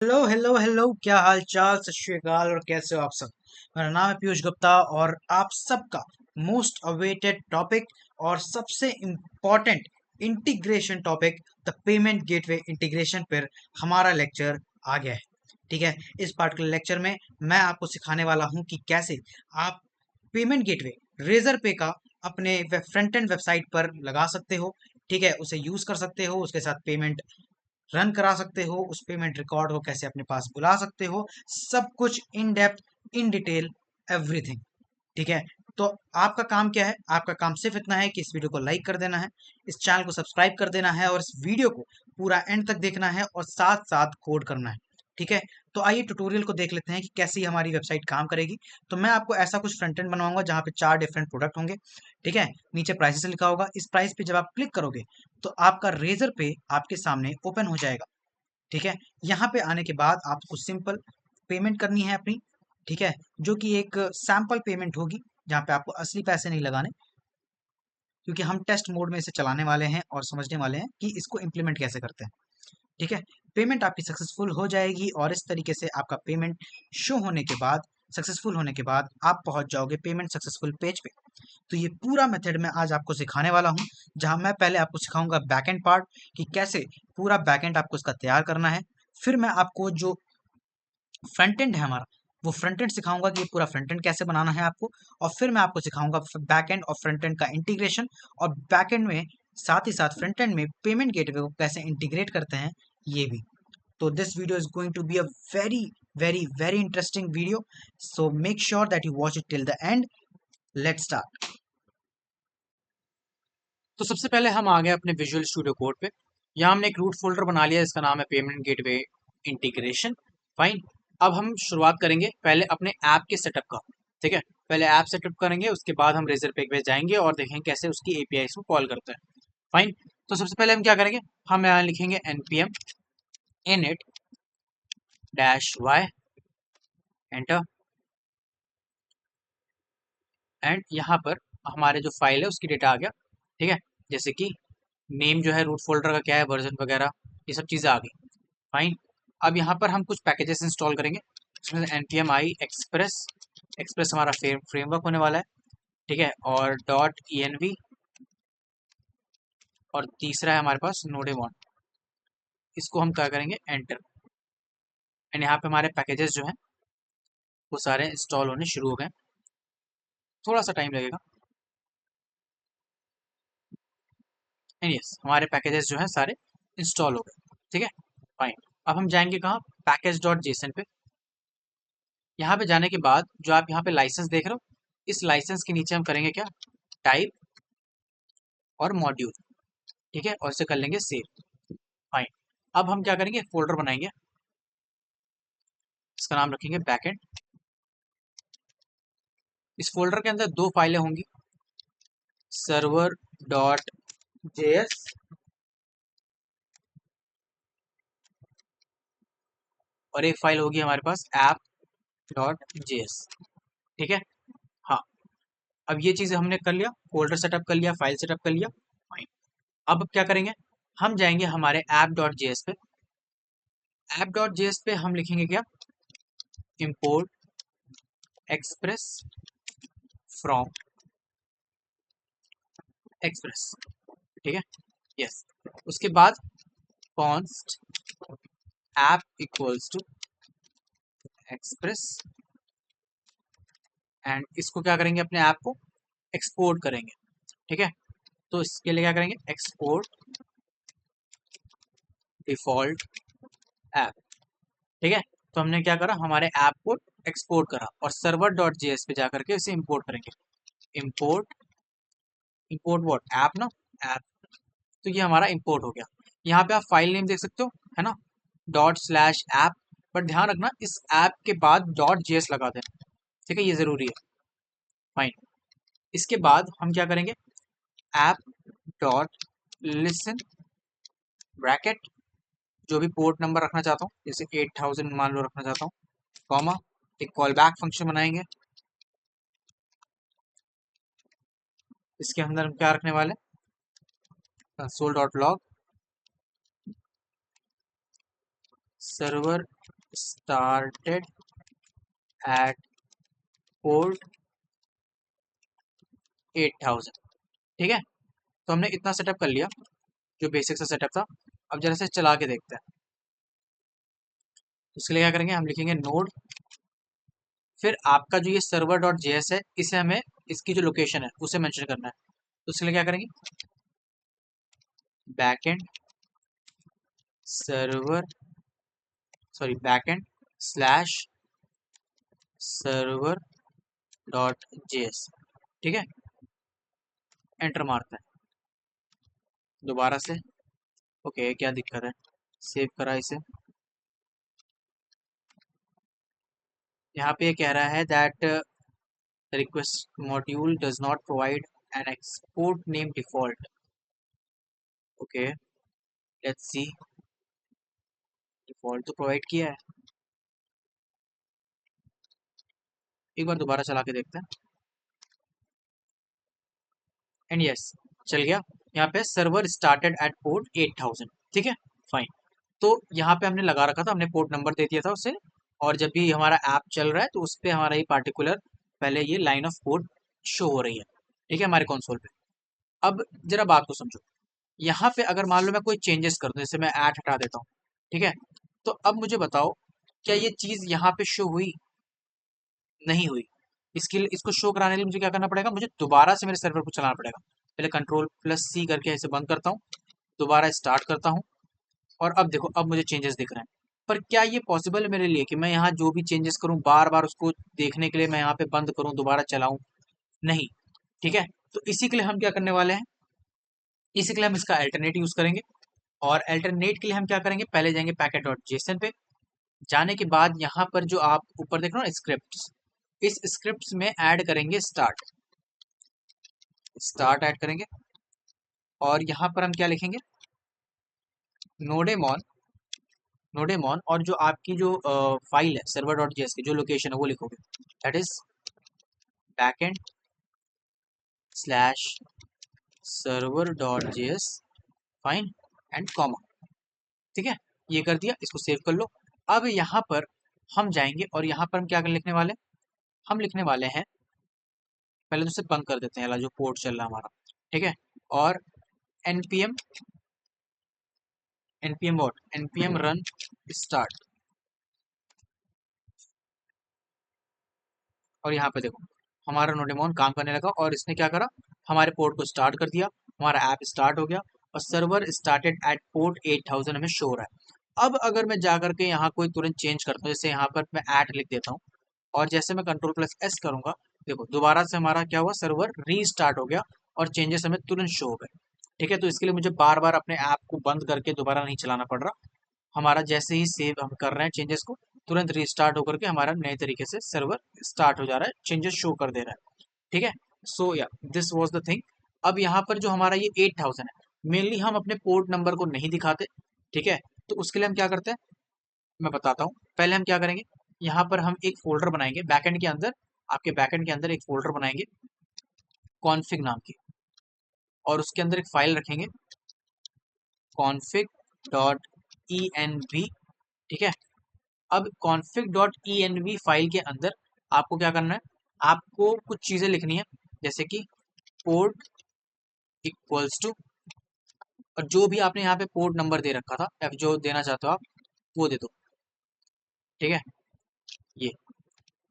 Hello hello hello, क्या हाल चाल, सत श्री अकाल और कैसे हो आप सब। मेरा नाम है पीयूष गुप्ता और आप सबका मोस्ट अवेटेड टॉपिक और सबसे important integration topic the payment gateway integration पर हमारा लेक्चर आ गया है। ठीक है, इस पार्टिकुलर लेक्चर में मैं आपको सिखाने वाला हूं कि कैसे आप पेमेंट गेटवे रेजर पे का अपने फ्रंट एंड वेबसाइट पर लगा सकते हो। ठीक है, उसे यूज कर सकते हो, उसके साथ पेमेंट रन करा सकते हो, उस पेमेंट रिकॉर्ड को कैसे अपने पास बुला सकते हो, सब कुछ in depth, in detail, everything. ठीक है, तो आपका काम क्या है? आपका काम सिर्फ इतना है कि इस वीडियो को लाइक कर देना है, इस चैनल को सब्सक्राइब कर देना है और इस वीडियो को पूरा एंड तक देखना है और साथ साथ कोड करना है। ठीक है, तो आइए ट्यूटोरियल को देख लेते हैं कि कैसे हमारी वेबसाइट काम करेगी। तो मैं आपको ऐसा कुछ फ्रंट एंड बनवाऊंगा जहाँ पे 4 डिफरेंट प्रोडक्ट होंगे। ठीक है, नीचे प्राइसेस लिखा होगा, इस प्राइस पे जब आप क्लिक करोगे तो आपका रेजर पे आपके सामने ओपन हो जाएगा। ठीक है, यहाँ पे आने के बाद आपको सिंपल पेमेंट करनी है अपनी। ठीक है, जो कि एक सैंपल पेमेंट होगी जहाँ पे आपको असली पैसे नहीं लगाने, क्योंकि हम टेस्ट मोड में इसे चलाने वाले हैं और समझने वाले हैं कि इसको इम्प्लीमेंट कैसे करते हैं। ठीक है, पेमेंट आपकी सक्सेसफुल हो जाएगी और इस तरीके से आपका पेमेंट शो होने के बाद, सक्सेसफुल होने के बाद आप पहुंच जाओगे पेमेंट सक्सेसफुल पेज पे। तो ये पूरा मेथड मैं आज आपको सिखाने वाला हूँ, जहाँ मैं पहले आपको सिखाऊंगा बैकएंड पार्ट कि कैसे पूरा बैकएंड आपको इसका तैयार करना है। फिर मैं आपको जो फ्रंट एंड है हमारा, वो फ्रंट एंड सिखाऊंगा कि ये पूरा फ्रंट एंड कैसे बनाना है आपको। और फिर मैं आपको सिखाऊंगा बैक एंड और फ्रंट एंड का इंटीग्रेशन, और बैक एंड में साथ ही साथ फ्रंट एंड में पेमेंट गेटवे को कैसे इंटीग्रेट करते हैं, ये भी। तो this video is going to be a very very very interesting video, so make sure that you watch it till the end. Let's start. तो सबसे पहले हम आ गए अपने विजुअल स्टूडियो कोड पे। यहाँ हमने एक रूट फोल्डर बना लिया, इसका नाम है पेमेंट गेटवे इंटीग्रेशन। फाइन। अब हम शुरुआत करेंगे पहले अपने ऐप के सेटअप का। ठीक है, पहले ऐप सेटअप करेंगे, उसके बाद हम रेजर पे जाएंगे और देखेंगे कैसे उसकी एपीआई को कॉल करते हैं। फाइन। तो सबसे पहले हम क्या करेंगे, हम यहाँ लिखेंगे npm init dash y, enter. And यहाँ पर हमारे जो फाइल है उसकी डेटा आ गया। ठीक है, जैसे कि नेम जो है रूट फोल्डर का क्या है, वर्जन वगैरह, ये सब चीज़ें आ गई। फाइन। अब यहाँ पर हम कुछ पैकेजेस इंस्टॉल करेंगे, उसमें से npm i एक्सप्रेस, एक्सप्रेस हमारा फ्रेमवर्क होने वाला है। ठीक है, और डॉट env, और तीसरा है हमारे पास नोडेमोन। इसको हम क्या करेंगे, एंटर। एंड यहाँ पे हमारे पैकेजेस जो हैं वो सारे इंस्टॉल होने शुरू हो गए। थोड़ा सा टाइम लगेगा। एंड यस, हमारे पैकेजेस जो हैं सारे इंस्टॉल हो गए। ठीक है, फाइन। अब हम जाएंगे कहाँ, पैकेज डॉट जेसन पे। यहाँ पे जाने के बाद जो आप यहाँ पे लाइसेंस देख रहे हो, इस लाइसेंस के नीचे हम करेंगे क्या, टाइप और मॉड्यूल। ठीक है, और इसे कर लेंगे सेव। फाइन। अब हम क्या करेंगे, एक फोल्डर बनाएंगे, इसका नाम रखेंगे बैकएंड। इस फोल्डर के अंदर दो फाइलें होंगी, सर्वर डॉट जेएस और एक फाइल होगी हमारे पास ऐप डॉट जेएस। ठीक है, हाँ। अब ये चीज़ें हमने कर लिया, फोल्डर सेटअप कर लिया, फाइल सेटअप कर लिया। फाइन। अब क्या करेंगे, हम जाएंगे हमारे ऐप डॉट जेएस पे। ऐप डॉट जेएस पे हम लिखेंगे क्या, इम्पोर्ट एक्सप्रेस फ्रॉम एक्सप्रेस। ठीक है, यस। उसके बाद const app equals to express, and इसको क्या करेंगे, अपने ऐप को एक्सपोर्ट करेंगे। ठीक है, तो इसके लिए क्या करेंगे, एक्सपोर्ट डिफॉल्ट ऐप। ठीक है, तो हमने क्या करा, हमारे ऐप को एक्सपोर्ट करा और सर्वर डॉट जेएस पे जाकर के इसे इंपोर्ट करेंगे। इंपोर्ट, इंपोर्ट व्हाट, ऐप ना, ऐप। तो ये हमारा इंपोर्ट हो गया। यहाँ पे आप फाइल नेम देख सकते हो, है ना, डॉट स्लैश ऐप। बट ध्यान रखना, इस ऐप के बाद डॉट जेएस लगा देना। ठीक है, ये जरूरी है। फाइन। इसके बाद हम क्या करेंगे, ऐप डॉट लिसन ब्रैकेट, जो भी पोर्ट नंबर रखना चाहता हूँ, जैसे 8000 मान लो रखना चाहता हूँ, कॉमा, एक कॉल बैक फंक्शन बनाएंगे। इसके अंदर हम क्या रखने वाले, console dot log server started at port 8000। ठीक है, तो हमने इतना सेटअप कर लिया जो बेसिक सा सेटअप था। अब जरा से चला के देखते हैं। उसके लिए क्या करेंगे, हम लिखेंगे नोड, फिर आपका जो ये सर्वर डॉट जेएस है इसे हमें इसकी जो लोकेशन है उसे मेंशन करना है। तो उसके लिए क्या करेंगे, backend server backend slash server dot JS. ठीक है, एंटर मारते हैं दोबारा से। ओके, क्या दिक्कत है, सेव करा इसे। यहाँ पे कह रहा है that request module does not provide an export name default. Okay, let's see, default तो प्रोवाइड किया है, एक बार दोबारा चला के देखते हैं। एंड यस, चल गया। यहाँ पे सर्वर स्टार्टेड एट पोर्ट 8000। ठीक है, फाइन। तो यहाँ पे हमने लगा रखा था, हमने पोर्ट नंबर दे दिया था उसे, और जब भी हमारा ऐप चल रहा है तो उस पर हमारा ये पार्टिकुलर पहले ये लाइन ऑफ कोड शो हो रही है। ठीक है, हमारे कंसोल पे। अब जरा बात को समझो, यहाँ पे अगर मान लो मैं कोई चेंजेस कर दूं, जैसे मैं ऐड हटा देता हूँ, ठीक है, तो अब मुझे बताओ क्या ये चीज़ यहाँ पे शो हुई? नहीं हुई। इसके लिए, इसको शो कराने के लिए मुझे क्या करना पड़ेगा, मुझे दोबारा से मेरे सर्वर को चलाना पड़ेगा। पहले कंट्रोल प्लस सी करके इसे बंद करता हूँ, दोबारा स्टार्ट करता हूँ, और अब देखो, अब मुझे चेंजेस दिख रहे हैं। पर क्या ये पॉसिबल है मेरे लिए कि मैं यहाँ जो भी चेंजेस करूँ बार बार उसको देखने के लिए मैं यहाँ पे बंद करूँ दोबारा चलाऊँ? नहीं। ठीक है, तो इसी के लिए हम क्या करने वाले हैं, इसी के लिए हम इसका अल्टरनेट यूज करेंगे। और अल्टरनेट के लिए हम क्या करेंगे, पहले जाएंगे पैकेट डॉट जेसन पे, जाने के बाद यहाँ पर जो आप ऊपर देख रहे हो ना स्क्रिप्ट, इस स्क्रिप्ट में ऐड करेंगे स्टार्ट ऐड करेंगे, और यहाँ पर हम क्या लिखेंगे, नोडेमॉन और जो आपकी जो फाइल है सर्वर डॉट जेएस की जो लोकेशन है वो लिखोगे, that is backend slash server dot JS, fine, and comma. ठीक है, ये कर दिया, इसको सेव कर लो। अब यहाँ पर हम जाएंगे और यहाँ पर हम क्या लिखने वाले हैं, हम लिखने वाले हैं, पहले तो उसे बंद कर देते हैं वाला जो पोर्ट चल रहा है हमारा। ठीक है, और npm npm run start, और यहाँ पे देखो हमारा नोडेमोन काम करने लगा और इसने क्या करा, हमारे पोर्ट को स्टार्ट कर दिया, हमारा ऐप स्टार्ट हो गया, और सर्वर स्टार्टेड एट पोर्ट 8000 हमें शो हो रहा है। अब अगर मैं जा करके यहाँ कोई तुरंत चेंज करता हूँ, जैसे यहाँ पर मैं ऐट लिख देता हूँ, और जैसे मैं कंट्रोल प्लस एस करूंगा, देखो दोबारा से हमारा क्या हुआ, सर्वर रीस्टार्ट हो गया और चेंजेस हमें तुरंत शो हो गए। ठीक है, तो इसके लिए मुझे बार बार अपने ऐप को बंद करके दोबारा नहीं चलाना पड़ रहा, हमारा जैसे ही सेव हम कर रहे हैं चेंजेस को, तुरंत रीस्टार्ट होकर के हमारा नए तरीके से सर्वर स्टार्ट हो जा रहा है, चेंजेस शो कर दे रहा है। ठीक है, सो या दिस वाज द थिंग। अब यहाँ पर जो हमारा ये 8000 है, मेनली हम अपने पोर्ट नंबर को नहीं दिखाते। ठीक है, तो उसके लिए हम क्या करते हैं, मैं बताता हूँ। पहले हम क्या करेंगे, यहाँ पर हम एक फोल्डर बनाएंगे बैकएंड के अंदर, आपके बैकएंड के अंदर एक फोल्डर बनाएंगे कॉन्फिग नाम की, और उसके अंदर एक फाइल रखेंगे config.env। ठीक है, अब config.env फाइल के अंदर आपको क्या करना है, आपको कुछ चीजें लिखनी है, जैसे कि पोर्ट इक्वल्स टू, और जो भी आपने यहाँ पे पोर्ट नंबर दे रखा था या जो देना चाहते हो आप वो दे दो। ठीक है, ये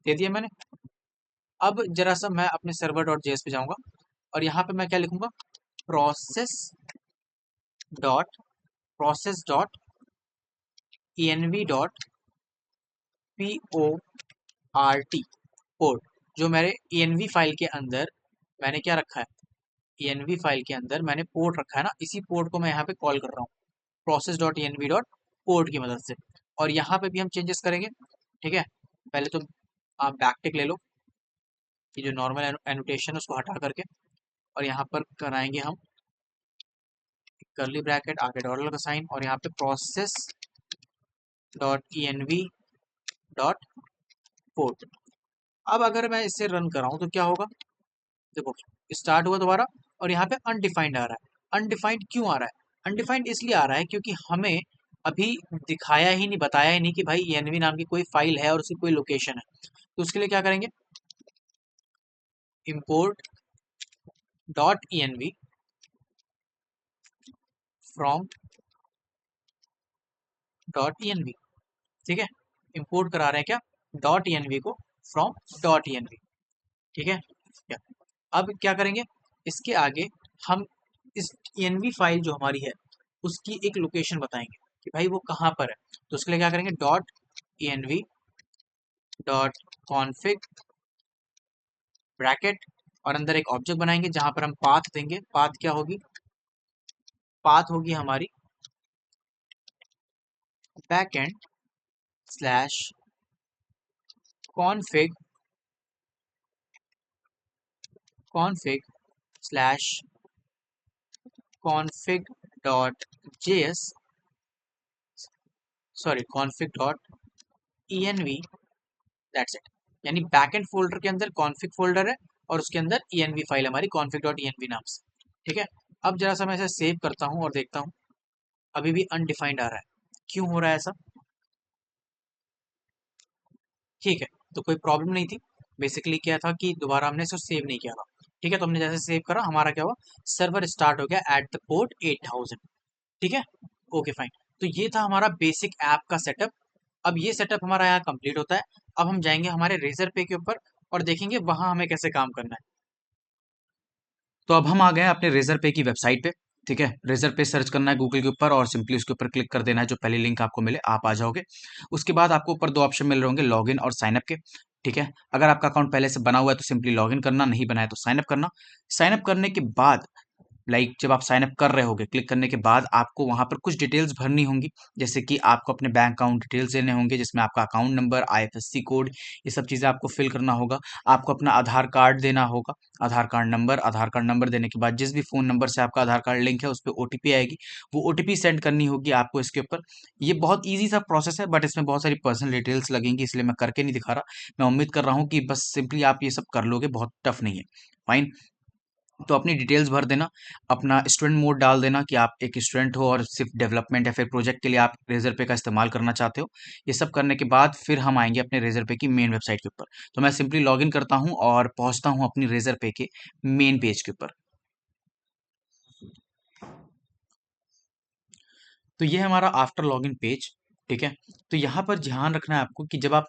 दे दिया मैंने। अब जरा सा मैं अपने सर्वर डॉट जेएस पे जाऊंगा, और यहाँ पे मैं क्या लिखूंगा, process dot env dot port, port, जो मेरे env फाइल के अंदर मैंने क्या रखा है, env फाइल के अंदर मैंने पोर्ट रखा है ना, इसी पोर्ट को मैं यहाँ पे कॉल कर रहा हूँ process dot env dot port की मदद से। और यहाँ पे भी हम चेंजेस करेंगे। ठीक है, पहले तो आप बैकटिक ले लो, ये जो नॉर्मल एनोटेशन है उसको हटा करके, और यहाँ पर कराएंगे हम कर्ली ब्रैकेट आगे डॉलर का साइन, और यहाँ पे process dot env dot port. अब अगर मैं इसे रन कराऊं तो क्या होगा, देखो स्टार्ट हुआ दोबारा, और यहाँ पे अनडिफाइंड आ रहा है। अनडिफाइंड क्यों आ रहा है, अनडिफाइंड इसलिए आ रहा है क्योंकि हमें अभी दिखाया ही नहीं, बताया ही नहीं कि भाई env नाम की कोई फाइल है और उसकी कोई लोकेशन है। तो उसके लिए क्या करेंगे, import .env from .env, ठीक है, इंपोर्ट करा रहे हैं क्या, .env को फ्रॉम .env, ठीक है। क्या अब क्या करेंगे, इसके आगे हम इस env फाइल जो हमारी है उसकी एक लोकेशन बताएंगे कि भाई वो कहाँ पर है। तो उसके लिए क्या करेंगे, .env .config ब्रैकेट और अंदर एक ऑब्जेक्ट बनाएंगे जहां पर हम पाथ देंगे। पाथ क्या होगी, पाथ होगी हमारी backend slash config config slash config dot js, sorry config dot env, that's it. यानी बैकएंड फोल्डर के अंदर config फोल्डर है और उसके अंदर env फाइल हमारी config डॉट env नाम से, ठीक है। अब जरा सा मैं इसे सेव करता हूँ और देखता हूँ, अभी भी अनडिफाइंड आ रहा है, क्यों हो रहा है ऐसा, ठीक है। तो कोई प्रॉब्लम नहीं थी, बेसिकली क्या था कि दोबारा हमने इसे सेव नहीं किया था, ठीक है। तो हमने जैसे सेव करा हमारा क्या हुआ, सर्वर स्टार्ट हो गया एट द पोर्ट 8000, ठीक है, ओके फाइन। तो ये था हमारा बेसिक ऐप का सेटअप। अब ये सेटअप हमारा यहाँ कंप्लीट होता है। अब हम जाएंगे हमारे रेजर पे के ऊपर और देखेंगे वहां हमें कैसे काम करना है। तो अब हम आ गए हैं अपने रेजर पे की वेबसाइट पे, ठीक है। रेजर पे सर्च करना है गूगल के ऊपर और सिंपली उसके ऊपर क्लिक कर देना है, जो पहली लिंक आपको मिले आप आ जाओगे। उसके बाद आपको ऊपर दो ऑप्शन मिल रहे होंगे, लॉगिन और साइन अप के, ठीक है। अगर आपका अकाउंट पहले से बना हुआ है तो सिंपली लॉगिन करना, नहीं बनाया तो साइन अप करना। साइन अप करने के बाद जब आप साइन अप कर रहे होगे, क्लिक करने के बाद आपको वहां पर कुछ डिटेल्स भरनी होंगी, जैसे कि आपको अपने बैंक अकाउंट डिटेल्स देने होंगे, जिसमें आपका अकाउंट नंबर, आईएफएससी कोड, ये सब चीज़ें आपको फिल करना होगा। आपको अपना आधार कार्ड देना होगा, आधार कार्ड नंबर देने के बाद जिस भी फ़ोन नंबर से आपका आधार कार्ड लिंक है उस पर ओटीपी आएगी, वो ओटीपी सेंड करनी होगी आपको इसके ऊपर। ये बहुत ईजी सा प्रोसेस है, बट इसमें बहुत सारी पर्सनल डिटेल्स लगेंगी, इसलिए मैं करके नहीं दिखा रहा। मैं उम्मीद कर रहा हूँ कि बस सिंपली आप ये सब कर लोगे, बहुत टफ नहीं है, फाइन। तो अपनी डिटेल्स भर देना, अपना स्टूडेंट मोड डाल देना कि आप एक स्टूडेंट हो और सिर्फ डेवलपमेंट या फिर प्रोजेक्ट के लिए आप रेजर पे का इस्तेमाल करना चाहते हो। ये सब करने के बाद फिर हम आएंगे अपने रेजर पे की मेन वेबसाइट के ऊपर। तो मैं सिंपली लॉगिन करता हूँ और पहुंचता हूँ अपनी रेजर पे के मेन पेज के ऊपर। तो ये है हमारा आफ्टर लॉगिन पेज, ठीक है। तो यहाँ पर ध्यान रखना है आपको कि जब आप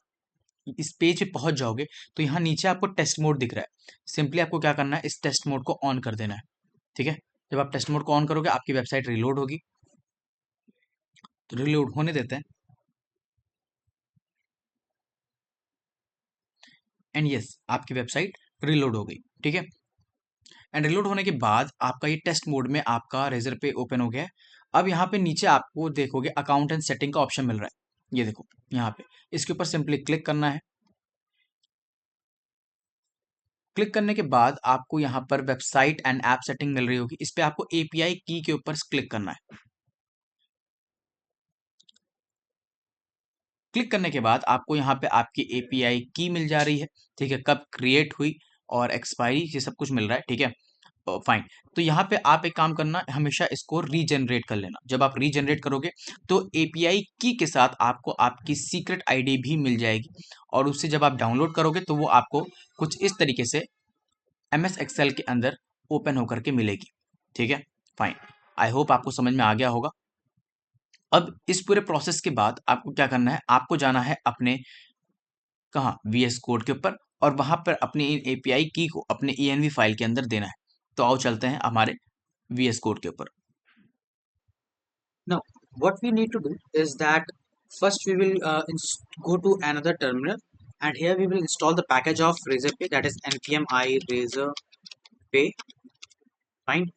इस पेज पे पहुंच जाओगे तो यहाँ नीचे आपको टेस्ट मोड दिख रहा है, सिंपली आपको क्या करना है, इस टेस्ट मोड को ऑन कर देना है, ठीक है। जब आप टेस्ट मोड को ऑन करोगे आपकी वेबसाइट रिलोड होगी, तो रिलोड होने देते हैं। एंड यस, आपकी वेबसाइट रिलोड हो गई, ठीक है। एंड रिलोड होने के बाद आपका ये टेस्ट मोड में आपका रेजर पे ओपन हो गया है। अब यहाँ पे नीचे आपको देखोगे अकाउंट एंड सेटिंग का ऑप्शन मिल रहा है, ये देखो यहाँ पे, इसके ऊपर सिंपली क्लिक करना है। क्लिक करने के बाद आपको यहाँ पर वेबसाइट एंड ऐप सेटिंग मिल रही होगी, इस पे आपको एपीआई की के ऊपर क्लिक करना है। क्लिक करने के बाद आपको यहाँ पे आपकी एपीआई की मिल जा रही है, ठीक है, कब क्रिएट हुई और एक्सपायरी, ये सब कुछ मिल रहा है, ठीक है, फाइन। तो यहाँ पे आप एक काम करना, हमेशा इसको रीजनरेट कर लेना। जब आप रीजनरेट करोगे तो एपीआई की के साथ आपको आपकी सीक्रेट आईडी भी मिल जाएगी, और उससे जब आप डाउनलोड करोगे तो वो आपको कुछ इस तरीके से एमएस एक्सेल के अंदर ओपन होकर के मिलेगी, ठीक है, फाइन। आई होप आपको समझ में आ गया होगा। अब इस पूरे प्रोसेस के बाद आपको क्या करना है, आपको जाना है अपने कहाँ, वीएस कोड के ऊपर, और वहां पर अपनी इन एपीआई की को अपने ईएनवी फाइल के अंदर देना है। तो आओ चलते हैं हमारे वीएस कोड के ऊपर। Now, what we need to do is that first we will go to another terminal, and here we will install the package of Razorpay, that is npm I Razorpay. Fine.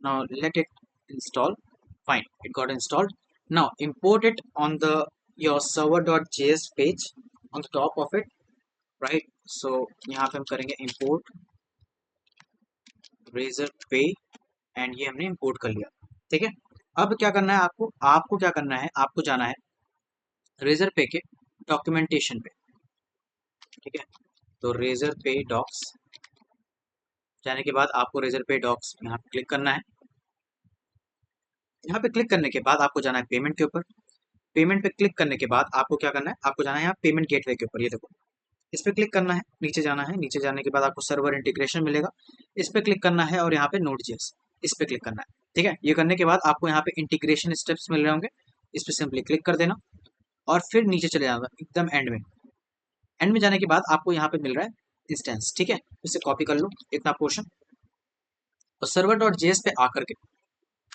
Now let it install. Fine, it got installed. Now import it on the your server.js page on the top of it, right? So यहाँ पे हम करेंगे import Razorpay, and ये हमने import कर लिया, ठीक है। अब क्या करना है आपको, आपको क्या करना है, आपको जाना है रेजर पे के डॉक्यूमेंटेशन पे, ठीक है। तो रेजर पे डॉक्स जाने के बाद आपको रेजर पे डॉक्स यहाँ पे क्लिक करना है। यहाँ पे क्लिक करने के बाद आपको जाना है पेमेंट के ऊपर। पेमेंट पे क्लिक करने के बाद आपको क्या करना है, आपको जाना है यहाँ पेमेंट गेटवे के ऊपर, ये देखो इस पे क्लिक करना है, नीचे जाना है, नीचे जाने के बाद आपको सर्वर इंटीग्रेशन मिलेगा, इस पे क्लिक करना है और यहाँ पे नोड.जेएस इस पे क्लिक करना है। ठीक है, ये करने के बाद आपको यहाँ पे इंटीग्रेशन स्टेप्स मिल रहे होंगे, इस पे सिंपली क्लिक कर देना और फिर नीचे चले जाना एकदम एंड में। एंड में जाने के बाद आपको यहाँ पे मिल रहा है इंस्टेंस। ठीक है, इसे कॉपी कर लो इतना पोर्शन और server.js पे आकर के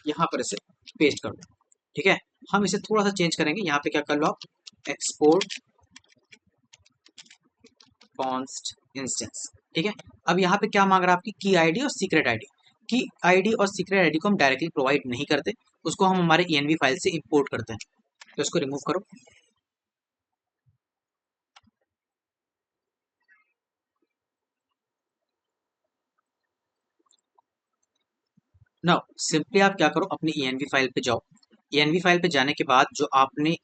यहाँ पर इसे पेस्ट कर दो। ठीक है, हम इसे थोड़ा सा चेंज करेंगे, यहाँ पे क्या कर लो आप एक्सपोर्ट कॉन्स्ट इंस्टेंस। ठीक है, अब यहाँ पे क्या मांग रहा है आपकी की आईडी और सीक्रेट आईडी। की आईडी और सीक्रेट आईडी को हम डायरेक्टली प्रोवाइड नहीं करते, उसको हम हमारे env फाइल से इंपोर्ट करते हैं, तो इसको रिमूव करो। नाउ सिंपली आप क्या करो, अपनी env फाइल पे जाओ। env फाइल पे जाने के बाद जो आपने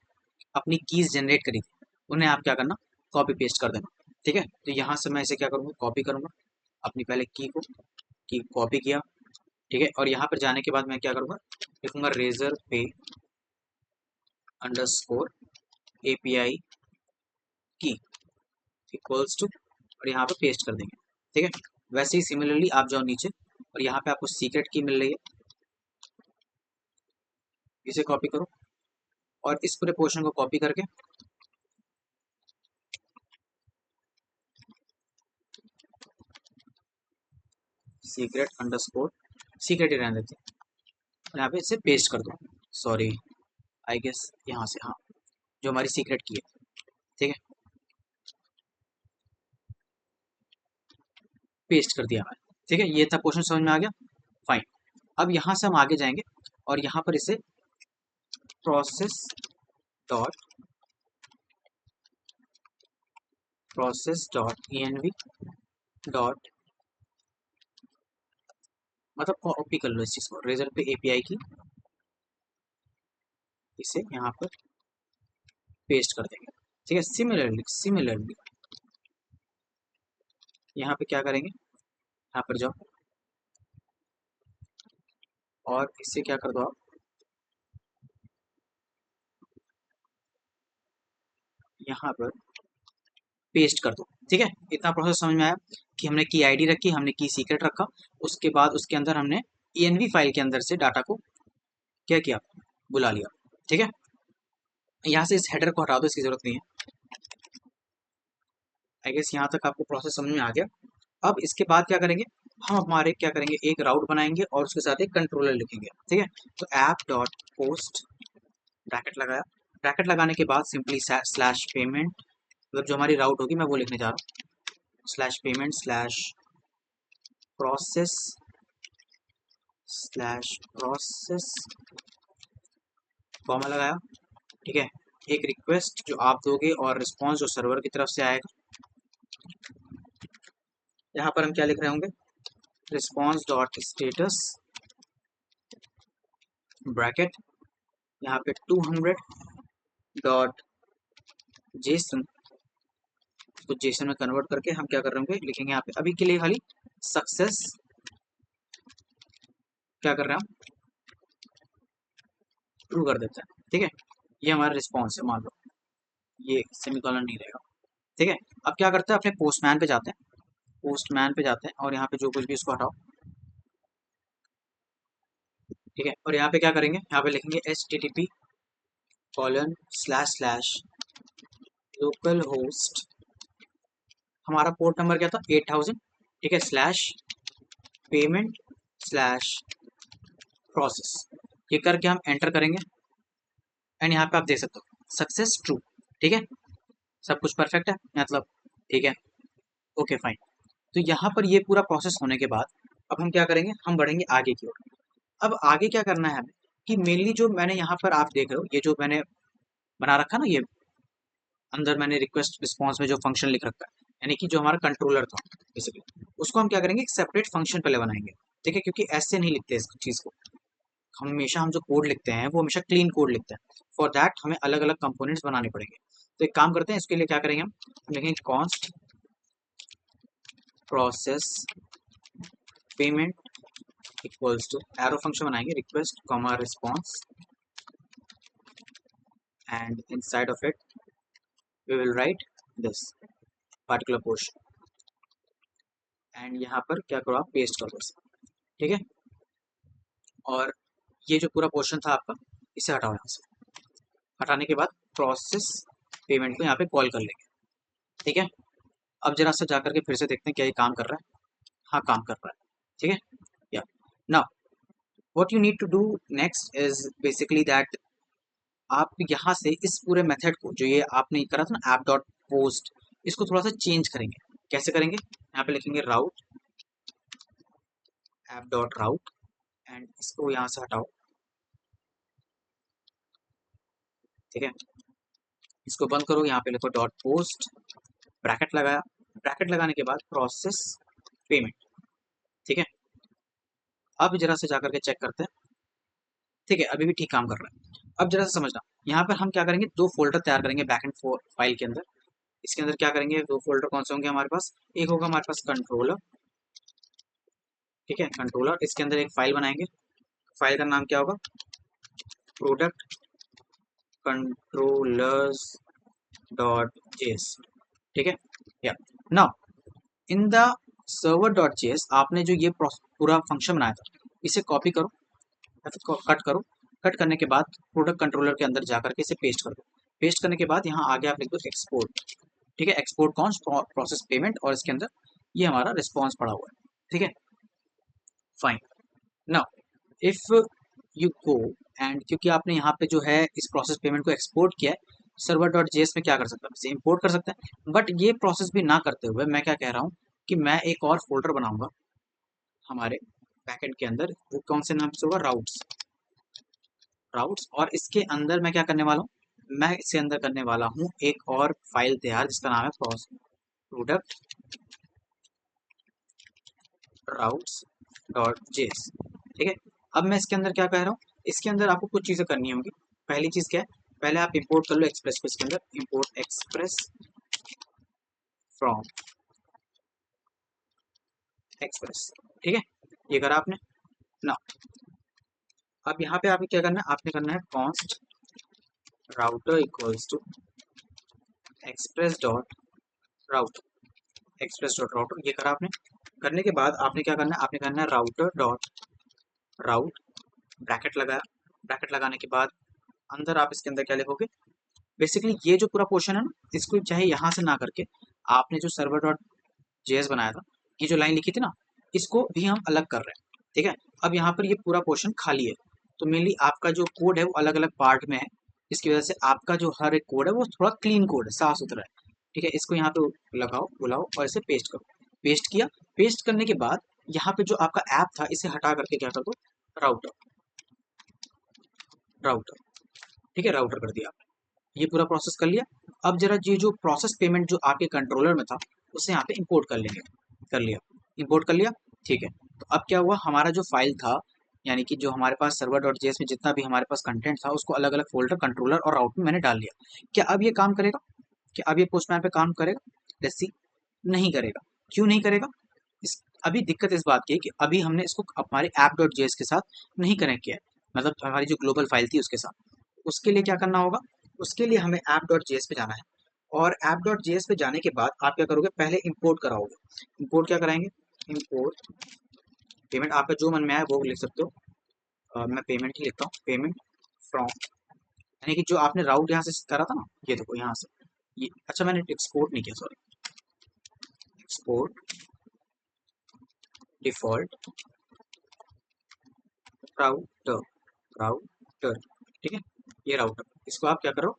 अपनी कीज जनरेट करी थी उन्हें आप क्या करना, कॉपी पेस्ट कर देना। ठीक है, तो यहाँ से मैं इसे क्या करूँगा, कॉपी करूँगा अपनी पहले की कॉपी किया। ठीक है, और यहाँ पर जाने के बाद मैं क्या करूँगा, लिखूंगा रेजर पे अंडरस्कोर API की इक्वल्स टू और यहाँ पे पेस्ट कर देंगे। ठीक है, वैसे ही सिमिलरली आप जाओ नीचे और यहाँ पे आपको सीक्रेट की मिल रही है, इसे कॉपी करो और इस पूरे पोर्शन को कॉपी करके सीक्रेट अंडरस्कोर सीक्रेट ही रहने देते हैं, यहाँ पे इसे पेस्ट कर दो। सॉरी, आई गेस यहाँ से, हाँ, जो हमारी सीक्रेट की है। ठीक है, पेस्ट कर दिया मैंने। ठीक है, ये था पोर्शन, समझ में आ गया, फाइन। अब यहाँ से हम आगे जाएंगे और यहाँ पर इसे प्रोसेस डॉट env डॉट, मतलब कॉपी कर लो इस चीज को, रेजर पे API की, इसे यहाँ पर पेस्ट कर देंगे। ठीक है, सिमिलरली यहाँ पे क्या करेंगे, यहाँ पर जाओ और इससे क्या कर दो आप, यहाँ पर पेस्ट कर दो। ठीक है, इतना प्रोसेस समझ में आया कि हमने की आईडी रखी, हमने की सीक्रेट रखा, उसके बाद उसके अंदर हमने env फाइल के अंदर से डाटा को क्या किया, बुला लिया। ठीक है, यहाँ से इस हेडर को हटा दो, इसकी जरूरत नहीं है। आई गेस यहाँ तक आपको प्रोसेस समझ में आ गया। अब इसके बाद क्या करेंगे, हम हमारे क्या करेंगे, एक राउट बनाएंगे और उसके साथ एक कंट्रोलर लिखेंगे। ठीक है, तो ऐप डॉट पोस्ट ब्रैकेट लगाया, ब्रैकेट लगाने के बाद सिंपली स्लैश पेमेंट, मतलब जो हमारी राउट होगी मैं वो लिखने जा रहा हूँ, slash payment slash process slash process, comma लगाया। ठीक है, एक रिक्वेस्ट जो आप दोगे और रिस्पॉन्स जो सर्वर की तरफ से आएगा। यहाँ पर हम क्या लिख रहे होंगे, रिस्पॉन्स डॉट स्टेटस ब्रैकेट, यहाँ पे 200 डॉट जेसन, तो जेसन में कन्वर्ट करके हम क्या कर रहे होंगे, लिखेंगे यहाँ पे अभी के लिए खाली सक्सेस, क्या कर रहे हैं हम, ट्रू कर देते हैं। ठीक है, ये हमारा रिस्पॉन्स है, मान लो ये सेमीकोलन नहीं रहेगा। ठीक है, अब क्या करते हैं, अपने पोस्टमैन पे जाते हैं, पोस्टमैन पे जाते हैं और यहाँ पे जो कुछ भी इसको हटाओ। ठीक है, और यहाँ पे क्या करेंगे, यहाँ पे लिखेंगे http:// लोकल होस्ट, हमारा पोर्ट नंबर क्या था, 8000। ठीक है, स्लैश पेमेंट स्लैश प्रोसेस, ये करके हम एंटर करेंगे एंड यहाँ पे आप देख सकते हो सक्सेस ट्रू। ठीक है, सब कुछ परफेक्ट है मतलब, ठीक है, ओके फाइन। तो यहाँ पर ये पूरा प्रोसेस होने के बाद अब हम क्या करेंगे, हम बढ़ेंगे आगे की ओर। अब आगे क्या करना है हमें, कि मेनली जो मैंने यहाँ पर आप देख रहे हो, ये जो मैंने बना रखा ना, ये अंदर मैंने रिक्वेस्ट रिस्पॉन्स में जो फंक्शन लिख रखा है, यानी कि जो हमारा कंट्रोलर था बेसिकली, उसको हम क्या करेंगे, एक सेपरेट फंक्शन पहले बनाएंगे। ठीक है, क्योंकि ऐसे नहीं लिखते इस चीज़ को, हमेशा हम जो कोड लिखते हैं वो हमेशा क्लीन कोड लिखते हैं, फॉर दैट हमें अलग अलग कंपोनेंट्स बनाने पड़ेंगे। तो एक काम करते हैं, इसके लिए क्या करेंगे, हम लिखेंगे const process payment equals to arrow function बनाएंगे, request comma response, and inside of it we will write this particular portion, and यहाँ पर क्या करो आप पेस्ट कर दो, ठीक है। और ये जो पूरा पोर्शन था आपका, इसे हटाओ यहाँ से। हटाने के बाद प्रोसेस पेमेंट को यहाँ पे कॉल कर लेंगे, ठीक है। अब जरा सा जाकर के फिर से देखते हैं क्या ये काम कर रहा है। हाँ, काम कर रहा है, ठीक है। या now what you need to do next is basically that आप यहाँ से इस पूरे मेथड को, जो ये आपने करा था ना ऐप डॉट पोस्ट, इसको थोड़ा सा चेंज करेंगे। कैसे करेंगे? यहाँ पे लिखेंगे राउट, ऐप डॉट राउट, एंड इसको यहाँ से हटाओ, ठीक है। इसको बंद करो, यहाँ पे लिखो डॉट पोस्ट, ब्रैकेट लगाया, ब्रैकेट लगाने के बाद प्रोसेस पेमेंट, ठीक है। अब जरा से जाकर के चेक करते हैं, ठीक है, अभी भी ठीक काम कर रहा है। अब जरा से समझना, यहाँ पर हम क्या करेंगे, दो फोल्डर तैयार करेंगे बैकएंड फाइल के अंदर। इसके अंदर क्या करेंगे, दो फोल्डर कौन से होंगे हमारे पास? एक होगा हमारे पास कंट्रोलर, ठीक है, कंट्रोलर। इसके अंदर एक फाइल बनाएंगे, फाइल का नाम क्या होगा? प्रोडक्ट कंट्रोलर्स डॉट जेएस, ठीक है। या now in the server dot JS आपने जो ये पूरा फंक्शन बनाया था, इसे कॉपी करो या फिर कट करो। कट करने के बाद प्रोडक्ट कंट्रोलर के अंदर जाकर के इसे पेस्ट कर दो। पेस्ट करने के बाद यहाँ आगे आप लिख दो एक्सपोर्ट, ठीक है। एक्सपोर्ट कौन? प्रोसेस पेमेंट, और इसके अंदर ये हमारा रिस्पॉन्स पड़ा हुआ है, ठीक है। Fine. Now if you go and, क्योंकि आपने यहाँ पे जो है इस प्रोसेस पेमेंट को एक्सपोर्ट किया है, सर्वर डॉट जेएस में क्या कर सकते हैं, इसे इंपोर्ट कर सकते हैं। बट ये प्रोसेस भी ना करते हुए मैं क्या कह रहा हूँ कि मैं एक और फोल्डर बनाऊंगा हमारे बैकएंड के अंदर। वो कौन से नाम से होगा? Routes, routes. और इसके अंदर मैं क्या करने वाला हूँ, मैं इसके अंदर करने वाला हूँ एक और फाइल तैयार जिसका नाम है प्रोडक्ट राउट्स डॉट जेएस, ठीक है। अब मैं इसके अंदर क्या कह रहा हूँ, इसके अंदर आपको कुछ चीज़ें करनी होंगी। पहली चीज़ क्या है, पहले आप इंपोर्ट कर लो एक्सप्रेस को। इसके अंदर इंपोर्ट एक्सप्रेस फ्रॉम एक्सप्रेस, ठीक है, ये करा आपने ना। अब यहाँ पे आपने क्या करना है, आपने करना है const router equals to express dot router, express dot router, ये करा आपने। करने के बाद आपने क्या करना है, आपने करना है राउटर डॉट राउट, ब्रैकेट लगाया। ब्रैकेट लगाने के बाद अंदर आप इसके अंदर क्या लिखोगे, बेसिकली ये जो पूरा पोर्शन है ना, इसको चाहे यहाँ से ना करके आपने जो सर्वर डॉट जेएस बनाया था, ये जो लाइन लिखी थी ना, इसको भी हम अलग कर रहे हैं, ठीक है। अब यहाँ पर ये पूरा पोर्शन खाली है, तो मेनली आपका जो कोड है वो अलग अलग पार्ट में है। इसकी वजह से आपका जो हर एक कोड है वो थोड़ा क्लीन कोड है, साफ सुथरा है, ठीक है। इसको यहाँ पे लगाओ, बुलाओ और इसे पेस्ट करो। पेस्ट किया, पेस्ट करने के बाद यहाँ पे जो आपका ऐप था इसे हटा करके क्या कर दो, राउटर, राउटर, ठीक है, राउटर कर दिया आपने। ये पूरा प्रोसेस कर लिया। अब जरा ये जो प्रोसेस पेमेंट जो आपके कंट्रोलर में था, उसे यहाँ पे इंपोर्ट कर लेंगे। कर लिया, इंपोर्ट कर लिया, ठीक है। तो अब क्या हुआ, हमारा जो फाइल था, यानी कि जो हमारे पास सर्वर डॉट जेएस में जितना भी हमारे पास कंटेंट था, उसको अलग अलग फोल्डर कंट्रोलर और राउट में मैंने डाल लिया। क्या अब ये काम करेगा? क्या अब ये पोस्टमैन पे काम करेगा? लेट्स सी, नहीं करेगा। क्यों नहीं करेगा? इस अभी दिक्कत इस बात की है कि अभी हमने इसको हमारे ऐप डॉट जेएस के साथ नहीं कनेक्ट किया है, मतलब हमारी जो ग्लोबल फाइल थी उसके साथ। उसके लिए क्या करना होगा, उसके लिए हमें ऐप डॉट जेएस पे जाना है। और ऐप डॉट जेएस पे जाने के बाद आप क्या करोगे, पहले इंपोर्ट कराओगे। इंपोर्ट क्या कराएंगे, इंपोर्ट पेमेंट, आपका जो मन में आए वो लिख सकते हो। मैं पेमेंट ही लिखता हूँ, पेमेंट फ्रॉम, यानी कि जो आपने राउट यहाँ से करा था ना, ये देखो यहाँ से, ये अच्छा मैंने एक्सपोर्ट नहीं किया, sorry, export default router, router, ठीक है, ये राउटर, इसको आप क्या करो,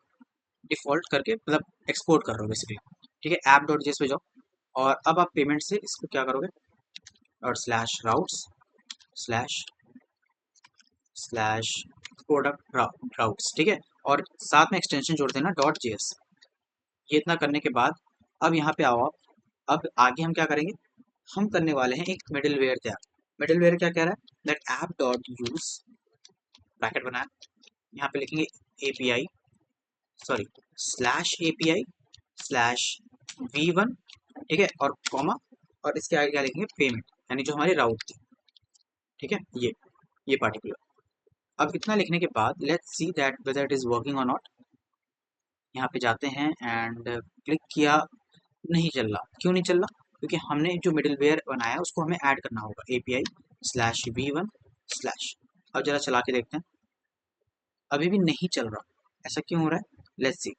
डिफॉल्ट करके मतलब एक्सपोर्ट कर रहे हो बेसिकली, ठीक है। ऐप डॉट जेएस पे जाओ और अब आप पेमेंट से इसको क्या करोगे, और slash routes slash slash product routes, ठीक है। और साथ में एक्सटेंशन जोड़ देना डॉट जेएस। ये इतना करने के बाद अब यहाँ पे आओ आप। अब आगे हम क्या करेंगे, हम करने वाले हैं एक मिडिल वेयर तैयार। मिडिल वेयर क्या कह रहा है, that app dot use, bracket बनाया, यहाँ पे लिखेंगे API, sorry slash API slash v1, ठीक है, और कॉमा, और इसके आगे क्या लिखेंगे, पेमेंट, यानी जो हमारी राउट थी, ठीक है, ये पार्टिकुलर। अब इतना लिखने के बाद let's see that whether it is working और नॉट। यहाँ पे जाते हैं एंड क्लिक किया, नहीं चल रहा। क्यों नहीं चल रहा? क्योंकि हमने जो मिडिलवेयर बनाया है उसको हमें ऐड करना होगा, API/v1/। अब जरा चला के देखते हैं, अभी भी नहीं चल रहा। ऐसा क्यों हो रहा है? लेट्स सी।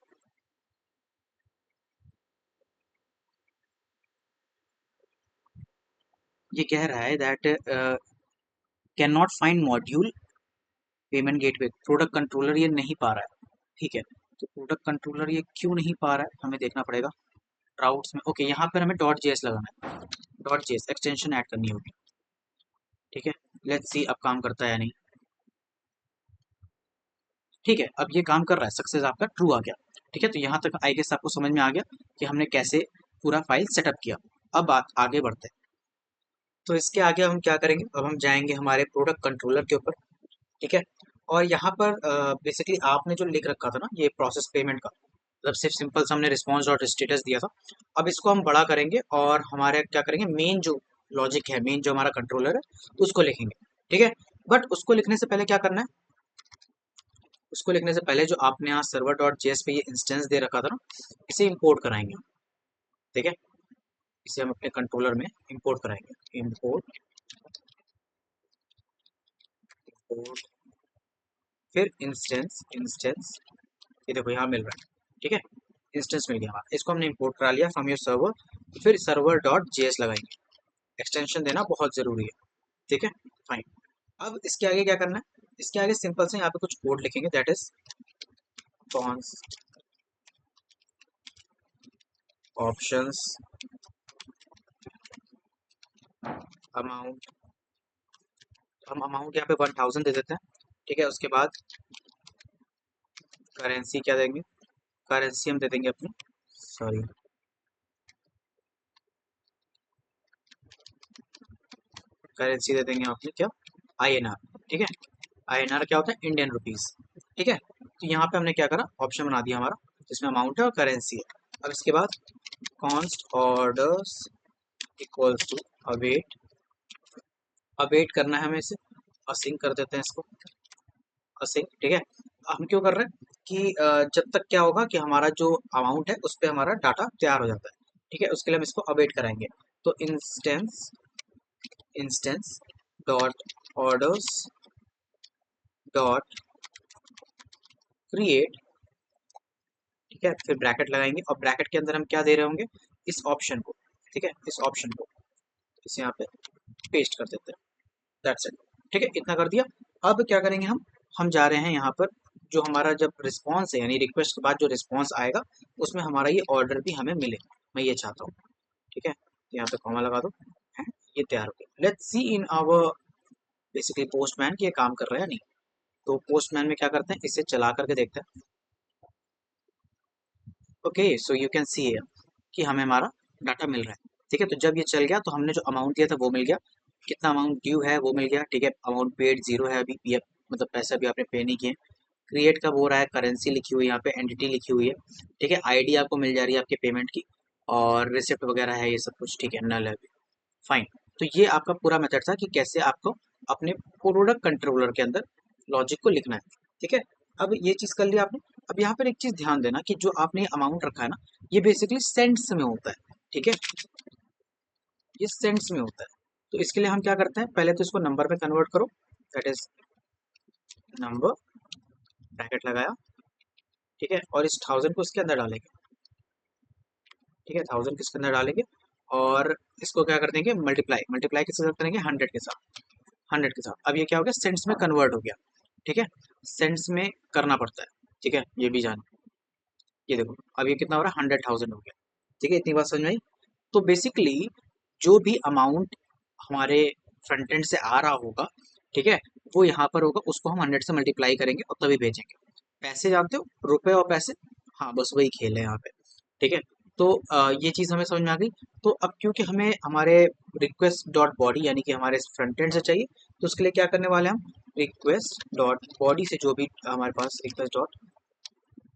ये कह रहा है that can not find module payment gateway product controller, ये नहीं पा रहा है। ठीक है, तो प्रोडक्ट कंट्रोलर ये क्यों नहीं पा रहा है, हमें देखना पड़ेगा। राउट्स में ओके, यहाँ पर हमें .js लगाना है, .js एक्सटेंशन ऐड करनी होगी। ठीक है, लेट्स सी अब काम करता है या नहीं। ठीक है, अब ये काम कर रहा है, सक्सेस आपका ट्रू आ गया। ठीक है, तो यहाँ तक आई गेस आपको समझ में आ गया कि हमने कैसे पूरा फाइल सेटअप किया। अब बात आगे बढ़ते हैं। तो इसके आगे हम क्या करेंगे, अब हम जाएंगे हमारे प्रोडक्ट कंट्रोलर के ऊपर। ठीक है, और यहाँ पर बेसिकली आपने जो लिख रखा था ना, ये प्रोसेस पेमेंट का, मतलब सिर्फ सिंपल से हमने रिस्पॉन्स डॉट स्टेटस दिया था। अब इसको हम बड़ा करेंगे और हमारे क्या करेंगे, मेन जो लॉजिक है, मेन जो हमारा कंट्रोलर है, उसको लिखेंगे। ठीक है, बट उसको लिखने से पहले क्या करना है, उसको लिखने से पहले जो आपने यहाँ सर्वर डॉट जेएस पे ये इंस्टेंस दे रखा था ना, इसे इंपोर्ट कराएंगे हम। ठीक है, इसे हम अपने कंट्रोलर में इंपोर्ट कराएंगे। इंपोर्ट, इंपोर्ट, फिर इंस्टेंस, इंस्टेंस, ये देखो यहाँ मिल रहा है। ठीक है, इंस्टेंस मिल गया हमारा, इसको हमने इंपोर्ट करा लिया फ्रॉम योर सर्वर। फिर सर्वर डॉट जेएस लगाएंगे, एक्सटेंशन देना बहुत ज़रूरी है। ठीक है, फाइन। अब इसके आगे क्या करना है, इसके आगे सिंपल से यहाँ पे कुछ कोड लिखेंगे, that is cons options amount. हम अमाउंट यहाँ पे 1000 दे देते हैं। ठीक है, उसके बाद करेंसी क्या देंगे, करेंसी हम दे देंगे अपनी, सॉरी, करेंसी दे देंगे अपनी क्या, INR। ठीक है, INR क्या होता है, इंडियन रुपीज। ठीक है, तो यहाँ पे हमने क्या करा, ऑप्शन बना दिया हमारा, जिसमें अमाउंट है और करेंसी है। अब इसके बाद const orders equals to await, await करना है हमें इसे, असिंग कर देते हैं इसको, असिंग। ठीक है, हम क्यों कर रहे हैं कि जब तक क्या होगा कि हमारा जो अमाउंट है उस पर हमारा डाटा तैयार हो जाता है। ठीक है, उसके लिए हम इसको अवेट कराएंगे। तो instance, instance dot orders dot create. ठीक है, फिर ब्रैकेट लगाएंगे और ब्रैकेट के अंदर हम क्या दे रहे होंगे, इस ऑप्शन को। ठीक है, इस ऑप्शन को इसे यहाँ पे पेस्ट कर देते हैं, दैट्स इट। ठीक है, इतना कर दिया। अब क्या करेंगे हम जा रहे हैं यहाँ पर, जो हमारा जब रिस्पॉन्स है, यानी रिक्वेस्ट के बाद जो रिस्पॉन्स आएगा, उसमें हमारा ये ऑर्डर भी हमें मिले, मैं ये चाहता हूँ। ठीक है, तो यहाँ पे कॉमा लगा दो, ये तैयार हो गया। Let's see in our basically Postman कि ये काम कर रहा है या नहीं। तो पोस्टमैन में क्या करते हैं, इसे चला करके देखते हैं। ओके, सो यू कैन सी कि हमें हमारा डाटा मिल रहा है। ठीक है, तो जब ये चल गया तो हमने जो अमाउंट दिया था वो मिल गया, कितना अमाउंट ड्यू है वो मिल गया। ठीक है, अमाउंट पेड 0 है अभी, पी मतलब पैसा भी आपने पे नहीं किए। क्रिएट कब हो रहा है, करेंसी लिखी हुई है यहाँ पे, एंटिटी लिखी हुई है। ठीक है, आईडी आपको मिल जा रही है आपके पेमेंट की, और रिसिप्ट वगैरह है, ये सब कुछ। ठीक है, नल है अभी, फाइन। तो ये आपका पूरा मेथड था कि कैसे आपको अपने प्रोडक्ट कंट्रोलर के अंदर लॉजिक को लिखना है। ठीक है, अब ये चीज़ कर लिया आपने। अब यहाँ पर एक चीज़ ध्यान देना कि जो आपने अमाउंट रखा है ना, ये बेसिकली सेंट्स में होता है। ठीक है, ये सेंट्स में होता है। तो इसके लिए हम क्या करते हैं, पहले तो इसको नंबर में कन्वर्ट करो, दैट इज नंबर, ब्रैकेट लगाया। ठीक है, और इस 1000 को इसके अंदर डालेंगे। ठीक है, 1000 को इसके अंदर डालेंगे और इसको क्या कर देंगे, मल्टीप्लाई, मल्टीप्लाई किसके साथ करेंगे, 100 के साथ, 100 के साथ। अब ये क्या हो गया, सेंट्स में कन्वर्ट हो गया। ठीक है, सेंट्स में करना पड़ता है। ठीक है, ये भी जान, ये देखो अब ये कितना हो रहा है, 100,000 हो गया। ठीक है, इतनी बात समझ में आई। तो बेसिकली जो भी अमाउंट हमारे फ्रंट एंड से आ रहा होगा, ठीक है, वो यहाँ पर होगा, उसको हम 100 से मल्टीप्लाई करेंगे और तभी भेजेंगे। पैसे जानते हो, रुपए और पैसे, हाँ बस वही खेल है यहाँ पे। ठीक है, तो ये चीज़ हमें समझ में आ गई। तो अब क्योंकि हमें हमारे रिक्वेस्ट डॉट बॉडी यानी कि हमारे फ्रंट एंड से चाहिए, तो उसके लिए क्या करने वाले हैं हम, रिक्वेस्ट डॉट बॉडी से जो भी हमारे पास, रिक्वेस्ट डॉट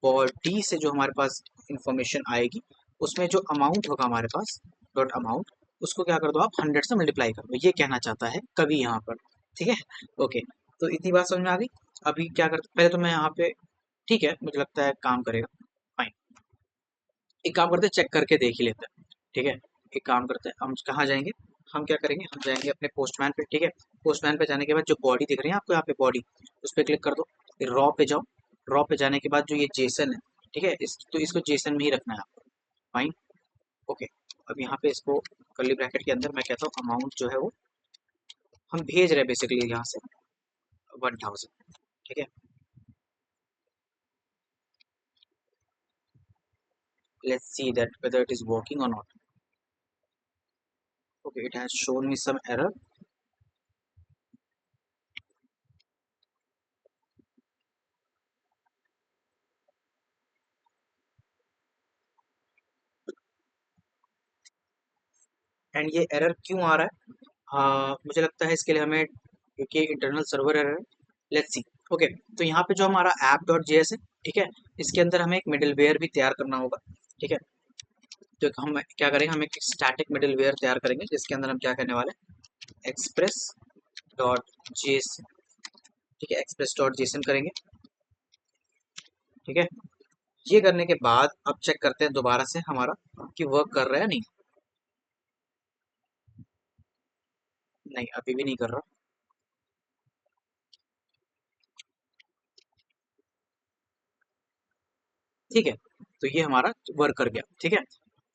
बॉडी से जो हमारे पास इंफॉर्मेशन आएगी, उसमें जो अमाउंट होगा हमारे पास, डॉट अमाउंट, उसको क्या कर दो आप, 100 से मल्टीप्लाई कर दो। ये कहना चाहता है कवि यहाँ पर। ठीक है। ओके, तो इतनी बात समझ में आ गई। अभी क्या करते, पहले तो मैं यहाँ पे, ठीक है मुझे लगता है काम करेगा। फाइन, एक काम करते हैं, चेक करके देख ही लेते हैं। ठीक है, एक काम करते हैं, हम कहाँ जाएंगे, हम क्या करेंगे, हम जाएंगे अपने पोस्टमैन पे। ठीक है, पोस्टमैन पे जाने के बाद जो बॉडी दिख रही है आपको यहाँ पे बॉडी, उस पर क्लिक कर दो, फिर रॉ पे जाओ। रॉ पे जाने के बाद जो ये जेसन है, ठीक है, तो इसको जेसन में ही रखना है आपको। Fine, okay. अब यहाँ पे इसको कर्ली ब्रैकेट के अंदर मैं कहता हूँ अमाउंट जो है वो हम भेज रहे हैं बेसिकली यहाँ से 1000। ठीक है, let's see that whether it is working or not. Okay, it has shown me some error. And ये एरर क्यों आ रहा है, मुझे लगता है इसके लिए हमें, क्योंकि इंटरनल सर्वर एरर है। Let's C. ओके, तो यहाँ पे जो हमारा ऐप डॉट जे एस है, ठीक है, इसके अंदर हमें एक मिडिलवेयर भी तैयार करना होगा। ठीक है, तो हम क्या करेंगे, हम एक स्टैटिक मिडिलवेयर तैयार करेंगे जिसके अंदर हम क्या करने वाले हैं, एक्सप्रेस डॉट जेसन। ठीक है, एक्सप्रेस डॉट जेसन करेंगे। ठीक है, ये करने के बाद अब चेक करते हैं दोबारा से हमारा कि वर्क कर रहा है नहीं। नहीं, अभी भी नहीं कर रहा। ठीक है, तो ये हमारा वर्क कर गया। ठीक है,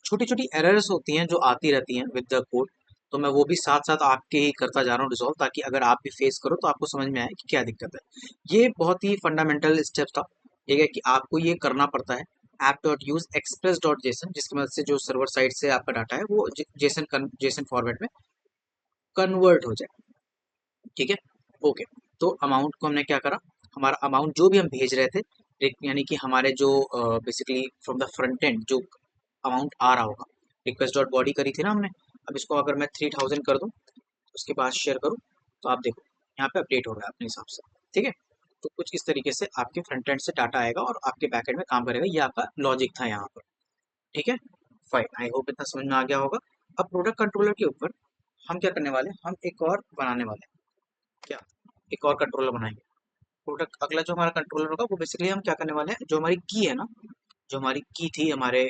छोटी छोटी एरर्स होती हैं जो आती रहती हैं विद द कोड, तो मैं वो भी साथ साथ आपके ही करता जा रहा हूँ रिजॉल्व, ताकि अगर आप भी फेस करो तो आपको समझ में आए कि क्या दिक्कत है। ये बहुत ही फंडामेंटल स्टेप था। ठीक है, कि आपको ये करना पड़ता है, app dot use express dot JSON, जिसकी मदद से जो सर्वर साइड से आपका डाटा है वो जेसन फॉर्मेट में कन्वर्ट हो जाए। ठीक है, ओके। तो अमाउंट को हमने क्या करा, हमारा अमाउंट जो भी हम भेज रहे थे, यानी कि हमारे जो basically from the front end जो अमाउंट आ रहा होगा, रिक्वेस्ट डॉट बॉडी करी थी ना हमने, अब इसको अगर मैं 3000 कर दूं, उसके बाद शेयर करूं, तो आप देखो यहाँ पे अपडेट हो रहा है अपने हिसाब से। ठीक है, तो कुछ इस तरीके से आपके फ्रंट एंड से डाटा आएगा और आपके बैक एंड में काम करेगा, ये आपका लॉजिक था यहाँ पर। ठीक है, फाइन, आई होप इतना समझ में आ गया होगा। अब प्रोडक्ट कंट्रोलर के ऊपर हम क्या करने वाले हैं, हम एक और बनाने वाले हैं। क्या, एक और कंट्रोलर बनाएंगे। प्रोडक्ट, अगला जो हमारा कंट्रोलर होगा वो बेसिकली हम क्या करने वाले हैं, जो हमारी की है ना, जो हमारी की थी हमारे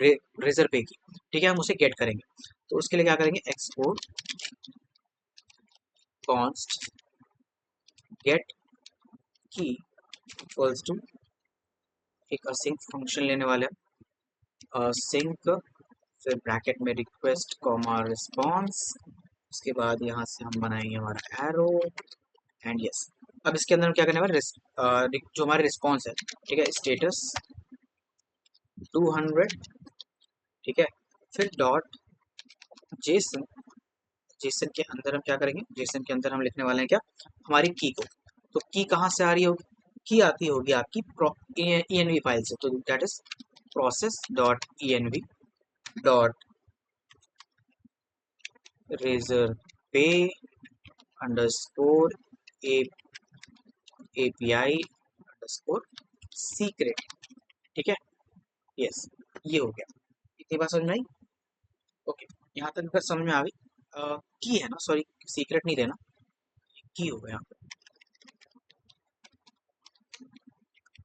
रेजर पे की, ठीक है, हम उसे गेट करेंगे। तो उसके लिए क्या करेंगे, एक्सपोर्ट कॉन्स्ट गेट की इक्वल्स टू, एक असिंक फंक्शन लेने वाले हैं, सिंक, फिर ब्रैकेट में रिक्वेस्ट कॉमा रिस्पॉन्स, उसके बाद यहाँ से हम बनाएंगे हमारा एरो एंड यस। अब इसके अंदर हम क्या करने वाले, जो हमारे रिस्पॉन्स है, ठीक है, स्टेटस 200। ठीक है, फिर डॉट जेसन, जेसन के अंदर हम क्या करेंगे, जेसन के अंदर हम लिखने वाले हैं क्या, हमारी की को। तो की कहाँ से आ रही होगी, की आती होगी आपकी env फाइल से, तो that is process dot env dot razor pay underscore API underscore secret. ठीक है, यस, ये हो गया। इतनी बात समझ में आई। ओके, यहाँ तक अगर समझ में आ गई, की है ना, सॉरी सीक्रेट नहीं देना, की हो गया।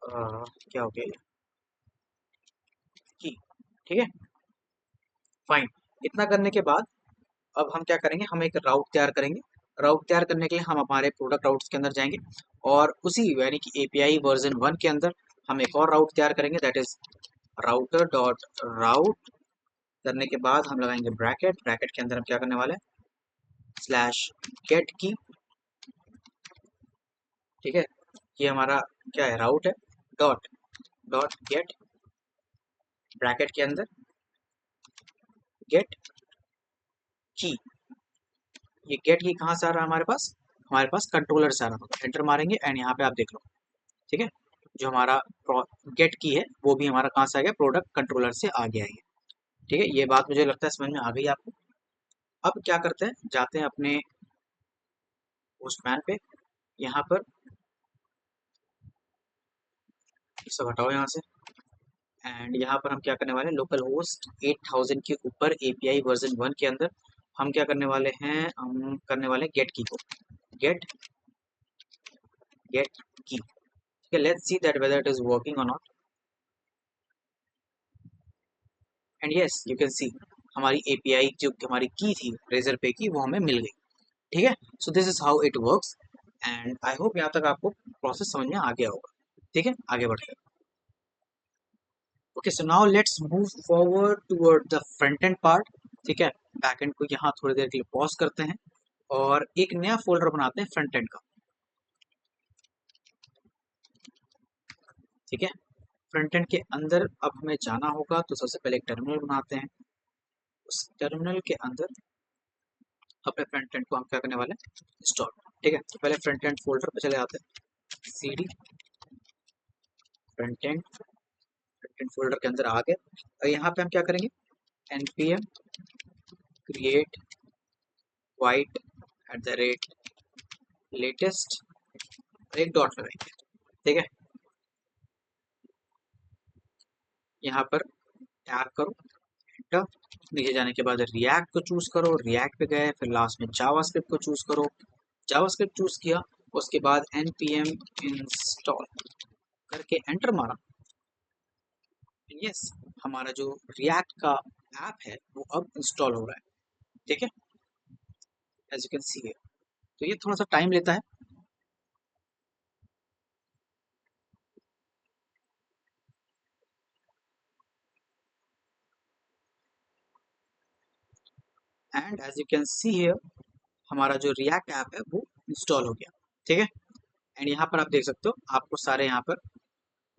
क्या हो गया ये, की। ठीक है, फाइन। इतना करने के बाद अब हम क्या करेंगे, हम एक राउट तैयार करेंगे। राउट तैयार करने के लिए हम हमारे प्रोडक्ट राउट्स के अंदर जाएंगे, और उसी यानी कि एपीआई वर्जन 1 के अंदर हम एक और राउट तैयार करेंगे, दैट इज राउटर डॉट राउट। करने के बाद हम लगाएंगे ब्रैकेट, ब्रैकेट के अंदर हम क्या करने वाले हैं, स्लैश गेट की। ठीक है, ये हमारा क्या है, राउट है, डॉट डॉट गेट, ब्रैकेट के अंदर गेट की। ये गेट की कहाँ से आ रहा है हमारे पास, हमारे पास कंट्रोलर से आ रहा है। एंटर मारेंगे एंड यहाँ पे आप देख लो। ठीक है, जो हमारा गेट की है वो भी हमारा कहाँ से आ गया, प्रोडक्ट कंट्रोलर से आ गया है। ठीक है, ये बात मुझे लगता है समझ में आ गई आपको। अब क्या करते हैं, जाते हैं अपने पोस्टमैन पे, यहाँ पर सब हटाओ यहाँ से, एंड यहाँ पर हम क्या करने वाले हैं, लोकल होस्ट 8000 के ऊपर एपीआई वर्जन 1 के अंदर हम क्या करने वाले हैं, हम करने वाले हैं गेट की को, गेट की। ठीक है, let's see that whether it is working और not. And yes you can see हमारी एपीआई जो हमारी की थी रेजर पे की, वो हमें मिल गई। ठीक है, so this is how it works. And I hope यहाँ तक आपको प्रोसेस समझ में आ गया होगा। ठीक है, आगे बढ़ते हैं। Okay, so now let's move forward toward the front end part. ठीक है, बैक एंड को यहाँ थोड़ी देर के लिए पॉज करते हैं और एक नया फोल्डर बनाते हैं फ्रंट एंड का। ठीक है, फ्रंट एंड के अंदर अब हमें जाना होगा, तो सबसे पहले एक टर्मिनल बनाते हैं। उस टर्मिनल के अंदर अपने फ्रंट एंड को हम क्या करने वाले हैं, इंस्टॉल। ठीक है, तो पहले फ्रंट एंड फोल्डर पे चले आते हैं, cd फ्रंट एंड फोल्डर के अंदर आ गए और यहाँ पे हम क्या करेंगे, npm create void @latest एक डॉट लगाएंगे। ठीक है, यहाँ पर टैप करो, एंटर। नीचे जाने के बाद रिएक्ट को चूज करो, रिएक्ट पे गए, फिर लास्ट में जावास्क्रिप्ट को चूज करो, जावास्क्रिप्ट चूज किया, उसके बाद npm इंस्टॉल करके एंटर मारा। यस, हमारा जो रिएक्ट का ऐप है वो अब इंस्टॉल हो रहा है। ठीक है, एज यू कैन सी है, तो ये थोड़ा सा टाइम लेता है। And as you can see here हमारा जो रिएक्ट ऐप है वो इंस्टॉल हो गया। ठीक है, एंड यहाँ पर आप देख सकते हो आपको सारे यहाँ पर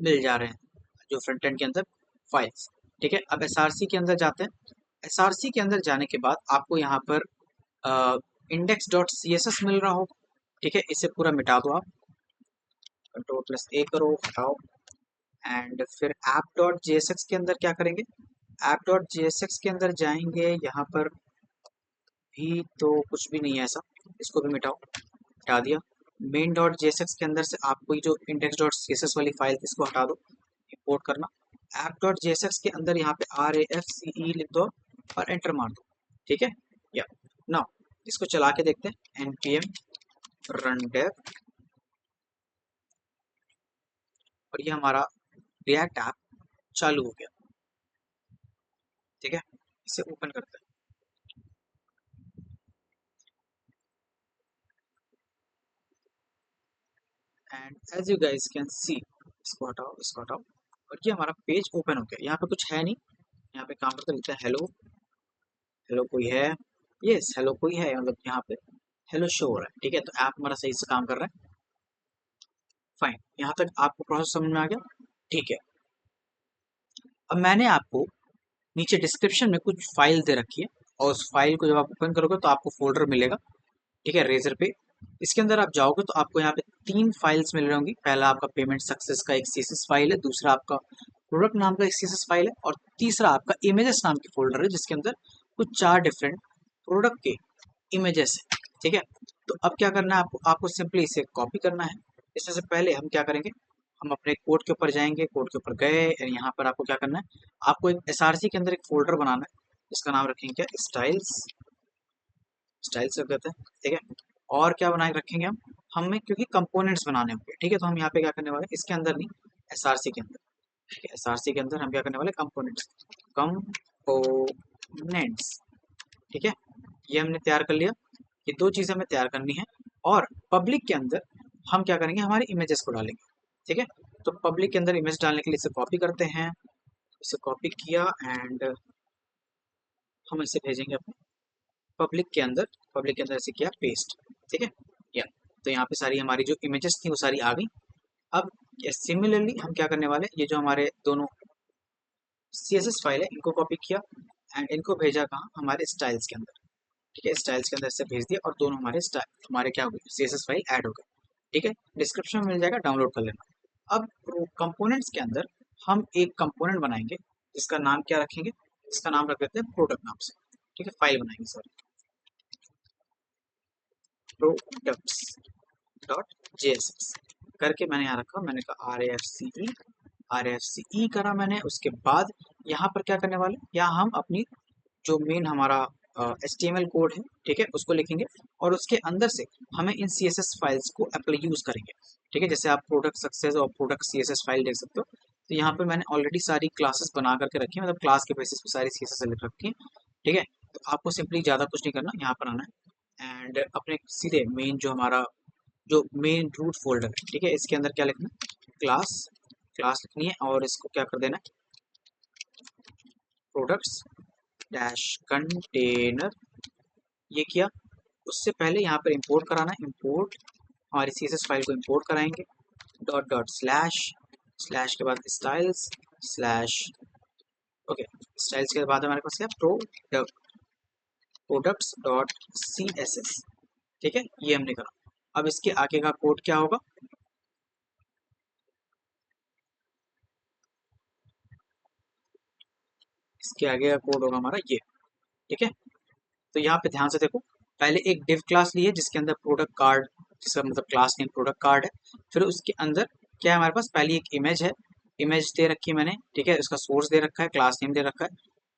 मिल जा रहे हैं जो फ्रंट एंड के अंदर फाइल्स। ठीक है, अब एसआरसी के अंदर जाते हैं। एसआरसी के अंदर जाने के बाद आपको यहाँ पर index.css मिल रहा होगा। ठीक है, इसे पूरा मिटा दो आप, Ctrl+A करो, हटाओ। एंड फिर app.jsx के अंदर क्या करेंगे, app.jsx के अंदर जाएंगे, यहाँ पर भी तो कुछ भी नहीं है ऐसा, इसको भी मिटाओ, हटा दिया। main.jsx के अंदर से आपको ये जो index.css वाली फाइल इसको हटा दो, इंपोर्ट करना। app.jsx के अंदर यहाँ पे RAFCE लिख दो और एंटर मार दो। ठीक है, या नाउ इसको चला के देखते हैं, npm run dev, और ये हमारा रिएक्ट ऐप चालू हो गया। ठीक है, इसे ओपन करते हैं and as you guys can see, इसको हटाओ और ये हमारा पेज ओपन हो गया। यहाँ पे कुछ है नहीं, यहाँ पे काम करते लिखता है हेलो, हेलो कोई है, यस हेलो कोई है, मतलब यहाँ पे हेलो शो हो रहा है। ठीक है, तो ऐप हमारा सही से काम कर रहा है। फाइन, यहाँ तक आपको प्रोसेस समझ में आ गया। ठीक है, अब मैंने आपको नीचे डिस्क्रिप्शन में कुछ फाइल दे रखी है और उस फाइल को जब आप ओपन करोगे तो आपको फोल्डर मिलेगा। ठीक है, रेजर पे इसके अंदर आप जाओगे तो आपको यहाँ पे 3 फाइल्स मिल रही होंगी। पहला आपका पेमेंट सक्सेस का एक सीएसएस फाइल है, दूसरा आपका प्रोडक्ट नाम का एक सीएसएस फाइल है और तीसरा आपका इमेजेस नाम की फोल्डर है जिसके अंदर कुछ 4 डिफरेंट प्रोडक्ट के इमेजेस है। ठीक है, तो अब क्या करना है आपको, आपको सिंपली इसे कॉपी करना है। इससे से पहले हम क्या करेंगे, हम अपने कोड के ऊपर जाएंगे, कोड के ऊपर गए, यहाँ पर आपको क्या करना है, आपको एक एसआरसी के अंदर एक फोल्डर बनाना है जिसका नाम रखेंगे क्या, स्टाइल्स रख देते हैं। ठीक है, और क्या बना के रखेंगे हम, हमें क्योंकि कंपोनेंट्स बनाने होंगे। ठीक है, तो हम यहाँ पे क्या करने वाले, इसके अंदर नहीं, एसआरसी के अंदर। ठीक है, एसआरसी के अंदर हम क्या करने वाले, कंपोनेंट्स। ठीक है, ये हमने तैयार कर लिया। ये 2 चीज़ें हमें तैयार करनी है और पब्लिक के अंदर हम क्या करेंगे, हमारे इमेजेस को डालेंगे। ठीक है, तो पब्लिक के अंदर इमेज डालने के लिए इसे कॉपी करते हैं, इसे कॉपी किया एंड हम इसे भेजेंगे अपने पब्लिक के अंदर इसे किया पेस्ट। ठीक है, या तो यहाँ पे सारी हमारी जो इमेजेस थी वो सारी आ गई। अब सिमिलरली हम क्या करने वाले, ये जो हमारे दोनों सीएसएस फाइल है इनको कॉपी किया एंड इनको भेजा कहाँ, हमारे स्टाइल्स के अंदर। ठीक है, स्टाइल्स के अंदर से भेज दिया और दोनों हमारे क्या हो गए, सीएसएस फाइल ऐड हो गए। ठीक है, डिस्क्रिप्शन में मिल जाएगा, डाउनलोड कर लेना। अब कंपोनेंट्स के अंदर हम एक कंपोनेंट बनाएंगे जिसका नाम क्या रखेंगे, इसका नाम रख देते हैं प्रोडक्ट नाम से। ठीक है, फाइल बनाएंगे, सॉरी, प्रोडक्ट्स डॉट जेएसएक्स करके मैंने यहाँ रखा, मैंने कहा आर एफ सी ई करा मैंने। उसके बाद यहाँ पर क्या करने वाले, यहाँ हम अपनी जो मेन हमारा HTML कोड है, ठीक है, उसको लिखेंगे और उसके अंदर से हमें इन CSS फाइल्स को अप्लाई यूज़ करेंगे, ठीक है। जैसे आप प्रोडक्ट सक्सेस और प्रोडक्ट CSS फाइल देख सकते हो। तो यहाँ पर मैंने ऑलरेडी सारी क्लासेस बना करके रखी है, मतलब क्लास के बेसिस पे सारी CSS लिख रखी है, ठीक है। तो आपको सिंपली ज़्यादा कुछ नहीं करना, यहाँ पर आना है एंड अपने सीधे मेन जो हमारा जो मेन रूट फोल्डर है, ठीक है, इसके अंदर क्या लिखना है, क्लास क्लास लिखनी है और इसको क्या कर देना है, प्रोडक्ट्स डैश कंटेनर, ये किया। उससे पहले यहाँ पर इंपोर्ट कराना है, इंपोर्ट हमारी CSS फाइल को इंपोर्ट कराएंगे, डॉट डॉट स्लैश स्लैश के बाद स्टाइल्स स्लैश, ओके, स्टाइल्स के बाद हमारे पास क्या, प्रोडक्ट्स डॉट CSS, ठीक है, ये हमने करा। अब इसके आगे का कोड क्या होगा, इसके आगे का कोड होगा हमारा ये, ठीक है। तो यहाँ पे ध्यान से देखो, पहले एक डिव क्लास ली है जिसके अंदर प्रोडक्ट कार्ड, जिसका मतलब क्लास नेम प्रोडक्ट कार्ड है। फिर उसके अंदर क्या है हमारे पास, पहली एक इमेज है, इमेज दे रखी है मैंने, ठीक है, उसका सोर्स दे रखा है, क्लास नेम दे रखा है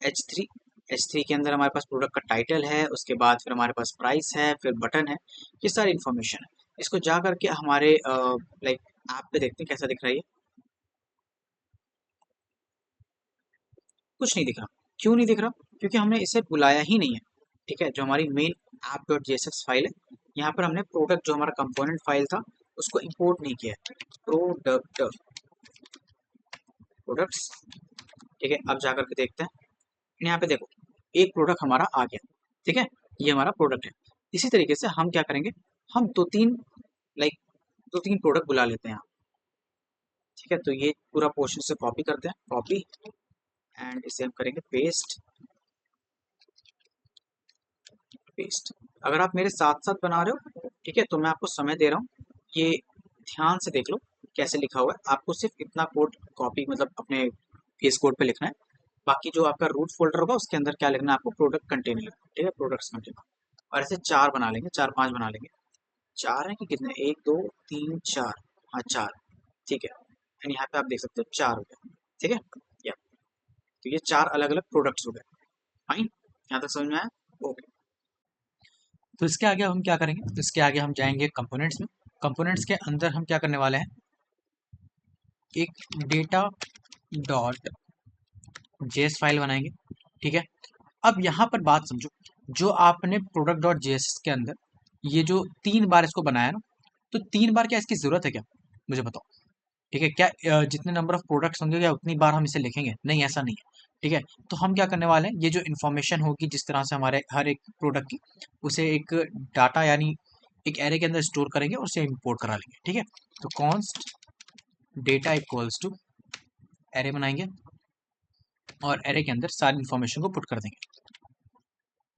H3। H3 के अंदर हमारे पास प्रोडक्ट का टाइटल है, उसके बाद फिर हमारे पास प्राइस है, फिर बटन है, ये सारी इन्फॉर्मेशन है। इसको जा करके हमारे लाइक ऐप पे देखते हैं कैसा दिख रहा है ये। कुछ नहीं दिख रहा, क्यों नहीं दिख रहा, क्योंकि हमने इसे बुलाया ही नहीं है, ठीक है। जो हमारी main app dot JSX file है, यहाँ पर हमने प्रोडक्ट जो हमारा कंपोनेंट फाइल था उसको इंपोर्ट नहीं किया है, प्रोडक्ट्स, ठीक है। अब जाकर के देखते हैं, यहाँ पे देखो एक प्रोडक्ट हमारा आ गया, ठीक है, ये हमारा प्रोडक्ट है। इसी तरीके से हम क्या करेंगे, हम दो तीन लाइक दो तीन प्रोडक्ट बुला लेते हैं यहाँ, ठीक है। तो ये पूरा पोर्शन से कॉपी करते हैं, कॉपी एंड इसे हम करेंगे पेस्ट, पेस्ट। अगर आप मेरे साथ साथ बना रहे हो, ठीक है, तो मैं आपको समय दे रहा हूँ, ये ध्यान से देख लो कैसे लिखा हुआ है। आपको सिर्फ इतना कोड कॉपी मतलब अपने फेस कोड पे लिखना है, बाकी जो आपका रूट फोल्डर होगा उसके अंदर क्या लिखना है आपको, प्रोडक्ट कंटेनर लिखना है, ठीक है, प्रोडक्ट्स कंटेनर। और ऐसे चार बना लेंगे, चार पांच बना लेंगे, चार है कि कितने, एक दो तीन चार, हाँ चार, ठीक है। एंड यहाँ पे आप देख सकते हो चार हो गए, ठीक है, या तो ये चार अलग अलग प्रोडक्ट्स हो गए, फाइन, यहाँ तक समझ में आया, ओके। तो इसके आगे हम क्या करेंगे, तो इसके आगे हम जाएंगे कंपोनेंट्स में। कंपोनेंट्स के अंदर हम क्या करने वाले हैं, एक डेटा डॉट जेएस फाइल बनाएंगे, ठीक है। अब यहाँ पर बात समझो, जो आपने प्रोडक्ट डॉट जेएस के अंदर ये जो 3 बार इसको बनाया ना, तो 3 बार क्या इसकी जरूरत है क्या, मुझे बताओ, ठीक है। क्या जितने नंबर ऑफ प्रोडक्ट्स होंगे क्या उतनी बार हम इसे लिखेंगे, नहीं ऐसा नहीं है, ठीक है। तो हम क्या करने वाले हैं, ये जो इन्फॉर्मेशन होगी जिस तरह से हमारे हर एक प्रोडक्ट की, उसे एक डाटा यानी एक एरे के अंदर स्टोर करेंगे और उसे इंपोर्ट करा लेंगे, ठीक है। तो const data equals to array बनाएंगे और एरे के अंदर सारी इन्फॉर्मेशन को पुट कर देंगे,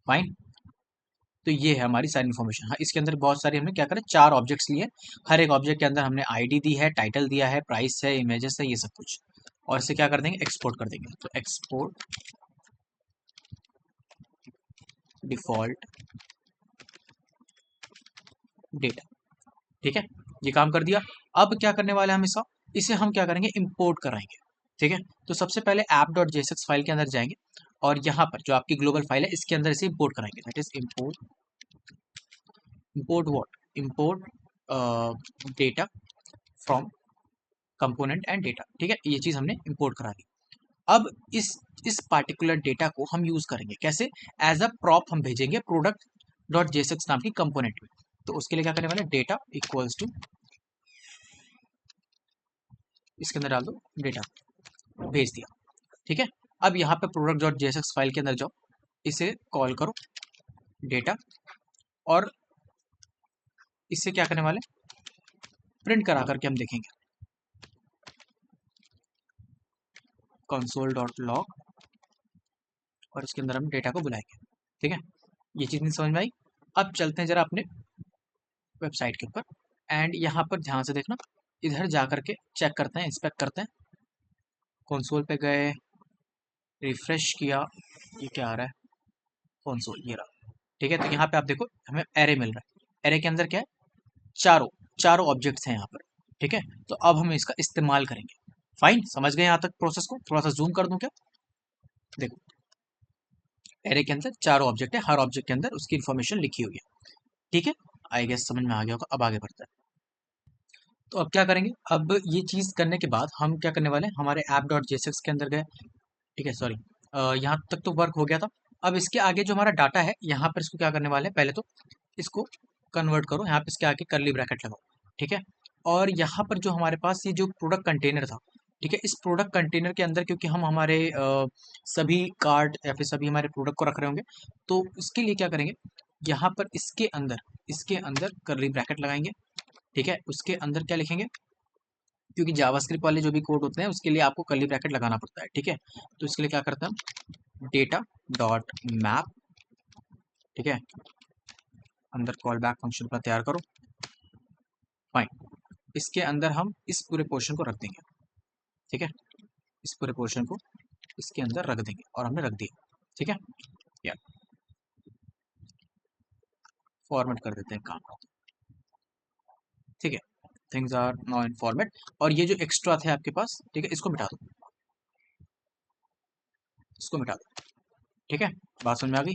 फाइन। तो ये है हमारी सारी इन्फॉर्मेशन। हाँ, इसके अंदर बहुत सारी हमने क्या करें, 4 ऑब्जेक्ट्स लिए, हर एक ऑब्जेक्ट के अंदर हमने आईडी दी है, टाइटल दिया है, प्राइस है, इमेजेस है, ये सब कुछ। और इसे क्या कर देंगे, एक्सपोर्ट कर देंगे। तो एक्सपोर्ट डिफॉल्ट डेटा, ठीक है, ये काम कर दिया। अब क्या करने वाले हैं हम इसका, इसे हम क्या करेंगे, इंपोर्ट कराएंगे, ठीक है। तो सबसे पहले ऐप डॉट जेएसएक्स फाइल के अंदर जाएंगे और यहाँ पर जो आपकी ग्लोबल फाइल है इसके अंदर इसे इंपोर्ट कराएंगे, that is import, import what, import data from component and data, ठीक है, ये चीज हमने इंपोर्ट करा दी। अब इस पार्टिकुलर डेटा को हम यूज करेंगे कैसे, एज अ प्रॉप हम भेजेंगे प्रोडक्ट डॉट जेएसएक्स नाम की कंपोनेंट में। तो उसके लिए क्या करने वाले, डेटा इक्वल्स टू, इसके अंदर डाल दो डेटा, भेज दिया, ठीक है। अब यहाँ पे प्रोडक्ट डॉट जेएसएक्स फाइल के अंदर जाओ, इसे कॉल करो डेटा, और इससे क्या करने वाले, प्रिंट करा करके हम देखेंगे कंसोल डॉट लॉग, और इसके अंदर हम डेटा को बुलाएंगे, ठीक है। ये चीज़ नहीं समझ में आई। अब चलते हैं जरा अपने वेबसाइट के ऊपर एंड यहाँ पर ध्यान से देखना, इधर जा करके चेक करते हैं, इंस्पेक्ट करते हैं, कंसोल पे गए, रिफ्रेश किया, ये क्या आ रहा है, कंसोल ये रहा, ठीक है। तो यहाँ पे आप देखो हमें एरे मिल रहा है, एरे के अंदर क्या है, चारों चारों ऑब्जेक्ट्स हैं यहाँ पर, ठीक है। तो अब हम इसका इस्तेमाल करेंगे, फाइन, समझ गए यहाँ तक प्रोसेस को, थोड़ा सा जूम कर दूं क्या, देखो एरे के अंदर चारों ऑब्जेक्ट है, हर ऑब्जेक्ट के अंदर उसकी इन्फॉर्मेशन लिखी हुई है। ठीक है, आई गेस समझ में आ गया होगा। अब आगे बढ़ता है। तो अब क्या करेंगे, अब ये चीज़ करने के बाद हम क्या करने वाले हैं, हमारे ऐप डॉट जेएसएक्स के अंदर गए। ठीक है, सॉरी, यहाँ तक तो वर्क हो गया था। अब इसके आगे जो हमारा डाटा है, यहाँ पर इसको क्या करने वाले हैं, पहले तो इसको कन्वर्ट करो, यहाँ पे इसके आगे करली ब्रैकेट लगाओ। ठीक है, और यहाँ पर जो हमारे पास ये जो प्रोडक्ट कंटेनर था, ठीक है, इस प्रोडक्ट कंटेनर के अंदर क्योंकि हम हमारे सभी कार्ड या फिर सभी हमारे प्रोडक्ट को रख रहे होंगे, तो इसके लिए क्या करेंगे, यहाँ पर इसके अंदर करली ब्रैकेट लगाएंगे। ठीक है, उसके अंदर क्या लिखेंगे, क्योंकि जावास्क्रिप्ट वाले जो भी कोड होते हैं उसके लिए आपको कर्ली ब्रैकेट लगाना पड़ता है। ठीक है, तो इसके लिए क्या करते हैं हम, डेटा डॉट मैप, ठीक है, अंदर कॉल बैक फंक्शन पर तैयार करो। फाइन, इसके अंदर हम इस पूरे पोर्शन को रख देंगे। ठीक है, इस पूरे पोर्शन को इसके अंदर रख देंगे और हमने रख दिया। ठीक है, या फॉर्मेट कर देते हैं काम को। ठीक है, things are now in format. और ये जो एक्स्ट्रा थे आपके पास, ठीक है, इसको मिटा दो, इसको मिटा दो। ठीक है, बात समझ में आ गई।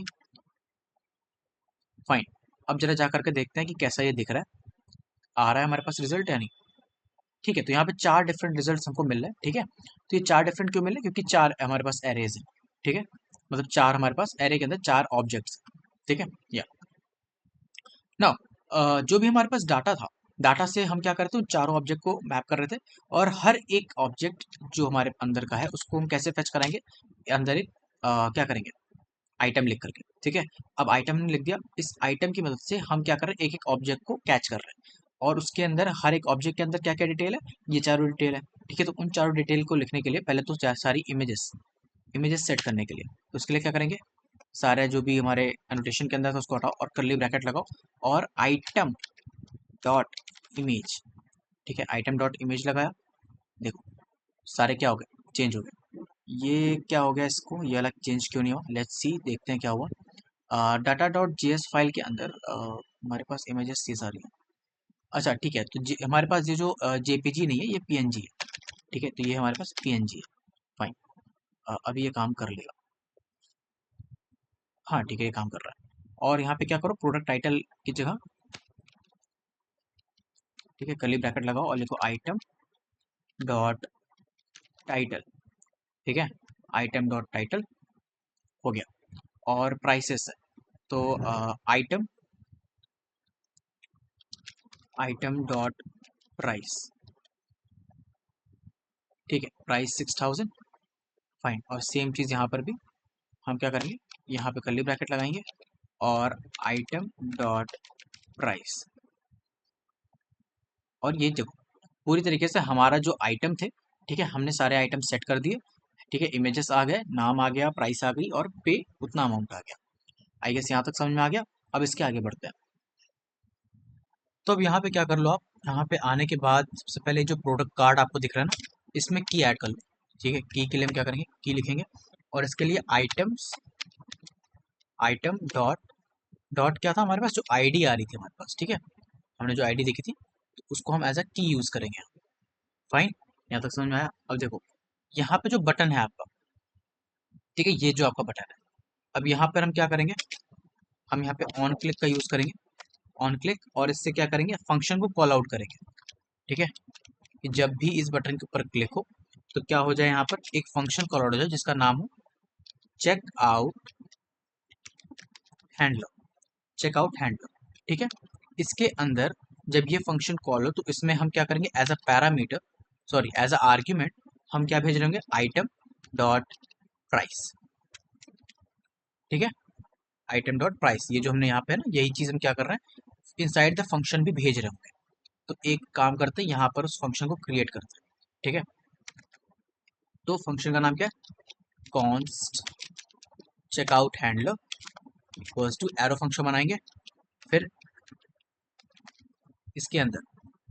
फाइन, अब जरा जा करके देखते हैं कि कैसा ये दिख रहा है, आ रहा है हमारे पास रिजल्ट या नहीं। ठीक है, तो यहाँ पे 4 डिफरेंट रिजल्ट्स हमको मिल रहे हैं। ठीक है, तो ये 4 डिफरेंट क्यों मिल रहे हैं, क्योंकि 4 हमारे पास एरेज हैं। ठीक है, मतलब 4 हमारे पास एरे के अंदर 4 ऑब्जेक्ट्स। ठीक है, या नाउ जो भी हमारे पास डाटा था, डाटा से हम क्या करते हैं, उन चारों ऑब्जेक्ट को मैप कर रहे थे। और हर एक ऑब्जेक्ट जो हमारे अंदर का है उसको हम कैसे फेच कराएंगे, अंदर एक क्या करेंगे, आइटम लिख करके। ठीक है, अब आइटम ने लिख दिया, इस आइटम की मदद से हम क्या कर रहे हैं, एक एक ऑब्जेक्ट को कैच कर रहे हैं। और उसके अंदर हर एक ऑब्जेक्ट के अंदर क्या क्या डिटेल है, ये चारों डिटेल है। ठीक है, तो उन चारों डिटेल को लिखने के लिए पहले तो सारी इमेजेस इमेजेस सेट करने के लिए, तो उसके लिए क्या करेंगे, सारे जो भी हमारे एनोटेशन के अंदर था उसको हटाओ और कर्ली ब्रैकेट लगाओ और आइटम डॉट इमेज। ठीक है, आइटम डॉट इमेज लगाया, देखो सारे क्या हो गए, चेंज हो गए। ये क्या हो गया, इसको ये अलग चेंज क्यों नहीं हुआ, लेट्स सी, देखते हैं क्या हुआ। डाटा डॉट जीएस फाइल के अंदर हमारे पास इमेजेस ये सारी हैं। अच्छा ठीक है, तो हमारे पास ये जो जेपीजी नहीं है, ये पीएनजी है। ठीक है, तो ये हमारे पास पीएनजी है। फाइन, अभी ये काम कर लेगा। हाँ ठीक है, ये काम कर रहा है। और यहाँ पे क्या करो, प्रोडक्ट टाइटल की जगह, ठीक है, कर्ली ब्रैकेट लगाओ और लिखो आइटम डॉट टाइटल। ठीक है, आइटम डॉट टाइटल हो गया। और प्राइसेस है, तो आइटम आइटम डॉट प्राइस। ठीक है, प्राइस 6000। फाइन, और सेम चीज़ यहाँ पर भी हम क्या करेंगे, यहाँ पे कर्ली ब्रैकेट लगाएंगे और आइटम डॉट प्राइस। और ये देखो पूरी तरीके से हमारा जो आइटम थे, ठीक है, हमने सारे आइटम सेट कर दिए। ठीक है, इमेजेस आ गए, नाम आ गया, प्राइस आ गई और पे उतना अमाउंट आ गया। आई गेस यहाँ तक समझ में आ गया। अब इसके आगे बढ़ते हैं। तो अब यहाँ पे क्या कर लो आप, यहाँ पे आने के बाद सबसे पहले जो प्रोडक्ट कार्ड आपको दिख रहा है ना, इसमें की ऐड कर लो। ठीक है, की के लिए हम क्या करेंगे, की लिखेंगे और इसके लिए आइटम्स आइटम डॉट डॉट क्या था हमारे पास, जो आईडी आ रही थी हमारे पास। ठीक है, हमने जो आईडी देखी थी, तो उसको हम एज अ की यूज करेंगे। फाइन, यहाँ तक समझ में आया। अब देखो यहाँ पे जो बटन है आपका, ठीक है, ये जो आपका बटन है, अब यहाँ पर हम क्या करेंगे, हम यहाँ पे ऑन क्लिक का यूज करेंगे, ऑन क्लिक, और इससे क्या करेंगे, फंक्शन को कॉल आउट करेंगे। ठीक है, कि जब भी इस बटन के ऊपर क्लिक हो तो क्या हो जाए, यहाँ पर एक फंक्शन कॉल आउट हो जाए जिसका नाम हो check out handler. Check out handler. ठीक है, इसके अंदर जब ये फंक्शन कॉल हो तो इसमें हम क्या करेंगे, as a parameter, sorry as a argument, हम क्या भेज रहे होंगे, आइटम डॉट प्राइस। ठीक है, आइटम डॉट प्राइस, ये जो हमने यहाँ पे है ना, यही चीज हम क्या कर रहे हैं, इनसाइड द फंक्शन भी भेज रहे होंगे। तो एक काम करते हैं, यहाँ पर उस फंक्शन को क्रिएट करते हैं। ठीक है, तो फंक्शन का नाम क्या है, const checkout handler equals to arrow function बनाएंगे। फिर इसके अंदर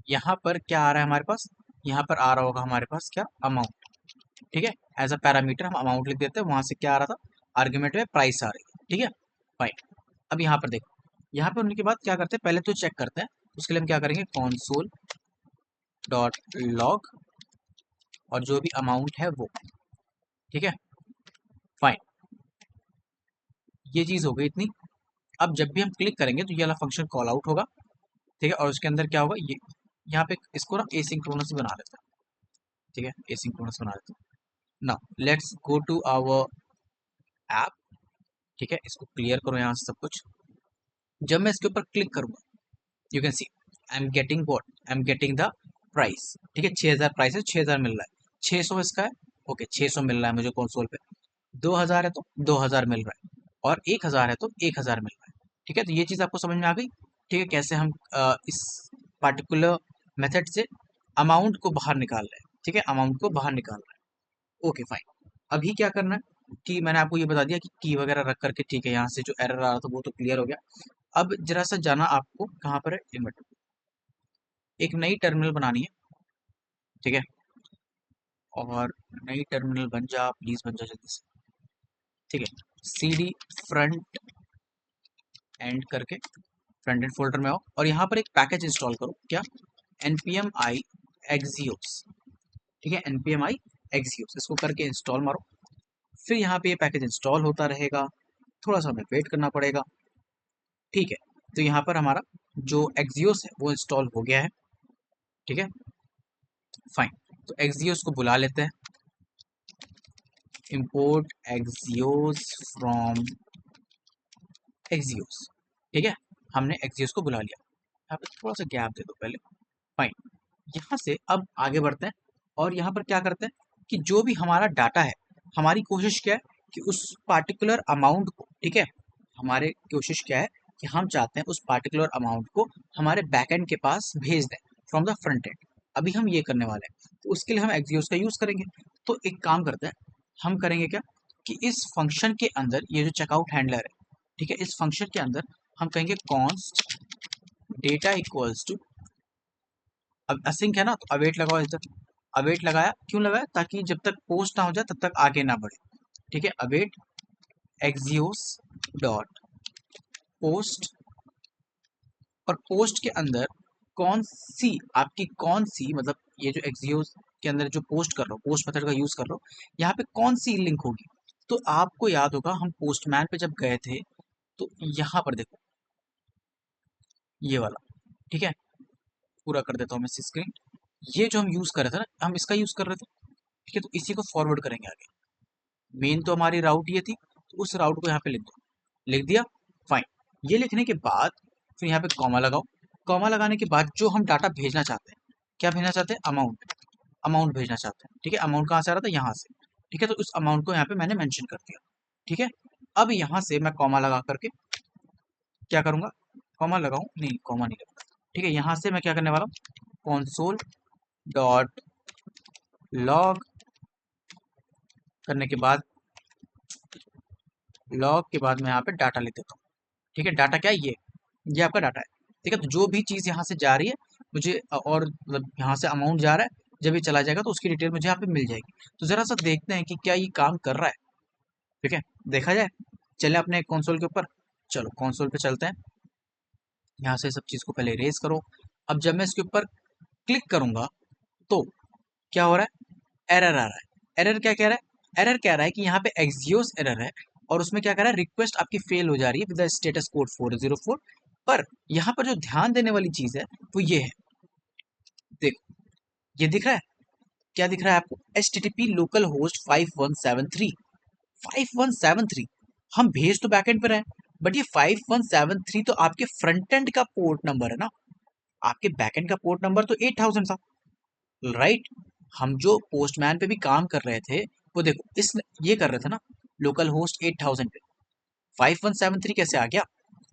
यहाँ पर क्या आ रहा है हमारे पास, यहाँ पर आ रहा होगा हमारे पास क्या, अमाउंट। ठीक है, एज अ पैरामीटर हम अमाउंट लिख देते हैं, वहां से क्या आ रहा था, आर्ग्यूमेंट में प्राइस आ रही है। ठीक है, फाइन। अब यहाँ पर देखो, यहाँ पर होने के बाद क्या करते हैं, पहले तो चेक करते हैं, उसके लिए हम क्या करेंगे, कॉन्सोल डॉट लॉग और जो भी अमाउंट है वो। ठीक है, फाइन। ये चीज़ हो गई इतनी। अब जब भी हम क्लिक करेंगे तो ये वाला फंक्शन कॉल आउट होगा, ठीक है, और उसके अंदर क्या होगा, ये यहाँ पे इसको ना एसिंक्रोनस बना लेते हैं, ठीक है, एसिंक्रोनस बना लेते हैं। Now let's go to our app, ठीक है, इसको क्लियर करो यहाँ से सब कुछ। जब मैं इसके ऊपर क्लिक करूंगा, you can C I am getting what, I am getting the price, ठीक है, 6000 प्राइस है, 6000 मिल रहा है, 600 इसका है, ओके 600 मिल रहा है मुझे कंसोल पे, 2000 है तो 2000 मिल रहा है, और 1000 है तो 1000 मिल रहा है, ठीक है। तो ये चीज़ आपको समझ में आ गई, ठीक है, कैसे हम इस पार्टिकुलर मेथड से अमाउंट को बाहर निकाल रहे हैं, ठीक है, अमाउंट को बाहर निकाल रहे हैं, ओके फाइन। अभी क्या करना है कि मैंने आपको ये बता दिया कि की वगैरह रख करके, ठीक है, यहाँ से जो एरर आ रहा था वो तो क्लियर हो गया। अब जरा सा जाना आपको कहाँ पर है, इन्वर्टर, एक नई टर्मिनल बनानी है, ठीक है, और नई टर्मिनल बन जा प्लीज, बन जा जल्दी से, ठीक है, सी डी फ्रंट एंड करके फ्रंट एंड फोल्डर में आओ और यहाँ पर एक पैकेज इंस्टॉल करो, क्या, npm i axios, ठीक है, npm i axios, इसको करके इंस्टॉल मारो। फिर यहाँ पे ये पैकेज इंस्टॉल होता रहेगा, थोड़ा सा हमें वेट करना पड़ेगा, ठीक है। तो यहाँ पर हमारा जो Axios है वो इंस्टॉल हो गया है, ठीक है, फाइन। तो Axios को बुला लेते हैं, import Axios from Axios, ठीक है, हमने Axios को बुला लिया। यहाँ पे थोड़ा सा गैप दे दो पहले, फाइन। यहाँ से अब आगे बढ़ते हैं और यहाँ पर क्या करते हैं कि जो भी हमारा डाटा है, हमारी कोशिश क्या है कि उस पार्टिकुलर अमाउंट को, ठीक है, हमारे कोशिश क्या है कि हम चाहते हैं उस पार्टिकुलर अमाउंट को हमारे बैकएंड के पास भेज दें फ्रॉम द फ्रंट एंड। अभी हम ये करने वाले हैं, तो उसके लिए हम एक्सियोस का यूज़ करेंगे। तो एक काम करते हैं, हम करेंगे क्या कि इस फंक्शन के अंदर ये जो चेकआउट हैंडलर है, ठीक है, इस फंक्शन के अंदर हम कहेंगे कॉन्स्ट डेटा इक्वल्स टू, अब असिंक है ना तो अवेट लगाओ इधर, अवेट लगाया, क्यों लगाया, ताकि जब तक पोस्ट ना हो जाए तब तक आगे ना बढ़े, ठीक है, अवेट एक्सियोस डॉट पोस्ट, और पोस्ट के अंदर कौन सी आपकी, कौन सी मतलब ये जो एक्सियोस के अंदर जो पोस्ट कर रहा हो, पोस्ट मेथड का यूज कर रहा हो, यहाँ पे कौन सी लिंक होगी। तो आपको याद होगा हम पोस्टमैन पे जब गए थे, तो यहाँ पर देखो ये वाला, ठीक है, पूरा कर देता हूँ मैं स्क्रीन, ये जो हम यूज कर रहे थे ना, हम इसका यूज कर रहे थे, ठीक है, तो इसी को फॉरवर्ड करेंगे आगे। मेन तो हमारी राउट ये थी, तो उस राउट को यहाँ पे लिख दो, लिख दिया, फाइन। ये लिखने के बाद फिर यहाँ पे कॉमा लगाओ, कॉमा लगाने के बाद जो हम डाटा भेजना चाहते हैं, क्या भेजना चाहते हैं, अमाउंट, अमाउंट भेजना चाहते हैं, ठीक है, अमाउंट कहाँ से आ रहा था, यहाँ से, ठीक है, तो उस अमाउंट को यहाँ पे मैंने मेंशन कर दिया, ठीक है। अब यहाँ से मैं कॉमा लगा करके क्या करूँगा, कॉमा लगाऊं नहीं, कॉमा नहीं लगता, ठीक है, यहाँ से मैं क्या करने वाला हूँ, कॉन्सोल डॉट लॉग करने के बाद, लॉग के बाद मैं यहाँ पे डाटा लिख देता हूँ, ठीक है, डाटा क्या है, ये आपका डाटा है, ठीक है। तो जो भी चीज़ यहाँ से जा रही है मुझे और मतलब यहाँ से अमाउंट जा रहा है, जब ये चला जाएगा तो उसकी डिटेल मुझे यहाँ पे मिल जाएगी। तो ज़रा सा देखते हैं कि क्या ये काम कर रहा है, ठीक है, देखा जाए। चले अपने कंसोल के ऊपर, चलो कंसोल पे चलते हैं, यहाँ से सब चीज़ को पहले इरेज करो। अब जब मैं इसके ऊपर क्लिक करूँगा तो क्या हो रहा है, एरर आ रहा है। एरर क्या कह रहा है, एरर कह रहा है कि यहाँ पे एक्सियोस एरर है, और उसमें क्या कह रहा है, रिक्वेस्ट आपकी फेल हो जा रही है विद द स्टेटस कोड 404। पर यहाँ पर जो ध्यान देने वाली चीज़ है वो ये है, देखो ये दिख रहा है, क्या दिख रहा है आपको, HTTP लोकल होस्ट 5173, 5173, हम भेज तो बैकएंड पे रहे, बट ये 5173 तो आपके फ्रंट एंड का पोर्ट नंबर है ना, आपके बैकएंड का पोर्ट नंबर तो 8000 था, राइट। हम जो पोस्टमैन पे भी काम कर रहे थे, वो देखो इस ये कर रहे थे ना, लोकल होस्ट 8000 पे, 5173 कैसे आ गया,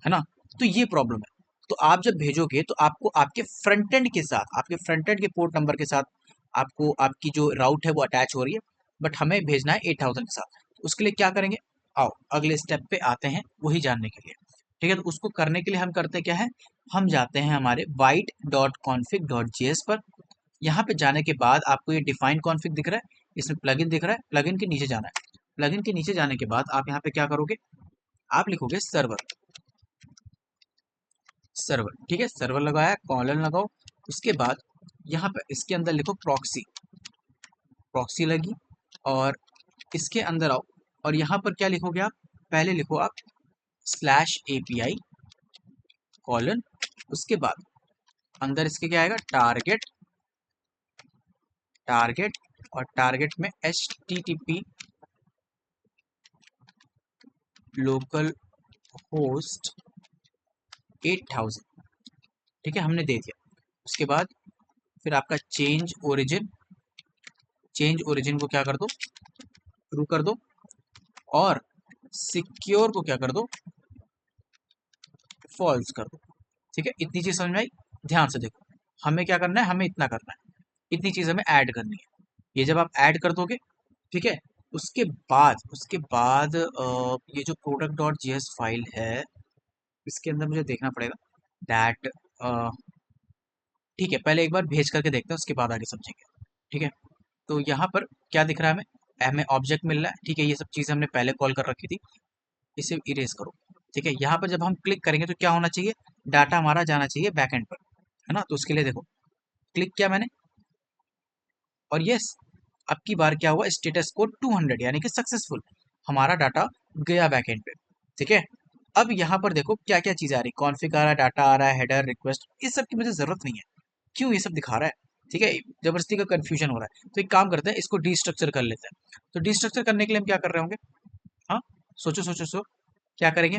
है ना। तो ये प्रॉब्लम है। तो आप जब भेजोगे तो आपको आपके फ्रंट एंड के साथ, आपके फ्रंट एंड के पोर्ट नंबर के साथ आपको आपकी जो राउट है वो अटैच हो रही है, बट हमें भेजना है 8000 के साथ। तो उसके लिए क्या करेंगे, आओ अगले स्टेप पे आते हैं वही जानने के लिए, ठीक है। तो उसको करने के लिए हम करते क्या है, हम जाते हैं हमारे byte.config.js पर। यहाँ पे जाने के बाद आपको ये डिफाइन कॉन्फ़िग दिख रहा है, इसमें प्लगइन दिख रहा है, प्लगइन के नीचे जाना है। प्लगइन के नीचे जाने के बाद आप यहाँ पे क्या करोगे, आप लिखोगे सर्वर, सर्वर, ठीक है, सर्वर लगाया, कॉलन लगाओ। उसके बाद यहाँ पे इसके अंदर लिखो प्रॉक्सी, प्रॉक्सी लगी, और इसके अंदर आओ और यहाँ पर क्या लिखोगे आप, पहले लिखो आप स्लैश API कॉलन, उसके बाद अंदर इसके क्या आएगा, टारगेट, टारगेट, और टारगेट में HTTP लोकल होस्ट 8000, ठीक है, हमने दे दिया। उसके बाद फिर आपका चेंज ओरिजिन, चेंज ओरिजिन को क्या कर दो, ट्रू कर दो, और सिक्योर को क्या कर दो, फॉल्स कर दो। ठीक है, इतनी चीज समझ में आई। ध्यान से देखो, हमें क्या करना है, हमें इतना करना है, इतनी चीज हमें ऐड करनी है। ये जब आप ऐड कर दोगे, ठीक है, उसके बाद ये जो product.js फाइल है, इसके अंदर मुझे देखना पड़ेगा दैट, ठीक है, पहले एक बार भेज करके देखते हैं, उसके बाद आगे समझेंगे। ठीक है, तो यहाँ पर क्या दिख रहा है, हमें हमें ऑब्जेक्ट मिल रहा है। ठीक है, ये सब चीज़ें हमने पहले कॉल कर रखी थी, इसे इरेज करो। ठीक है, यहाँ पर जब हम क्लिक करेंगे तो क्या होना चाहिए, डाटा हमारा जाना चाहिए बैकएंड पर, है ना। तो उसके लिए देखो, क्लिक किया मैंने, और यस, अब की बार क्या हुआ, स्टेटस कोड 200 यानी कि सक्सेसफुल, हमारा डाटा गया बैकएंड पे। ठीक है, अब यहाँ पर देखो क्या क्या चीज़ आ रही, कॉन्फ़िग आ रहा है, डाटा आ रहा है, हेडर, रिक्वेस्ट, इस सब की मुझे ज़रूरत नहीं है। क्यों ये सब दिखा रहा है, ठीक है, जबरदस्ती का कंफ्यूजन हो रहा है। तो एक काम करते हैं, इसको डिस्ट्रक्चर कर लेते हैं। तो डिस्ट्रक्चर करने के लिए हम क्या कर रहे होंगे, हाँ, सोचो सोचो सोचो, क्या करेंगे।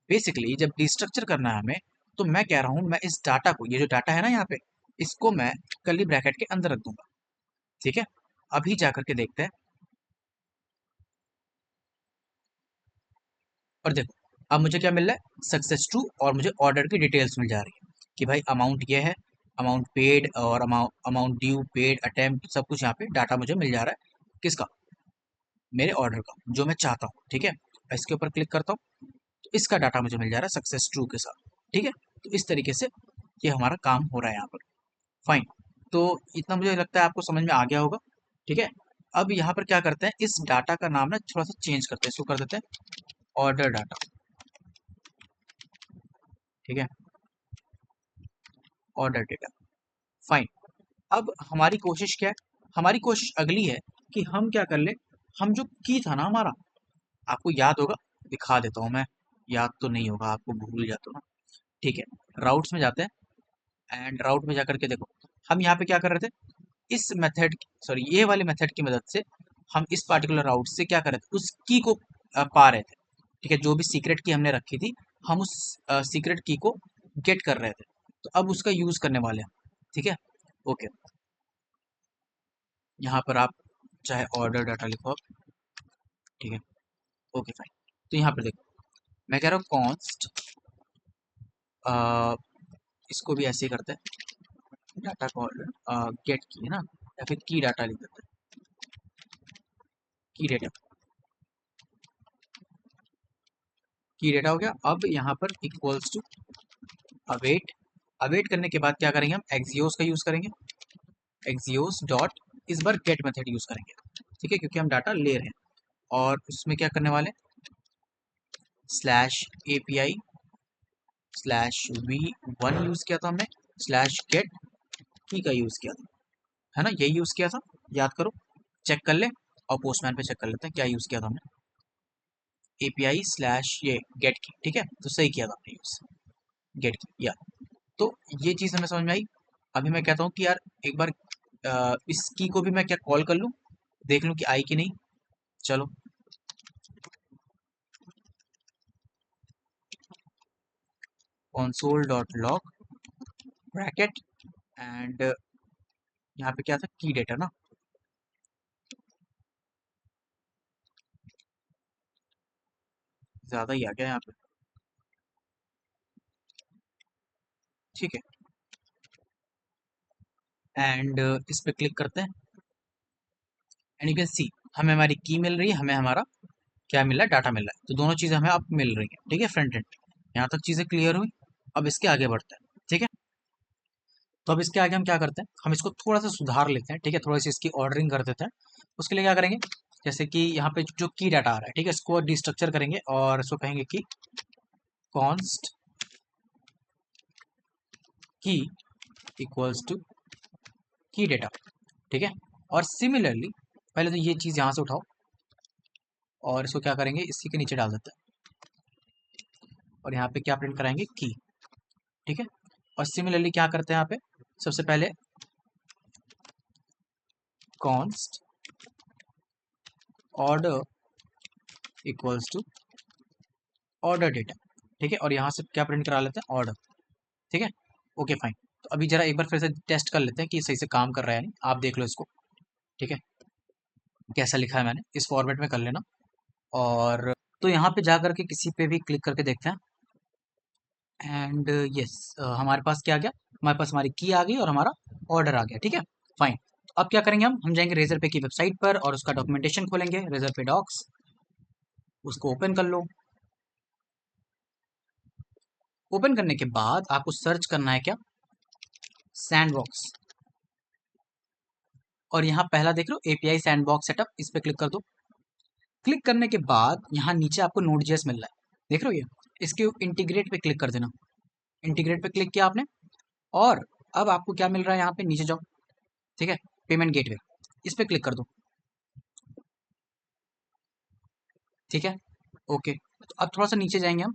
बेसिकली जब डिस्ट्रक्चर करना है हमें, तो मैं कह रहा हूँ, मैं इस डाटा को, ये जो डाटा है ना यहाँ पे, इसको मैं कर्ली ब्रैकेट के अंदर रख दूंगा। ठीक है, अभी जा करके देखते हैं, और देखो अब मुझे क्या मिल रहा है, सक्सेस टू, और मुझे ऑर्डर की डिटेल्स मिल जा रही है कि भाई अमाउंट ये है, अमाउंट पेड और अमाउंट ड्यू, पेड, अटेम्प्ट, सब कुछ यहाँ पे डाटा मुझे मिल जा रहा है, किसका, मेरे ऑर्डर का, जो मैं चाहता हूँ। ठीक है, इसके ऊपर क्लिक करता हूँ, तो इसका डाटा मुझे मिल जा रहा है सक्सेस ट्रू के साथ। ठीक है, तो इस तरीके से ये हमारा काम हो रहा है यहाँ पर। फाइन, तो इतना मुझे लगता है आपको समझ में आ गया होगा। ठीक है, अब यहाँ पर क्या करते हैं, इस डाटा का नाम ना थोड़ा सा चेंज करते हैं, इसको कर देते हैं ऑर्डर डाटा। ठीक है, ऑर्डर डेटा, फाइन। अब हमारी कोशिश क्या है, हमारी कोशिश अगली है कि हम क्या कर ले, हम जो की था ना हमारा, आपको याद होगा, दिखा देता हूँ मैं, याद तो नहीं होगा आपको, भूल जाते हो ना। ठीक है, राउट्स में जाते हैं, एंड राउट में जाकर के देखो, हम यहाँ पे क्या कर रहे थे, इस मेथड, सॉरी ये वाले मेथड की मदद से हम इस पार्टिकुलर राउट से क्या कर रहे थे, उस की को पा रहे थे। ठीक है, जो भी सीक्रेट की हमने रखी थी, हम उस सीक्रेट की को गेट कर रहे थे, तो अब उसका यूज करने वाले हैं। ठीक है, ओके, यहाँ पर आप चाहे ऑर्डर डाटा लिखो आप। ठीक है, ओके फाइन, तो यहाँ पर देखो, मैं कह रहा हूँ कॉन्स्ट, इसको भी ऐसे ही करते हैं, डाटा को गेट की है ना, या फिर की डाटा लिख देते हैं, की डेटा, की डेटा हो गया। अब यहाँ पर इक्वल्स टू अवेट, अवेट करने के बाद क्या करेंगे, हम एक्सियोस का यूज करेंगे, एक्सियोस डॉट, इस बार गेट मेथड यूज करेंगे। ठीक है, क्योंकि हम डाटा ले रहे हैं, और उसमें क्या करने वाले, slash API slash V1 use किया था हमने, स्लैश गेट की का यूज किया था, है ना, यही यूज किया था, याद करो, चेक कर ले, और पोस्टमैन पे चेक कर लेते हैं क्या यूज किया था हमने, API स्लैश ये गेट की। ठीक है, तो सही किया था हमने यूज, गेट की, या, तो ये चीज़ हमें समझ में आई। अभी मैं कहता हूँ कि यार एक बार इस की को भी मैं क्या कॉल कर लूँ, देख लूँ कि आई कि नहीं। चलो, console dot log bracket, and यहाँ पे क्या था, की डेटा ना, ज़्यादा ही आ गया यहाँ पे। ठीक है, एंड इस पे क्लिक करते हैं, एंड यू कैन सी हमें हमारी की मिल रही है, हमें हमारा क्या मिल रहा है, डाटा मिल रहा है, तो दोनों चीज़ें हमें अब मिल रही हैं। ठीक है, फ्रंट एंड, यहाँ तक चीज़ें क्लियर हुई। अब इसके आगे बढ़ते हैं। ठीक है, तो अब इसके आगे हम क्या करते हैं, हम इसको थोड़ा सा सुधार लेते हैं। ठीक है, थोड़ी सी इसकी ऑर्डरिंग कर देते हैं। उसके लिए क्या करेंगे, जैसे कि यहाँ पे जो की डाटा आ रहा है, ठीक है, इसको डिस्ट्रक्चर करेंगे, और इसको कहेंगे कि कॉन्स्ट की इक्वल्स टू की डेटा। ठीक है, और सिमिलरली पहले तो ये चीज़ यहाँ से उठाओ, और इसको क्या करेंगे, इसी के नीचे डाल देते हैं, और यहाँ पे क्या प्रिंट कराएंगे, की। ठीक है, और सिमिलरली क्या करते हैं यहाँ पे, सबसे पहले const order equals to order data. ठीक है, और यहाँ से क्या प्रिंट करा लेते हैं, ऑर्डर। ठीक है, ओके फाइन। तो अभी जरा एक बार फिर से टेस्ट कर लेते हैं कि सही से काम कर रहा है, नहीं आप देख लो इसको। ठीक है, कैसा लिखा है मैंने, इस फॉर्मेट में कर लेना। और तो यहाँ पे जा करके किसी पे भी क्लिक करके देखते हैं, एंड यस हमारे पास क्या आ गया, हमारे पास हमारी की आ गई और हमारा ऑर्डर आ गया। ठीक है फाइन। तो अब क्या करेंगे, हम जाएंगे रेजर पे की वेबसाइट पर और उसका डॉक्यूमेंटेशन खोलेंगे, रेजर पे डॉक्स, उसको ओपन कर लो। ओपन करने के बाद आपको सर्च करना है क्या, सैंडबॉक्स। और यहाँ पहला देख लो एपीआई सैंडबॉक्स सेटअप, इस पे क्लिक कर दो। क्लिक करने के बाद यहाँ नीचे आपको नोड.जेएस मिल रहा है, देख रहे हो ये, इसके इंटीग्रेट पे क्लिक कर देना। इंटीग्रेट पे क्लिक किया आपने, और अब आपको क्या मिल रहा है, यहाँ पे नीचे जाओ। ठीक है, पेमेंट गेटवे, इस पे क्लिक कर दो। ठीक है, ओके। तो अब थोड़ा सा नीचे जाएंगे हम,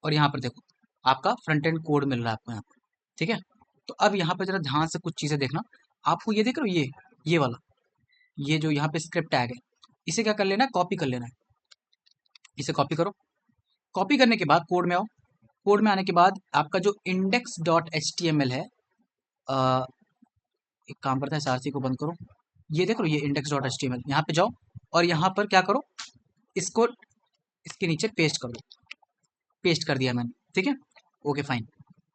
और यहाँ पर देखो आपका फ्रंट एंड कोड मिल रहा है आपको यहाँ पर। ठीक है, तो अब यहाँ पर जरा ध्यान से कुछ चीज़ें देखना। आपको ये देख रहे हो, ये वाला, ये जो यहाँ पे स्क्रिप्ट टैग है, इसे क्या कर लेना है, कॉपी कर लेना है। इसे कॉपी करो। कॉपी करने के बाद कोड में आओ। कोड में आने के बाद आपका जो index.html है, अ, एक काम करते हैं, सारसी को बंद करो। ये देखो ये index.html, यहाँ पे जाओ और यहाँ पर क्या करो, इसको इसके नीचे पेस्ट कर दो। पेस्ट कर दिया मैंने। ठीक है, ओके फाइन।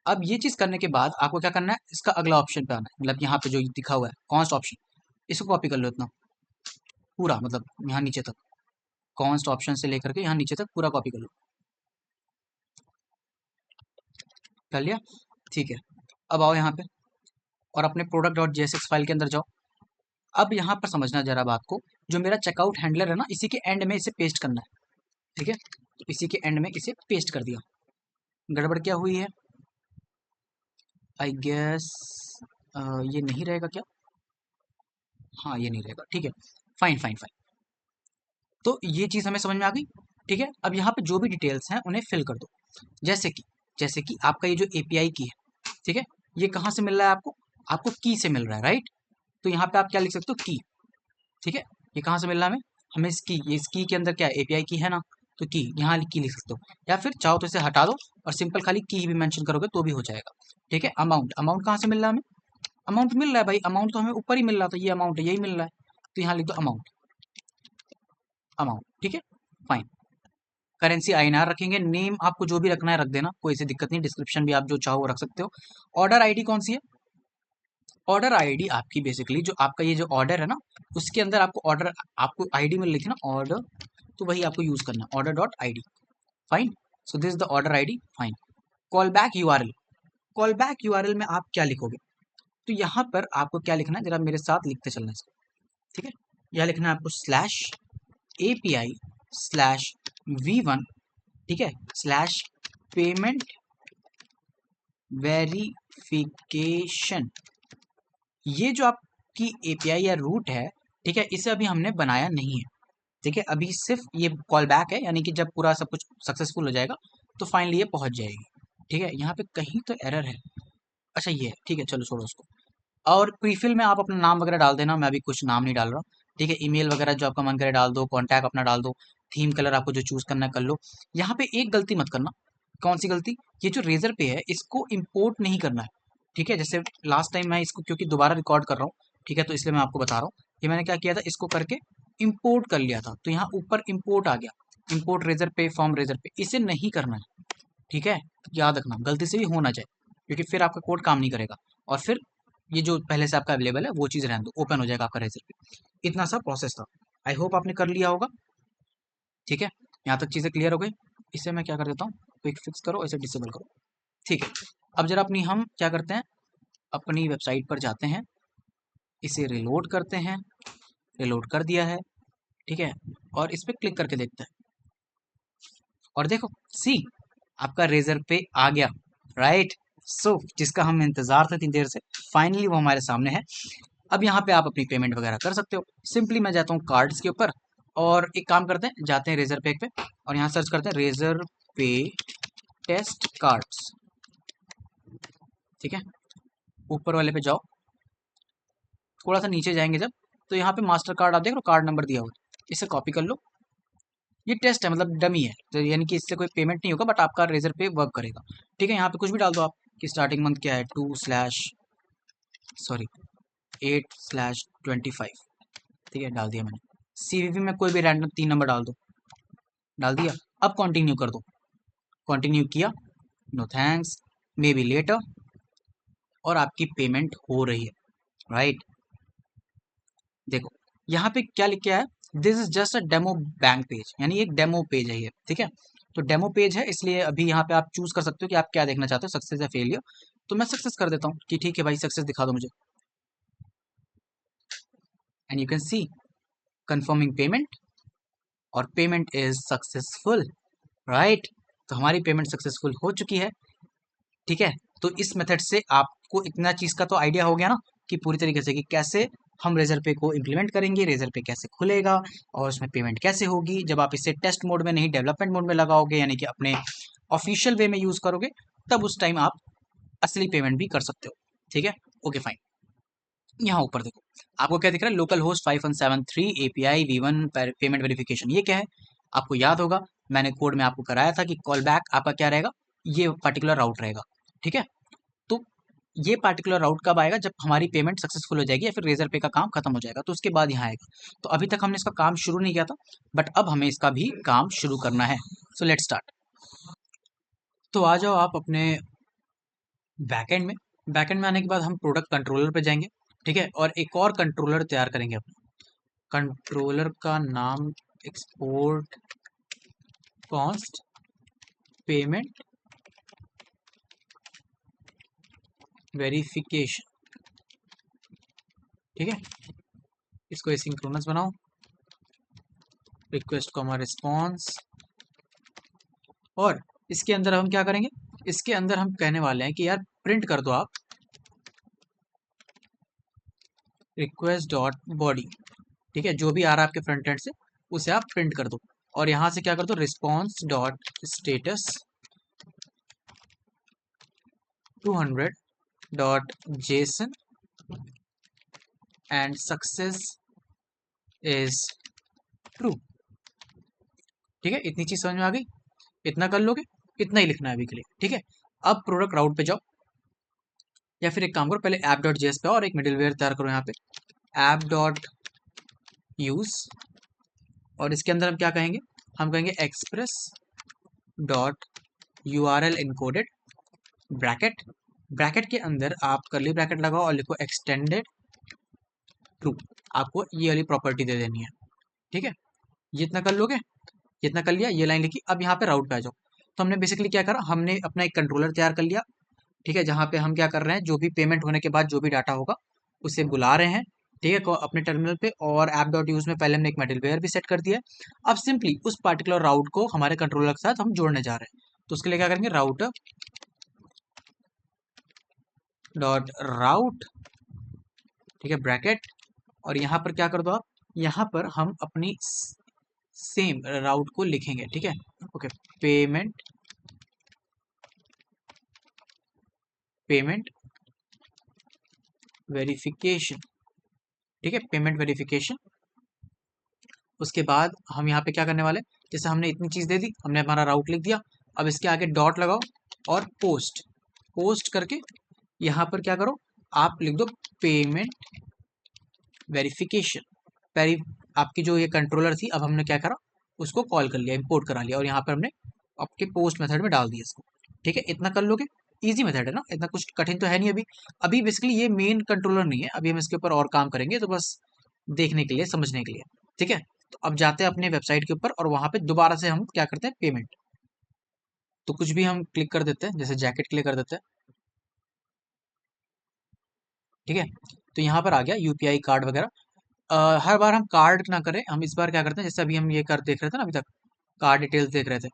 अब ये चीज़ करने के बाद आपको क्या करना है, इसका अगला ऑप्शन पे आना है, मतलब यहाँ पे जो दिखा हुआ है कॉन्स्ट ऑप्शन, इसको कॉपी कर लो इतना पूरा, मतलब यहाँ नीचे तक, कॉन्स्ट ऑप्शन से लेकर के यहाँ नीचे तक पूरा कॉपी कर लो। कर लिया, ठीक है। अब आओ यहाँ पे और अपने product.jsx फाइल के अंदर जाओ। अब यहाँ पर समझना जरा बात को, जो मेरा चेकआउट हैंडलर है ना, इसी के एंड में इसे पेस्ट करना है। ठीक है, तो इसी के एंड में इसे पेस्ट कर दिया। गड़बड़ क्या हुई है, आई गेस ये नहीं रहेगा क्या, हाँ ये नहीं रहेगा। ठीक है, फाइन फाइन फाइन। तो ये चीज़ हमें समझ में आ गई। ठीक है, अब यहाँ पे जो भी डिटेल्स हैं उन्हें फिल कर दो। जैसे कि आपका ये जो एपीआई की है, ठीक है, ये कहाँ से मिल रहा है आपको, आपको की से मिल रहा है, राइट। तो यहाँ पे आप क्या लिख सकते हो, की। ठीक है, ये कहाँ से मिल रहा है हमें इसकी, ये इस की के अंदर क्या है, एपीआई की है ना, तो की यहाँ की लिख सकते हो, या फिर चाहो तो इसे हटा दो और सिंपल खाली की भी मेंशन करोगे तो भी हो जाएगा। ठीक है, अमाउंट, अमाउंट कहाँ से मिल रहा है हमें, अमाउंट मिल रहा है भाई, अमाउंट तो हमें ऊपर ही मिल रहा था, ये अमाउंट है, यही मिल रहा है, तो यहाँ लिख दो अमाउंट, अमाउंट। ठीक है फाइन। करेंसी आईएनआर रखेंगे, नेम आपको जो भी रखना है रख देना, कोई ऐसी दिक्कत नहीं, डिस्क्रिप्शन भी आप जो चाहो रख सकते हो। ऑर्डर आईडी कौन सी है, ऑर्डर आईडी आपकी बेसिकली जो आपका ये जो ऑर्डर है ना, उसके अंदर आपको ऑर्डर, आपको आईडी में लिखना ऑर्डर, तो वही आपको यूज करना है, order dot I D. Fine, so this is the order I D. Fine, call back URL, call back URL में आप क्या लिखोगे, तो यहाँ पर आपको क्या लिखना है, जरा मेरे साथ लिखते चलना है इसको। ठीक है, यह लिखना है आपको स्लैश API स्लैश V1, ठीक है, स्लैश पेमेंट वेरिफिकेशन। ये जो आपकी API या रूट है, ठीक है, इसे अभी हमने बनाया नहीं है। ठीक है, अभी सिर्फ ये कॉल बैक है, यानी कि जब पूरा सब कुछ सक्सेसफुल हो जाएगा तो फाइनली ये पहुंच जाएगी। ठीक है, यहाँ पे कहीं तो एरर है, अच्छा ये है, ठीक है चलो छोड़ो उसको। और प्रीफिल में आप अपना नाम वगैरह डाल देना, मैं अभी कुछ नाम नहीं डाल रहा। ठीक है, ईमेल वगैरह जो आपका मन करे डाल दो, कॉन्टैक्ट अपना डाल दो, थीम कलर आपको जो चूज करना है कर लो। यहाँ पे एक गलती मत करना, कौन सी गलती, ये जो रेजर पे है इसको इम्पोर्ट नहीं करना है। ठीक है, जैसे लास्ट टाइम मैं इसको क्योंकि दोबारा रिकॉर्ड कर रहा हूँ, ठीक है, तो इसलिए मैं आपको बता रहा हूँ, ये मैंने क्या किया था, इसको करके इम्पोर्ट कर लिया था, तो यहाँ ऊपर इम्पोर्ट आ गया, इम्पोर्ट रेजर पे फॉर्म रेजर पे, इसे नहीं करना है। ठीक है, याद रखना गलती से भी हो ना जाए, क्योंकि फिर आपका कोड काम नहीं करेगा, और फिर ये जो पहले से आपका अवेलेबल है वो चीज़ रहने दो, ओपन हो जाएगा आपका रेजर पे। इतना सा प्रोसेस था, आई होप आपने कर लिया होगा। ठीक है, यहाँ तक चीज़ें क्लियर हो गई। इसे मैं क्या कर देता हूँ, क्विक फिक्स करो, इसे डिसेबल करो। ठीक है, अब जरा अपनी हम क्या करते हैं, अपनी वेबसाइट पर जाते हैं, इसे रिलोड करते हैं, रिलोड कर दिया है। ठीक है, और इस पर क्लिक करके देखते हैं, और देखो सी आपका रेजर पे आ गया, राइट। सो जिसका हम इंतजार था इतनी देर से, फाइनली वो हमारे सामने है। अब यहाँ पे आप अपनी पेमेंट वगैरह कर सकते हो। सिंपली मैं जाता हूँ कार्ड्स के ऊपर, और एक काम करते हैं, जाते हैं रेजर पे और यहाँ सर्च करते हैं रेजर पे टेस्ट कार्ड्स, ठीक है। ऊपर वाले पे जाओ, थोड़ा सा नीचे जाएंगे जब, तो यहाँ पे मास्टर कार्ड आप देख लो, कार्ड नंबर दिया हुआ है, इसे कॉपी कर लो। ये टेस्ट है, मतलब डमी है, तो यानी कि इससे कोई पेमेंट नहीं होगा, बट आपका रेजर पे वर्क करेगा, ठीक है। यहाँ पे कुछ भी डाल दो आप, कि स्टार्टिंग मंथ क्या है, 8/25, ठीक है, डाल दिया मैंने। सीवीवी में कोई भी रैंडम 3 नंबर डाल दो, डाल दिया। अब कंटिन्यू कर दो, कंटिन्यू किया, no thanks, maybe later, और आपकी पेमेंट हो रही है, राइट। देखो यहाँ पे क्या लिख के आया, this is just a demo bank page, यानी एक डेमो पेज है ये, ठीक है। तो डेमो पेज है, इसलिए अभी यहाँ पे आप चूज कर सकते हो कि आप क्या देखना चाहते हो, सक्सेस या फेलियर। तो मैं सक्सेस कर देता हूँ कि ठीक है भाई, सक्सेस दिखा दो मुझे, and you can see confirming payment, और पेमेंट इज सक्सेसफुल, राइट। तो हमारी पेमेंट सक्सेसफुल हो चुकी है, ठीक है। तो इस मेथड से आपको इतना चीज़ का तो आइडिया हो गया ना, कि पूरी तरीके से कि कैसे हम रेजर पे को इम्प्लीमेंट करेंगे, रेजर पे कैसे खुलेगा, और उसमें पेमेंट कैसे होगी। जब आप इसे टेस्ट मोड में नहीं, डेवलपमेंट मोड में लगाओगे, यानी कि अपने ऑफिशियल वे में यूज़ करोगे, तब उस टाइम आप असली पेमेंट भी कर सकते हो, ठीक है। Okay fine. यहाँ ऊपर देखो, आपको क्या दिख रहा है, local host 5173 API V1 payment verification. ये क्या है, आपको याद होगा, मैंने कोड में आपको कराया था कि कॉल बैक आपका क्या रहेगा, ये पर्टिकुलर राउट रहेगा, ठीक है। तो ये पार्टिकुलर राउट कब आएगा, जब हमारी पेमेंट सक्सेसफुल हो जाएगी, या फिर रेजर पे का काम खत्म हो जाएगा, तो उसके बाद यहाँ आएगा। तो अभी तक हमने इसका काम शुरू नहीं किया था, बट अब हमें इसका भी काम शुरू करना है। So let's start. तो आ जाओ आप अपने बैकएंड में। बैकएंड में आने के बाद हम प्रोडक्ट कंट्रोलर पे जाएंगे, ठीक है, और एक और कंट्रोलर तैयार करेंगे अपना। कंट्रोलर का नाम एक्सपोर्ट कॉस्ट पेमेंट वेरिफिकेशन, ठीक है। इसको एसिंक्रोनस बनाओ, रिक्वेस्ट कॉमा रिस्पॉन्स, और इसके अंदर हम क्या करेंगे, इसके अंदर हम कहने वाले हैं कि यार प्रिंट कर दो आप रिक्वेस्ट डॉट बॉडी, ठीक है, जो भी आ रहा है आपके फ्रंट एंड से उसे आप प्रिंट कर दो। और यहाँ से क्या कर दो, response dot status 200 dot JSON and success is true, ठीक है। इतनी चीज समझ में आ गई, इतना कर लोगे, इतना ही लिखना है अभी के लिए, ठीक है। अब प्रोडक्ट राउट पे जाओ, या फिर एक काम करो, पहले ऐप डॉट जेएस पे आओ और एक मिडिलवेयर तैयार करो यहाँ पे, ऐप डॉट यूज, और इसके अंदर हम क्या कहेंगे, हम कहेंगे express dot URL encoded bracket, bracket के अंदर आप करली ब्रैकेट लगाओ और लिखो एक्सटेंडेड ट्रू, आपको ये वाली प्रॉपर्टी दे देनी है, ठीक है। ये इतना कर लोगे, ये इतना कर लिया, ये लाइन लिखी। अब यहाँ पे राउट पे आ जाओ। तो हमने बेसिकली क्या करा, हमने अपना एक कंट्रोलर तैयार कर लिया, ठीक है, जहाँ पे हम क्या कर रहे हैं, जो भी पेमेंट होने के बाद जो भी डाटा होगा उसे बुला रहे हैं, ठीक है, अपने टर्मिनल पे। और ऐप डॉट यूज में पहले हमने एक मिडलवेयर भी सेट कर दिया है। अब सिंपली उस पार्टिकुलर राउट को हमारे कंट्रोलर के साथ हम जोड़ने जा रहे हैं। तो उसके लिए क्या करेंगे, राउटर डॉट राउट, ठीक है, ब्रैकेट, और यहाँ पर क्या कर दो आप, यहाँ पर हम अपनी सेम राउट को लिखेंगे, ठीक है। ओके, पेमेंट पेमेंट वेरिफिकेशन, ठीक है, पेमेंट वेरिफिकेशन। उसके बाद हम यहाँ पे क्या करने वाले, जैसे हमने इतनी चीज़ दे दी, हमने हमारा राउट लिख दिया। अब इसके आगे डॉट लगाओ और पोस्ट, पोस्ट करके यहाँ पर क्या करो, आप लिख दो पेमेंट वेरिफिकेशन। पहली आपकी जो ये कंट्रोलर थी, अब हमने क्या करा, उसको कॉल कर लिया, इंपोर्ट करा लिया, और यहाँ पर हमने आपके पोस्ट मेथड में डाल दिया इसको, ठीक है। इतना कर लोगे, इजी मेथड है ना, इतना कुछ कठिन तो है नहीं। अभी अभी बेसिकली ये मेन कंट्रोलर नहीं है, अभी हम इसके ऊपर और काम करेंगे, तो बस देखने के लिए, समझने के लिए, ठीक है। तो अब जाते हैं अपने वेबसाइट के ऊपर, और वहां पे दोबारा से हम क्या करते हैं, पेमेंट। तो कुछ भी हम क्लिक कर देते हैं, जैसे जैकेट क्लिक कर देते हैं, ठीक है। तो यहाँ पर आ गया UPI कार्ड वगैरह। हर बार हम कार्ड ना करें, हम इस बार क्या करते हैं, जैसे अभी हम ये कर देख रहे थे ना, अभी तक कार्ड डिटेल्स देख रहे थे,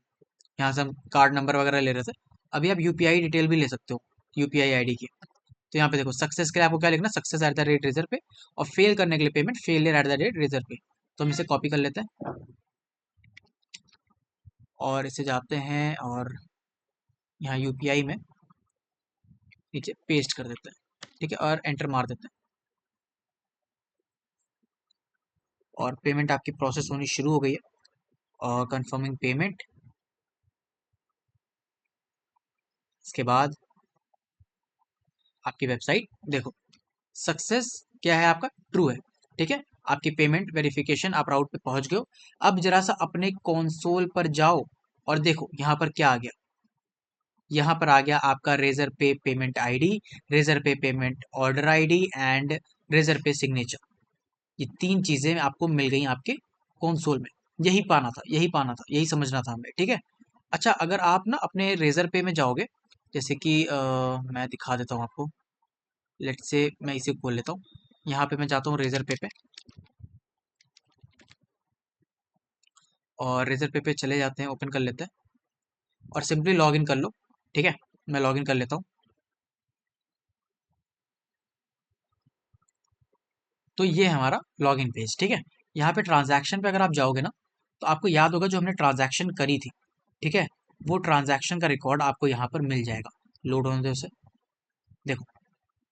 यहाँ से हम कार्ड नंबर वगैरह ले रहे थे। अभी आप UPI डिटेल भी ले सकते हो, UPI ID की। तो यहाँ पे देखो, सक्सेस के लिए आपको क्या लिखना, success at the rate Razorpay, और फेल करने के लिए payment failure at the rate Razorpay. तो हम इसे कॉपी कर लेते हैं और इसे जाते हैं और यहाँ यूपीआई में नीचे पेस्ट कर देते हैं, ठीक है, और एंटर मार देते हैं और पेमेंट आपकी प्रोसेस होनी शुरू हो गई है। और कंफर्मिंग पेमेंट, इसके बाद आपकी वेबसाइट देखो सक्सेस क्या है आपका, ट्रू है, ठीक है। आपकी पेमेंट वेरिफिकेशन आप राउट पे पहुंच गए हो। अब जरा सा अपने कंसोल पर जाओ और देखो यहाँ पर क्या आ गया। यहाँ पर आ गया आपका Razorpay payment ID, Razorpay payment order ID and Razorpay signature. ये तीन चीजें आपको मिल गई आपके कंसोल में। यही पाना था, यही पाना था, यही समझना था हमें, ठीक है। अच्छा, अगर आप ना अपने रेजर पे में जाओगे, जैसे कि मैं दिखा देता हूँ आपको। लेट्स से मैं इसे खोल लेता हूँ। यहाँ पे मैं जाता हूँ रेजर पे और रेजर पे चले जाते हैं, ओपन कर लेते हैं और सिंपली लॉग इन कर लो, ठीक है। मैं लॉग इन कर लेता हूँ। तो ये है हमारा लॉग इन पेज, ठीक है। यहाँ पे ट्रांजैक्शन पे अगर आप जाओगे ना, तो आपको याद होगा जो हमने ट्रांजैक्शन करी थी, ठीक है, वो ट्रांजैक्शन का रिकॉर्ड आपको यहाँ पर मिल जाएगा। लोड होने दो उसे, देखो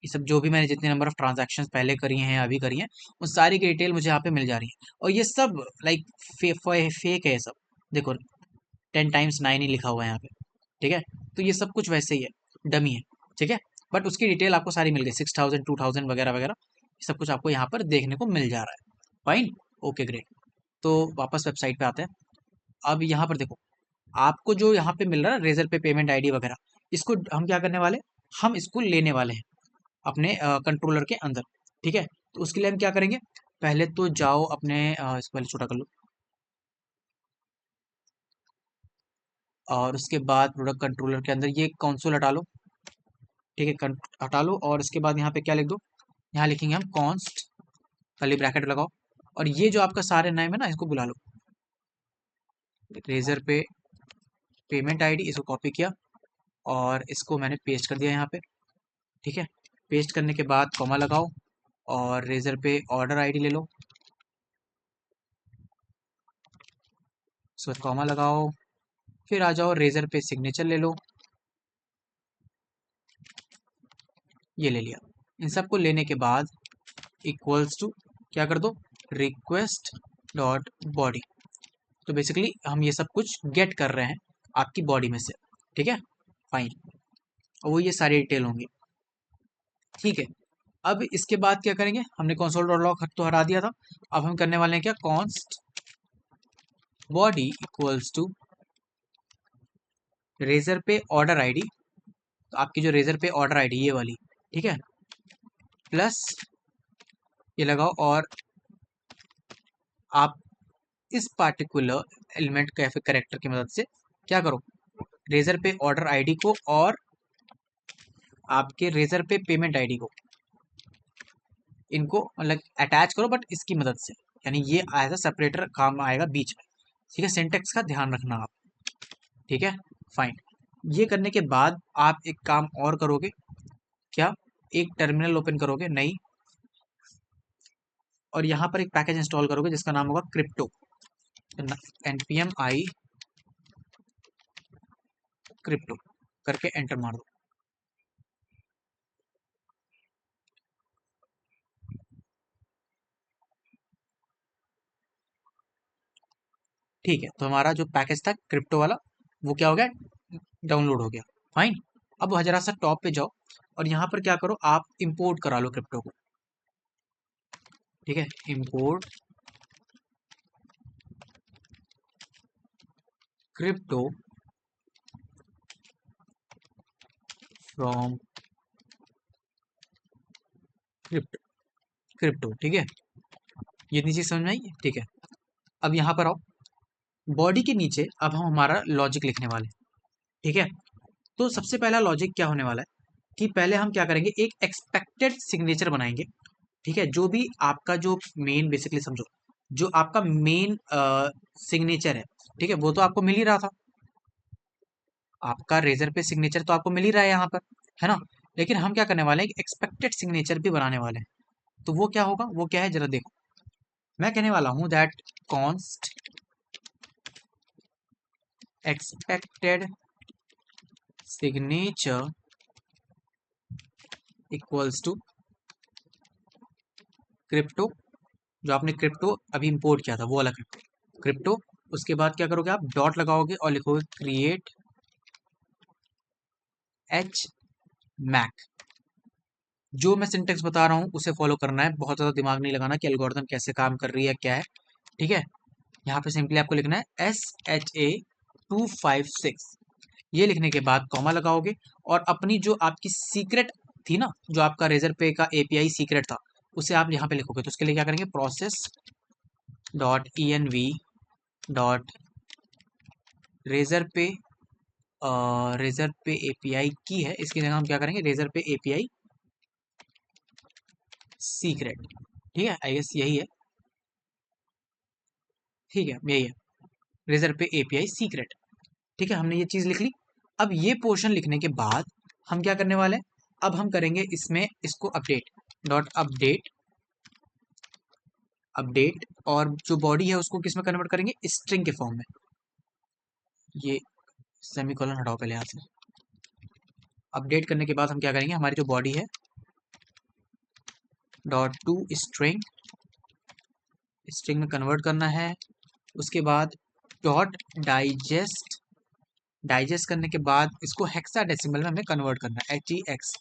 ये सब जो भी मैंने जितने नंबर ऑफ ट्रांजैक्शंस पहले करी हैं अभी करी हैं, उन सारी की डिटेल मुझे यहाँ पे मिल जा रही है। और ये सब लाइक फेक है सब, देखो 10 टाइम्स 9 ही लिखा हुआ है यहाँ पे, ठीक है। तो ये सब कुछ वैसे ही है, डमी है, ठीक है। बट उसकी डिटेल आपको सारी मिल गई, 6000 2000 वगैरह वगैरह, सब कुछ आपको यहाँ पर देखने को मिल जा रहा है। Fine, okay great. तो वापस वेबसाइट पे आते हैं। अब यहाँ पर देखो आपको जो यहाँ पे मिल रहा है रेजर पे पेमेंट आईडी वगैरह, इसको हम क्या करने वाले, हम इसको लेने वाले हैं अपने कंट्रोलर के अंदर, ठीक है। तो उसके लिए हम क्या करेंगे, पहले तो जाओ अपने इसको पहले छोटा कर लो और उसके बाद प्रोडक्ट कंट्रोलर के अंदर ये कंसोल हटा लो, ठीक है, हटा लो। और उसके बाद यहाँ पे क्या लिख दो, यहाँ लिखेंगे हम कॉन्स्ट, पहले ब्रैकेट लगाओ और ये जो आपका सारे नाम है ना इसको बुला लो, रेजर पे पेमेंट आईडी, इसको कॉपी किया और इसको मैंने पेस्ट कर दिया यहाँ पे, ठीक है। पेस्ट करने के बाद कॉमा लगाओ और रेजर पे ऑर्डर आईडी ले लो, उसके बाद कॉमा लगाओ, फिर आ जाओ रेजर पे सिग्नेचर ले लो, ये ले लिया। इन सबको लेने के बाद इक्वल्स टू क्या कर दो, रिक्वेस्ट डॉट बॉडी। तो बेसिकली हम ये सब कुछ गेट कर रहे हैं आपकी बॉडी में से, ठीक है, फाइन। और वो ये सारी डिटेल होंगी, ठीक है। अब इसके बाद क्या करेंगे, हमने कंसोल डॉट लॉग तो हटा दिया था। अब हम करने वाले हैं क्या, const body equals to Razorpay order ID, तो आपकी जो रेजर पे ऑर्डर आईडी ये वाली, ठीक है, प्लस ये लगाओ और आप इस पार्टिकुलर एलिमेंट का फिर करेक्टर की मदद से क्या करो, रेजर पे ऑर्डर आईडी को और आपके रेजर पे पेमेंट आईडी को, इनको मतलब अटैच करो बट इसकी मदद से, यानी ये एज अ सेपरेटर काम आएगा बीच में, ठीक है। सिंटेक्स का ध्यान रखना आप, ठीक है, फाइन। ये करने के बाद आप एक काम और करोगे, क्या, एक टर्मिनल ओपन करोगे नई और यहाँ पर एक पैकेज इंस्टॉल करोगे जिसका नाम होगा क्रिप्टो, npm i क्रिप्टो करके एंटर मार दो। ठीक है, तो हमारा जो पैकेज था क्रिप्टो वाला वो क्या हो गया, डाउनलोड हो गया, फाइन। अब जरा सा टॉप पे जाओ और यहाँ पर क्या करो, आप इंपोर्ट करा लो क्रिप्टो को, ठीक है, import crypto from crypto, crypto, ठीक है। ये इतनी चीज समझ में आई, ठीक है। अब यहाँ पर आओ, बॉडी के नीचे अब हम हमारा लॉजिक लिखने वाले हैं, ठीक है। तो सबसे पहला लॉजिक क्या होने वाला है कि पहले हम क्या करेंगे, एक एक्सपेक्टेड सिग्नेचर बनाएंगे, ठीक है। जो भी आपका जो मेन, बेसिकली समझो जो आपका मेन सिग्नेचर है, ठीक है, वो तो आपको मिल ही रहा था, आपका रेजर पे सिग्नेचर तो आपको मिल ही रहा है यहाँ पर, है ना। लेकिन हम क्या करने वाले हैं, एक्सपेक्टेड सिग्नेचर भी बनाने वाले हैं। तो वो क्या होगा, वो क्या है जरा देखो, मैं कहने वाला हूं that const expected signature equals to crypto, जो आपने क्रिप्टो अभी इंपोर्ट किया था वो वाला क्रिप्टो। उसके बाद क्या करोगे आप, डॉट लगाओगे और लिखोगे क्रिएट एच मैक। जो मैं सिंटेक्स बता रहा हूँ उसे फॉलो करना है, बहुत ज़्यादा दिमाग नहीं लगाना कि एल्गोरिथम कैसे काम कर रही है क्या है। ठीक है, यहाँ पे सिंपली आपको लिखना है SHA256, ये लिखने के बाद कॉमा लगाओगे और अपनी जो आपकी सीक्रेट थी ना, जो आपका रेजर पे का एपीआई सीक्रेट था, उसे आप यहाँ पे लिखोगे। तो उसके लिए क्या करेंगे, process dot env dot razor पे रेजर पे एपीआई की है, इसकी जगह हम क्या करेंगे, रेजर पे एपीआई सीक्रेट। ठीक है, आई गेस यही है। ठीक है, यही है, रेजर पे एपीआई सीक्रेट। ठीक है, हमने ये चीज़ लिख ली। अब ये पोर्शन लिखने के बाद हम क्या करने वाले हैं, अब हम करेंगे इसमें इसको अपडेट डॉट अपडेट अपडेट, और जो बॉडी है उसको किस में कन्वर्ट करेंगे, स्ट्रिंग के फॉर्म में। ये सेमीकोलन हटाओ पहले यहाँ से। अपडेट करने के बाद हम क्या करेंगे, हमारी जो बॉडी है डॉट टू स्ट्रिंग, स्ट्रिंग में कन्वर्ट करना है। उसके बाद डॉट डाइजेस्ट, डाइजेस्ट करने के बाद इसको हेक्साडेसिमल में हमें कन्वर्ट करना है, HEX।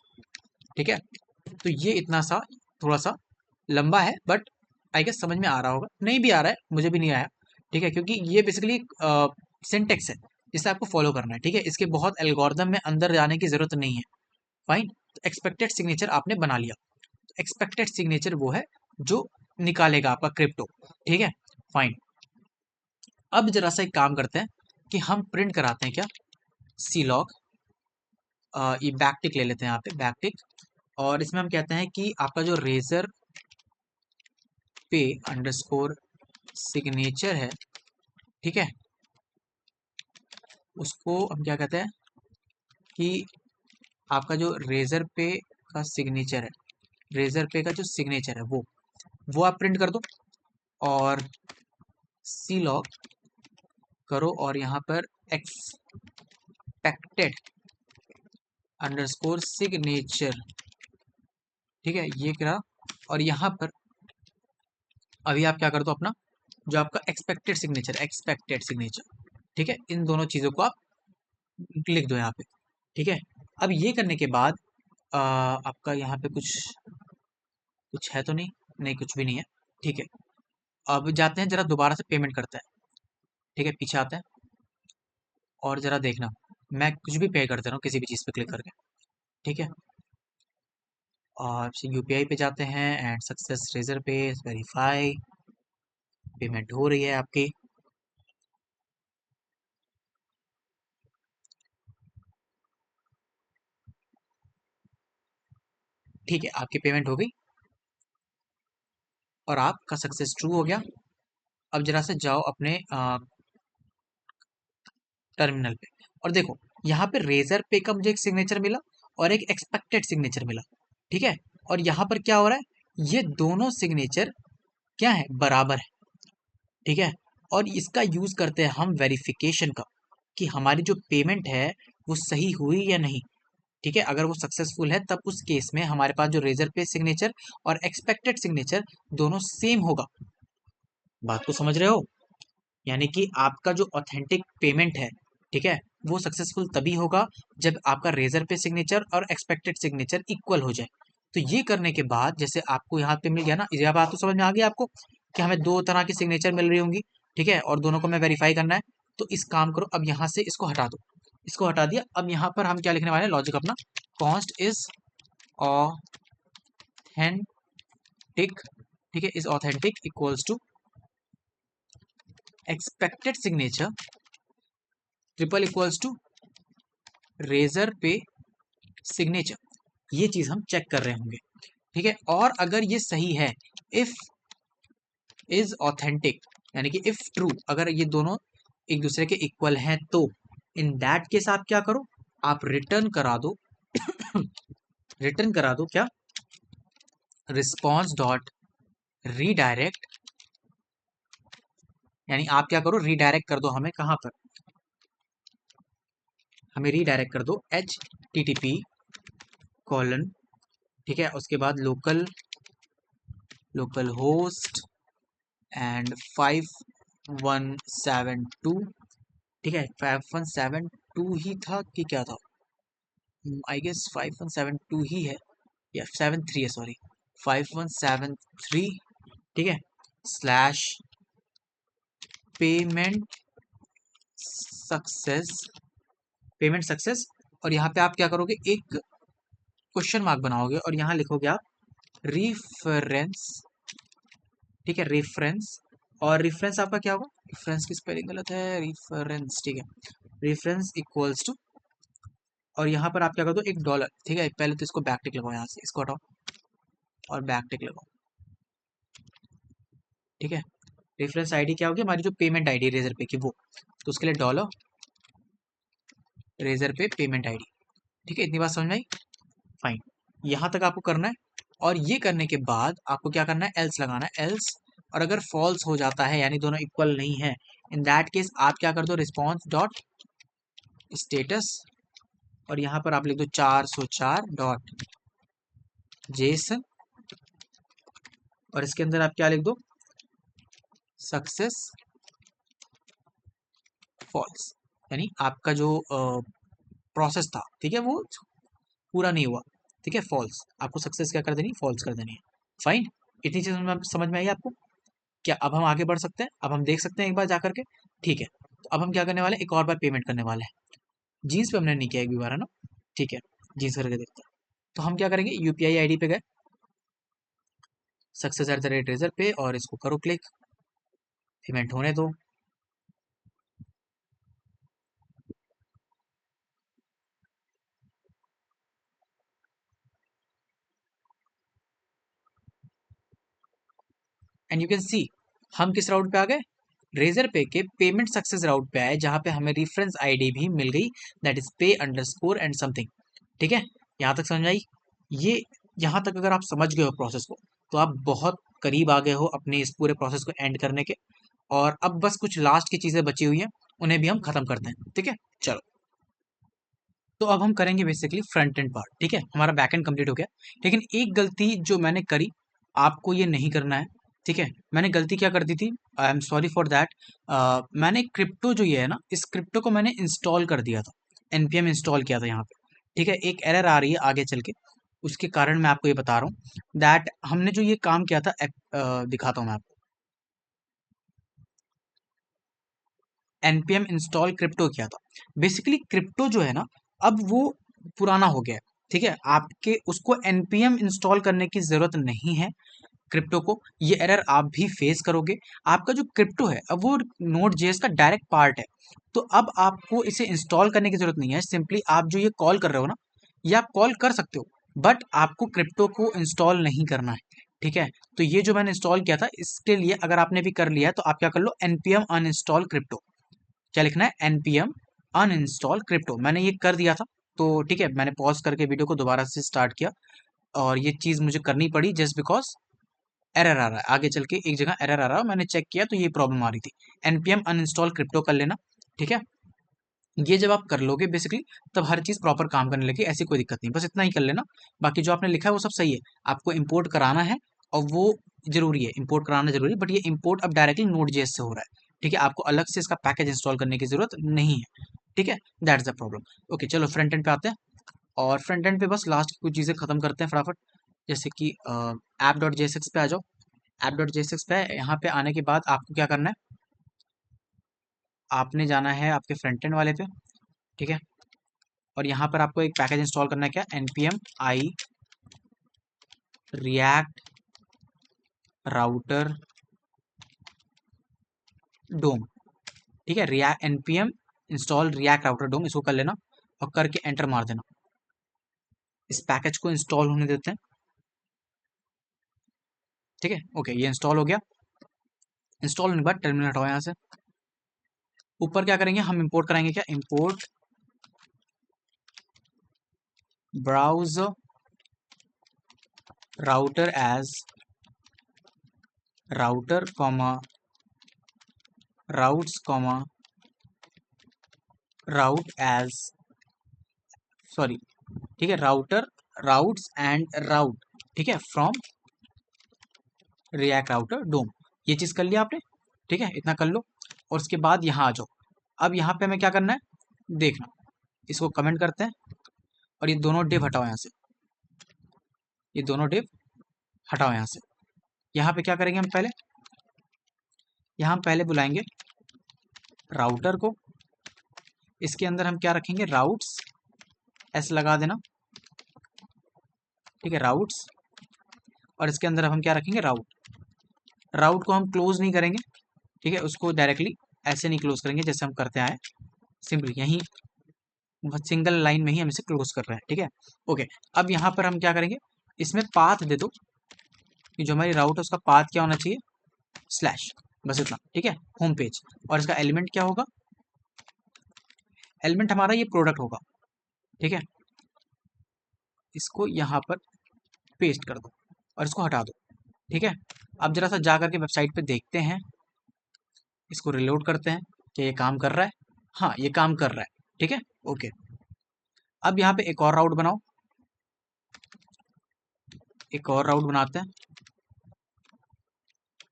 ठीक है, तो ये इतना सा थोड़ा सा लंबा है, बट आई गेस समझ में आ रहा होगा, नहीं भी आ रहा है मुझे भी नहीं आया। ठीक है, क्योंकि ये बेसिकली सिंटेक्स है जिसे आपको फॉलो करना है। ठीक है, इसके बहुत एल्गोरिदम में अंदर जाने की जरूरत नहीं है। फाइन, तो एक्सपेक्टेड सिग्नेचर आपने बना लिया। एक्सपेक्टेड सिग्नेचर वो है जो निकालेगा आपका क्रिप्टो। ठीक है, फाइन। अब जरा सा एक काम करते हैं कि हम प्रिंट कराते हैं क्या, सी लॉग, ये बैकटिक ले लेते हैं यहाँ पे बैकटिक, और इसमें हम कहते हैं कि आपका जो रेजर पे अंडरस्कोर सिग्नेचर है, ठीक है, उसको हम क्या कहते हैं कि आपका जो रेजर पे का सिग्नेचर है, रेजर पे का जो सिग्नेचर है वो आप प्रिंट कर दो, और सी लॉग करो, और यहाँ पर एक्सपेक्टेड अंडरस्कोर सिग्नेचर। ठीक है, ये करा, और यहाँ पर अभी आप क्या कर दो, अपना जो आपका एक्सपेक्टेड सिग्नेचर, ठीक है, इन दोनों चीज़ों को आप लिख दो यहाँ पे। ठीक है, अब ये करने के बाद आपका यहाँ पे कुछ कुछ है तो नहीं, नहीं कुछ भी नहीं है। ठीक है, अब जाते हैं जरा दोबारा से पेमेंट करते हैं। ठीक है, पीछे आते हैं और जरा देखना, मैं कुछ भी पे कर दे रहा हूँ किसी भी चीज़ पे क्लिक करके। ठीक है, और यूपीआई पे जाते हैं एंड सक्सेस रेजर पे वेरीफाई, पेमेंट हो रही है आपकी। ठीक है, आपकी पेमेंट हो गई और आपका सक्सेस ट्रू हो गया। अब जरा से जाओ अपने टर्मिनल पे और देखो, यहाँ पे रेजर पे का मुझे एक सिग्नेचर मिला और एक एक्सपेक्टेड सिग्नेचर मिला। ठीक है, और यहाँ पर क्या हो रहा है, ये दोनों सिग्नेचर क्या है, बराबर है। ठीक है, और इसका यूज करते हैं हम वेरिफिकेशन का, कि हमारी जो पेमेंट है वो सही हुई या नहीं। ठीक है, अगर वो सक्सेसफुल है तब उस केस में हमारे पास जो रेजर पे सिग्नेचर और एक्सपेक्टेड सिग्नेचर दोनों सेम होगा। बात को समझ रहे हो, यानी कि आपका जो ऑथेंटिक पेमेंट है, ठीक है, वो सक्सेसफुल तभी होगा जब आपका रेजर पे सिग्नेचर और एक्सपेक्टेड सिग्नेचर इक्वल हो जाए। तो ये करने के बाद जैसे आपको यहाँ पे मिल गया ना, यह बात तो समझ में आ गई आपको कि हमें दो तरह की सिग्नेचर मिल रही होंगी। ठीक है, और दोनों को मैं वेरीफाई करना है। तो इस काम करो, अब यहाँ से इसको हटा दो, इसको हटा दिया। अब यहाँ पर हम क्या लिखने वाले हैं, लॉजिक अपना, कॉन्स्ट इज ऑथेंटिक, ठीक है, is authentic equals to expected signature triple equals to Razorpay signature. ये चीज हम चेक कर रहे होंगे। ठीक है, और अगर ये सही है, इफ इज ऑथेंटिक, यानी कि इफ ट्रू, अगर ये दोनों एक दूसरे के इक्वल हैं, तो इन दैट केस आप क्या करो, आप रिटर्न करा दो रिटर्न करा दो क्या, रिस्पॉन्स डॉट रीडायरेक्ट, यानी आप क्या करो, रीडायरेक्ट कर दो हमें कहाँ पर, हमें रीडायरेक्ट कर दो HTTP कॉलन, ठीक है, उसके बाद लोकल होस्ट एंड 5172, ठीक है, 5172 ही था कि क्या था, आई गेस 5172 ही है या 73 है, सॉरी 5173, ठीक है, स्लैश पेमेंट सक्सेस, और यहाँ पे आप क्या करोगे, एक क्वेश्चन मार्क बनाओगे और यहाँ लिखोगे आप रेफरेंस, ठीक है, रेफरेंस, और रेफरेंस आपका क्या होगा, रेफरेंस की स्पेलिंग गलत है, रेफरेंस, ठीक है, रेफरेंस इक्वल्स टू, और यहाँ पर आप क्या कर दो, $1, ठीक है, पहले तो इसको बैक टिक लगाओ, यहाँ से इसको हटाओ और बैक टिक लगाओ, ठीक है। रेफरेंस आईडी क्या होगी, हमारी जो पेमेंट आईडी रेजर पे की वो, तो उसके लिए डॉलर रेजर पे पेमेंट आईडी, ठीक है, इतनी बात समझ में आई, फाइन, यहाँ तक आपको करना है। और ये करने के बाद आपको क्या करना है, एल्स लगाना है, एल्स, और अगर फॉल्स हो जाता है यानी दोनों इक्वल नहीं है, इन दैट केस आप क्या कर दो, रिस्पॉन्स डॉट स्टेटस, और यहाँ पर आप लिख दो 404 डॉट जेसन, और इसके अंदर आप क्या लिख दो, सक्सेस फॉल्स, यानी आपका जो प्रोसेस था, ठीक है, वो पूरा नहीं हुआ, ठीक है, फॉल्स, आपको सक्सेस क्या कर देनी, फॉल्स कर देनी है, फाइन, इतनी चीज समझ में आई आपको, क्या अब हम आगे बढ़ सकते हैं, अब हम देख सकते हैं एक बार जा करके, ठीक है, तो अब हम क्या करने वाले हैं, एक और बार पेमेंट करने वाले हैं, जीन्स पे हमने नहीं किया एक भी बार, है ना, ठीक है, जीन्स करके देखते हैं, तो हम क्या करेंगे, यूपीआई आईडी पे गए, सक्सेस@रेजर पे, और इसको करो क्लिक, पेमेंट होने दो, एंड यू कैन सी हम किस राउट पे आ गए, रेजर पे के पेमेंट सक्सेस राउट पे आए, जहां पे हमें रेफरेंस आईडी भी मिल गई, दैट इज पे अंडरस्कोर एंड समथिंग, ठीक है, यहाँ तक समझ आई, ये यहाँ तक अगर आप समझ गए हो प्रोसेस को, तो आप बहुत करीब आ गए हो अपने इस पूरे प्रोसेस को एंड करने के, और अब बस कुछ लास्ट की चीजें बची हुई हैं, उन्हें भी हम खत्म करते हैं, ठीक है, चलो, तो अब हम करेंगे बेसिकली फ्रंट एंड पार्ट, ठीक है, हमारा बैक एंड कंप्लीट हो गया, लेकिन एक गलती जो मैंने करी, आपको ये नहीं करना है, ठीक है, मैंने गलती क्या कर दी थी, I am sorry for that, मैंने क्रिप्टो जो ये है ना, इस क्रिप्टो को मैंने इंस्टॉल कर दिया था, एनपीएम इंस्टॉल किया था यहाँ पे, ठीक है, एक एरर आ रही है आगे चल के, उसके कारण मैं आपको ये बता रहा हूँ दैट हमने जो ये काम किया था, दिखाता हूँ मैं आपको, एनपीएम इंस्टॉल क्रिप्टो किया था, बेसिकली क्रिप्टो जो है ना, अब वो पुराना हो गया है, ठीक है, आपके उसको एनपीएम इंस्टॉल करने की जरूरत नहीं है, क्रिप्टो को, ये एरर आप भी फेस करोगे, आपका जो क्रिप्टो है अब वो नोड जेएस का डायरेक्ट पार्ट है, तो अब आपको इसे इंस्टॉल करने की जरूरत नहीं है, सिंपली आप जो ये कॉल कर रहे हो ना, ये आप कॉल कर सकते हो, बट आपको क्रिप्टो को इंस्टॉल नहीं करना है, ठीक है, तो ये जो मैंने इंस्टॉल किया था, इसके लिए अगर आपने भी कर लिया है तो आप क्या कर लो, एनपीएम अनइंस्टॉल क्रिप्टो, क्या लिखना है, एनपीएम अनइंस्टॉल क्रिप्टो, मैंने ये कर दिया था, तो ठीक है, मैंने पॉज करके वीडियो को दोबारा से स्टार्ट किया, और ये चीज़ मुझे करनी पड़ी जस्ट बिकॉज एरर आ रहा है, आगे चल के एक जगह एरर आ रहा है, मैंने चेक किया तो ये प्रॉब्लम आ रही थी, एनपीएम अनइंस्टॉल क्रिप्टो कर लेना, ठीक है, ये जब आप कर लोगे बेसिकली, तब हर चीज़ प्रॉपर काम करने लगी, ऐसी कोई दिक्कत नहीं, बस इतना ही कर लेना, बाकी जो आपने लिखा है वो सब सही है, आपको इंपोर्ट कराना है, और वो जरूरी है, इंपोर्ट कराना जरूरी, बट ये इंपोर्ट अब डायरेक्टली नोड जेएस से हो रहा है, ठीक है, आपको अलग से इसका पैकेज इंस्टॉल करने की जरूरत नहीं है, ठीक है, दैट्स द प्रॉब्लम, ओके, चलो फ्रंट एंड पे आते हैं, और फ्रंट एंड पे बस लास्ट कुछ चीज़ें खत्म करते हैं फटाफट, जैसे कि ऐप डॉट जेएसएक्स पे आ जाओ, ऐप डॉट जेएसएक्स पे यहाँ पे आने के बाद आपको क्या करना है, आपने जाना है आपके फ्रंट एंड वाले पे, ठीक है, और यहाँ पर आपको एक पैकेज इंस्टॉल करना है, क्या, npm i react router dom, ठीक है, React npm install React router DOM, इसको कर लेना, और करके एंटर मार देना, इस पैकेज को इंस्टॉल होने देते हैं, ठीक है, ओके, ये इंस्टॉल हो गया, इंस्टॉल होने के बाद टर्मिनल हटाओ यहाँ से, ऊपर क्या करेंगे, हम इंपोर्ट कराएंगे, क्या, import browser router as router comma routes comma route as sorry, ठीक है, राउटर राउट्स एंड राउट, ठीक है, फ्रॉम रिएक्ट राउटर डोम। ये चीज़ कर लिया आपने, ठीक है, इतना कर लो। और उसके बाद यहाँ आ जाओ। अब यहाँ पे हमें क्या करना है, देखना, इसको कमेंट करते हैं और ये दोनों डिव हटाओ यहाँ से, ये दोनों डिव हटाओ यहाँ से। यहाँ पे क्या करेंगे हम पहले, यहाँ हम पहले बुलाएंगे राउटर को, इसके अंदर हम क्या रखेंगे, राउट्स, एस लगा देना, ठीक है, राउट्स, और इसके अंदर अब हम क्या रखेंगे, राउट। राउट को हम क्लोज नहीं करेंगे, ठीक है, उसको डायरेक्टली ऐसे नहीं क्लोज करेंगे जैसे हम करते आए, सिंपली यहीं सिंगल लाइन में ही हम इसे क्लोज कर रहे हैं, ठीक है, ओके। अब यहाँ पर हम क्या करेंगे, इसमें पाथ दे दो, कि जो हमारी राउट है उसका पाथ क्या होना चाहिए, स्लैश, बस इतना, ठीक है, होम पेज। और इसका एलिमेंट क्या होगा, एलिमेंट हमारा ये प्रोडक्ट होगा, ठीक है। इसको यहाँ पर पेस्ट कर दो और इसको हटा दो, ठीक है। अब जरा सा जा करके वेबसाइट पे देखते हैं, इसको रिलोड करते हैं कि ये काम कर रहा है, हाँ ये काम कर रहा है, ठीक है, ओके। अब यहाँ पे एक और राउट बनाओ, एक और राउट बनाते हैं,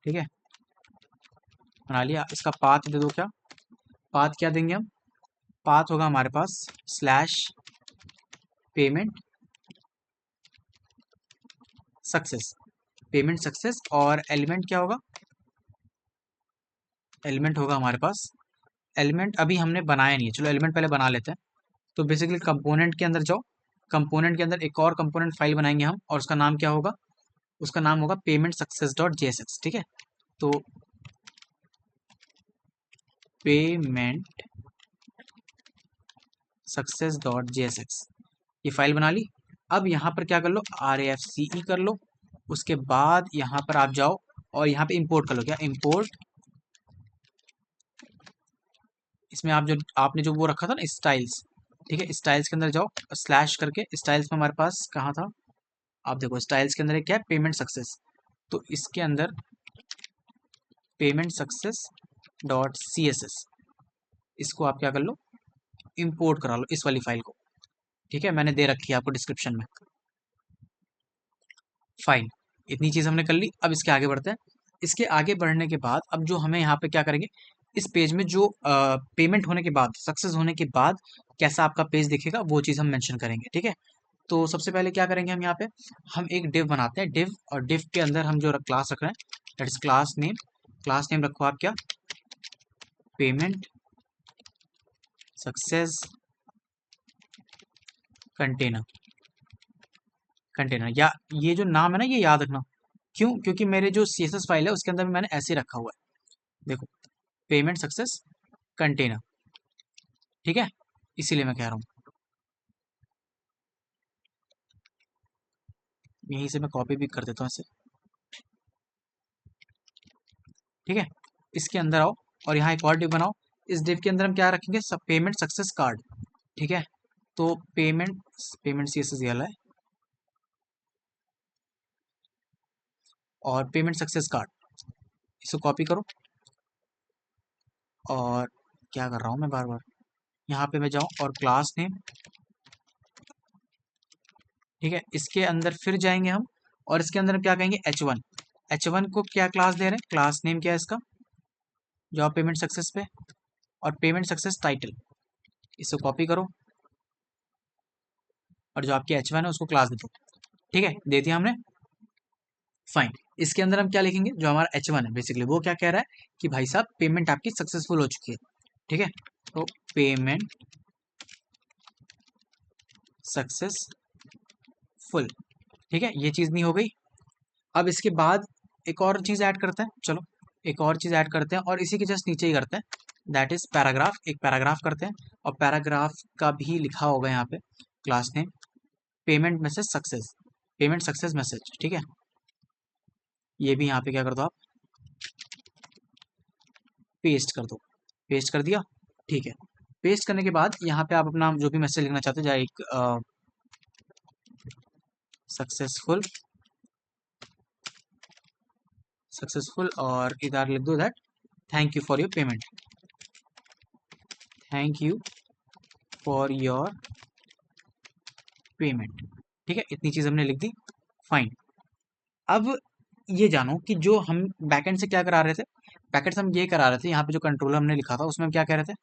ठीक है, बना लिया। इसका पाथ दे दो, क्या पाथ क्या देंगे हम, पाथ होगा हमारे पास slash payment success, payment success. और एलिमेंट क्या होगा, एलिमेंट होगा हमारे पास, एलिमेंट अभी हमने बनाया नहीं है, चलो एलिमेंट पहले बना लेते हैं। तो बेसिकली कंपोनेंट के अंदर जाओ, कंपोनेंट के अंदर एक और कंपोनेंट फाइल बनाएंगे हम, और उसका नाम क्या होगा, उसका नाम होगा पेमेंट सक्सेस डॉट JSX, ठीक है। तो पेमेंट सक्सेस डॉट JSX, ये फाइल बना ली। अब यहाँ पर क्या कर लो, RAFCE कर लो, उसके बाद यहाँ पर आप जाओ और यहाँ पे इंपोर्ट कर लो, क्या इंपोर्ट, इसमें आप जो आपने जो वो रखा था ना स्टाइल्स, ठीक है, स्टाइल्स के अंदर जाओ, स्लैश करके स्टाइल्स में हमारे पास कहाँ था, आप देखो स्टाइल्स के अंदर एक क्या है, पेमेंट सक्सेस। तो इसके अंदर पेमेंट सक्सेस डॉट CSS, इसको आप क्या कर लो, इंपोर्ट करा लो इस वाली फाइल को, ठीक है, मैंने दे रखी है आपको डिस्क्रिप्शन में। फाइन, इतनी चीज़ हमने कर ली। अब इसके आगे बढ़ते हैं। इसके आगे बढ़ने के बाद अब जो हमें यहाँ पे क्या करेंगे, इस पेज में जो पेमेंट होने के बाद, सक्सेस होने के बाद कैसा आपका पेज दिखेगा वो चीज़ हम मेंशन करेंगे, ठीक है। तो सबसे पहले क्या करेंगे हम यहाँ पे, हम एक डिव बनाते हैं, डिव, और डिव के अंदर हम जो क्लास रख रहे हैं that is class name, class name रखो आप क्या, पेमेंट सक्सेस कंटेनर, कंटेनर, या ये जो नाम है ना ये याद रखना, क्यों, क्योंकि मेरे जो CSS फाइल है उसके अंदर भी मैंने ऐसे रखा हुआ है, देखो पेमेंट सक्सेस कंटेनर, ठीक है, इसीलिए मैं कह रहा हूँ। यहीं से मैं कॉपी भी कर देता हूँ ऐसे, ठीक है। इसके अंदर आओ और यहाँ एक और डिव बनाओ, इस डिव के अंदर हम क्या रखेंगे, सब पेमेंट सक्सेस कार्ड, ठीक है। तो पेमेंट, पेमेंट CSS ये वाला है, और पेमेंट सक्सेस कार्ड, इसको कॉपी करो। और क्या कर रहा हूँ मैं बार बार, यहाँ पे मैं जाऊँ और क्लास नेम, ठीक है, इसके अंदर फिर जाएंगे हम, और इसके अंदर हम क्या कहेंगे, H1, H1 को क्या क्लास दे रहे हैं, क्लास नेम क्या है इसका, जो आप पेमेंट सक्सेस पे, और पेमेंट सक्सेस टाइटल, इसको कॉपी करो और जो आपकी H1 है उसको क्लास दे दो, ठीक है, दे दिया हमने। फाइन, इसके अंदर हम क्या लिखेंगे, जो हमारा H1 है बेसिकली वो क्या कह रहा है कि भाई साहब पेमेंट आपकी सक्सेसफुल हो चुकी है, ठीक है। तो पेमेंट सक्सेसफुल, ठीक है, ये चीज़ नहीं हो गई। अब इसके बाद एक और चीज़ ऐड करते हैं, चलो एक और चीज़ ऐड करते हैं, और इसी के जस्ट नीचे ही करते हैं, दैट इज़ पैराग्राफ, एक पैराग्राफ करते हैं। और पैराग्राफ का भी लिखा होगा यहाँ पे class name, payment message success, payment success message, ठीक है। ये भी यहाँ पे क्या कर दो आप, पेस्ट कर दो, पेस्ट कर दिया, ठीक है। पेस्ट करने के बाद यहाँ पे आप अपना जो भी मैसेज लिखना चाहते हो, चाहे एक सक्सेसफुल, सक्सेसफुल, और इधर लिख दो that thank you for your payment, thank you for your payment. ठीक है, इतनी चीज हमने लिख दी, फाइन। अब ये जानो कि जो हम बैकएंड से क्या करा रहे थे, बैकएंड से हम ये करा रहे थे, यहाँ पे जो कंट्रोलर हमने लिखा था उसमें हम क्या कह रहे थे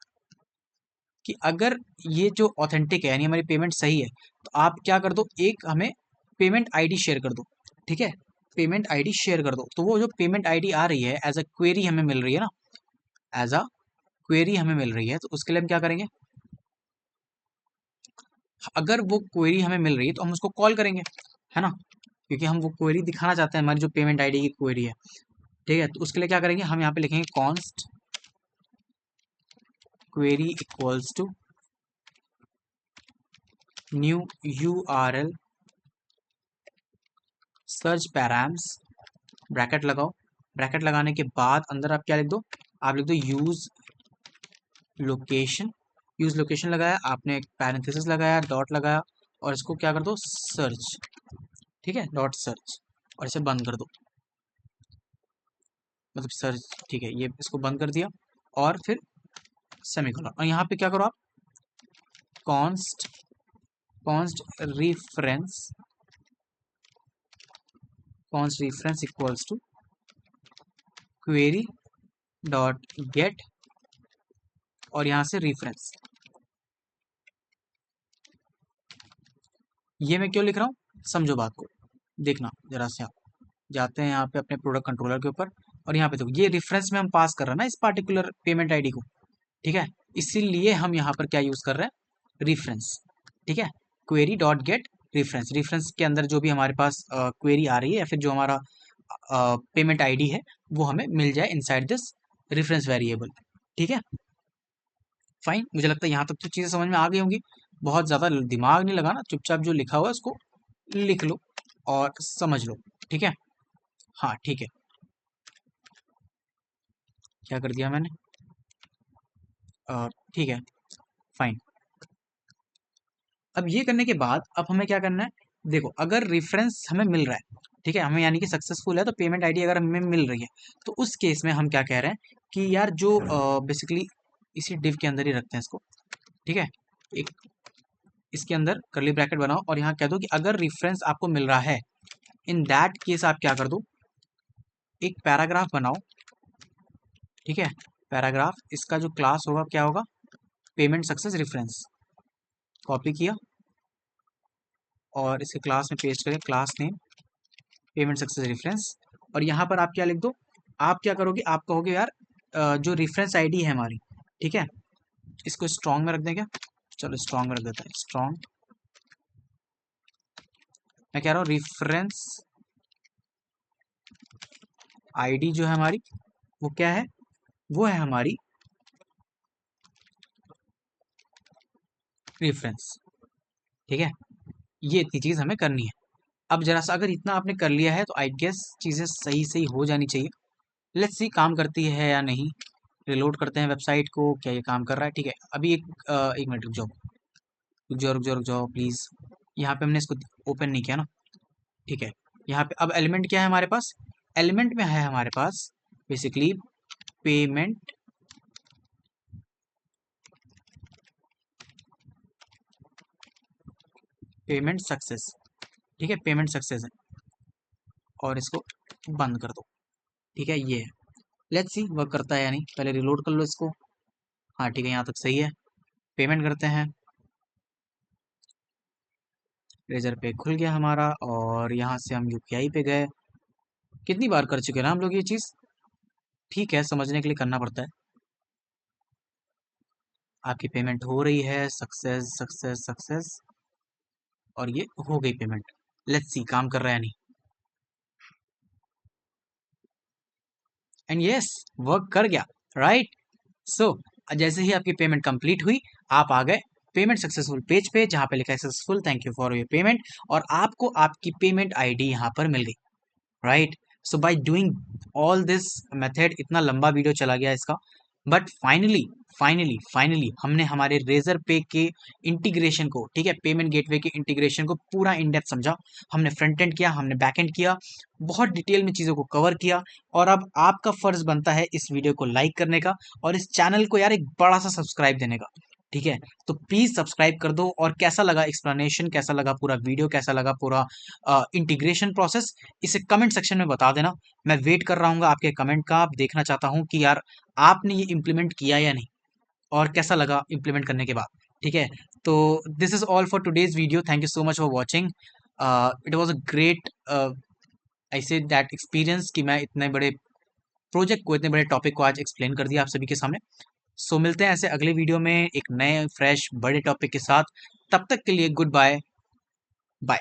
कि अगर ये जो ऑथेंटिक है यानी हमारी पेमेंट सही है, तो आप क्या कर दो, एक हमें पेमेंट आईडी शेयर कर दो। ठीक है, पेमेंट आईडी शेयर कर दो, तो वो जो पेमेंट आईडी आ रही है एज अ क्वेरी हमें मिल रही है ना, एज अ क्वेरी हमें मिल रही है, तो उसके लिए हम क्या करेंगे, अगर वो क्वेरी हमें मिल रही है तो हम उसको कॉल करेंगे, है ना, क्योंकि हम वो क्वेरी दिखाना चाहते हैं, हमारी जो पेमेंट आईडी की क्वेरी है। ठीक है, तो उसके लिए क्या करेंगे, हम यहाँ पे लिखेंगे const query equals to new URL search params, bracket लगाओ, ब्रैकेट लगाने के बाद अंदर आप क्या लिख दो, आप लिख दो यूज लोकेशन। यूज लोकेशन लगाया आपने, पैरेंथेसिस लगाया, डॉट लगाया, और इसको क्या कर दो, सर्च। ठीक है, डॉट सर्च, और इसे बंद कर दो, मतलब सर्च। ठीक है, ये इसको बंद कर दिया, और फिर सेमीकोलन, और यहाँ पे क्या करो आप, const const reference, const reference equals to query dot get, और यहाँ से रेफरेंस। ये मैं क्यों लिख रहा हूँ, समझो बात को, देखना जरा से, आप जाते हैं यहाँ पे अपने प्रोडक्ट कंट्रोलर के ऊपर, और यहाँ पे देखो ये रेफरेंस में हम पास कर रहे हैं ना इस पार्टिकुलर पेमेंट आईडी को। ठीक है, इसीलिए हम यहाँ पर क्या यूज कर रहे हैं, रेफरेंस। ठीक है, query dot gate reference, reference के अंदर जो भी हमारे पास क्वेरी आ रही है या फिर जो हमारा पेमेंट आईडी है वो हमें मिल जाए इनसाइड दिस रेफरेंस वेरिएबल। ठीक है, फाइन, मुझे लगता है यहाँ तक तो चीज़ें समझ में आ गई होंगी, बहुत ज़्यादा दिमाग नहीं लगाना, चुपचाप जो लिखा हुआ है उसको लिख लो और समझ लो। ठीक है, हाँ ठीक है, क्या कर दिया मैंने, ठीक है, फाइन। अब ये करने के बाद अब हमें क्या करना है, देखो अगर रेफरेंस हमें मिल रहा है, ठीक है, हमें यानी कि सक्सेसफुल है, तो पेमेंट आईडी अगर हमें मिल रही है, तो उस केस में हम क्या कह रहे हैं कि यार जो बेसिकली इसी डिव के अंदर ही रखते हैं इसको। ठीक है, एक इसके अंदर करली ब्रैकेट बनाओ और यहाँ कह दो कि अगर रेफरेंस आपको मिल रहा है, इन दैट केस आप क्या कर दो, एक पैराग्राफ बनाओ। ठीक है, पैराग्राफ, इसका जो क्लास होगा क्या होगा, पेमेंट सक्सेस रेफरेंस, कॉपी किया और इसके क्लास में पेस्ट करें, class name payment success reference, और यहाँ पर आप क्या लिख दो, आप क्या करोगे, आप कहोगे यार जो रेफरेंस आईडी है हमारी, ठीक है, इसको स्ट्रॉन्ग में रख दें क्या, चलो स्ट्रॉन्ग में रख देता है, स्ट्रॉन्ग, मैं कह रहा हूँ रेफरेंस आईडी जो है हमारी वो क्या है, वो है हमारी रेफरेंस। ठीक है, ये इतनी चीज हमें करनी है। अब जरा सा अगर इतना आपने कर लिया है तो आई गेस चीजें सही सही हो जानी चाहिए। लेट्स सी काम करती है या नहीं, रिलोड करते हैं वेबसाइट को, क्या ये काम कर रहा है। ठीक है, अभी एक मिनट रुक जाओ, रुक जाओ रुक जाओ रुक जाओ प्लीज, यहाँ पे हमने इसको ओपन नहीं किया ना। ठीक है, यहाँ पे अब एलिमेंट क्या है हमारे पास, एलिमेंट में है हमारे पास बेसिकली पेमेंट, पेमेंट सक्सेस। ठीक है, पेमेंट सक्सेस है, और इसको बंद कर दो। ठीक है, ये है, लेट्स सी वर्क करता है या नहीं, पहले रिलोड कर लो इसको। हाँ ठीक है, यहाँ तक सही है, पेमेंट करते हैं, रेजर पे खुल गया हमारा, और यहाँ से हम यूपीआई पे गए। कितनी बार कर चुके हैं ना हम लोग ये चीज़, ठीक है, समझने के लिए करना पड़ता है। आपकी पेमेंट हो रही है, सक्सेस सक्सेस सक्सेस, और ये हो गई पेमेंट। लेट्स सी काम कर रहा है नहीं, एंड यस वर्क कर गया, राइट। सो जैसे ही आपकी पेमेंट कंप्लीट हुई, आप आ गए पेमेंट सक्सेसफुल पेज पे, जहाँ पे लिखा है successful, thank you for your payment, और आपको आपकी पेमेंट आईडी यहाँ पर मिल गई, right. So by doing all this method, इतना लंबा वीडियो चला गया इसका, बट फाइनली फाइनली फाइनली हमने हमारे रेजर पे के इंटीग्रेशन को, ठीक है, पेमेंट गेटवे के इंटीग्रेशन को पूरा इन डेप्थ समझा। हमने फ्रंट एंड किया, हमने बैक एंड किया, बहुत डिटेल में चीज़ों को कवर किया, और अब आपका फर्ज बनता है इस वीडियो को लाइक करने का और इस चैनल को यार एक बड़ा सा सब्सक्राइब देने का। ठीक है, तो प्लीज सब्सक्राइब कर दो। और कैसा लगा एक्सप्लेनेशन, कैसा लगा पूरा वीडियो, कैसा लगा पूरा इंटीग्रेशन प्रोसेस, इसे कमेंट सेक्शन में बता देना। मैं वेट कर रहा हूँ आपके कमेंट का। आप देखना चाहता हूँ कि यार आपने ये इम्प्लीमेंट किया या नहीं, और कैसा लगा इम्प्लीमेंट करने के बाद। ठीक है, तो this is all for today's video. Thank you so much for watching. It was a great I say that experience कि मैं इतने बड़े प्रोजेक्ट को, इतने बड़े टॉपिक को आज एक्सप्लेन कर दिया आप सभी के सामने। सो मिलते हैं ऐसे अगले वीडियो में एक नए फ्रेश बड़े टॉपिक के साथ। तब तक के लिए गुड बाय बाय।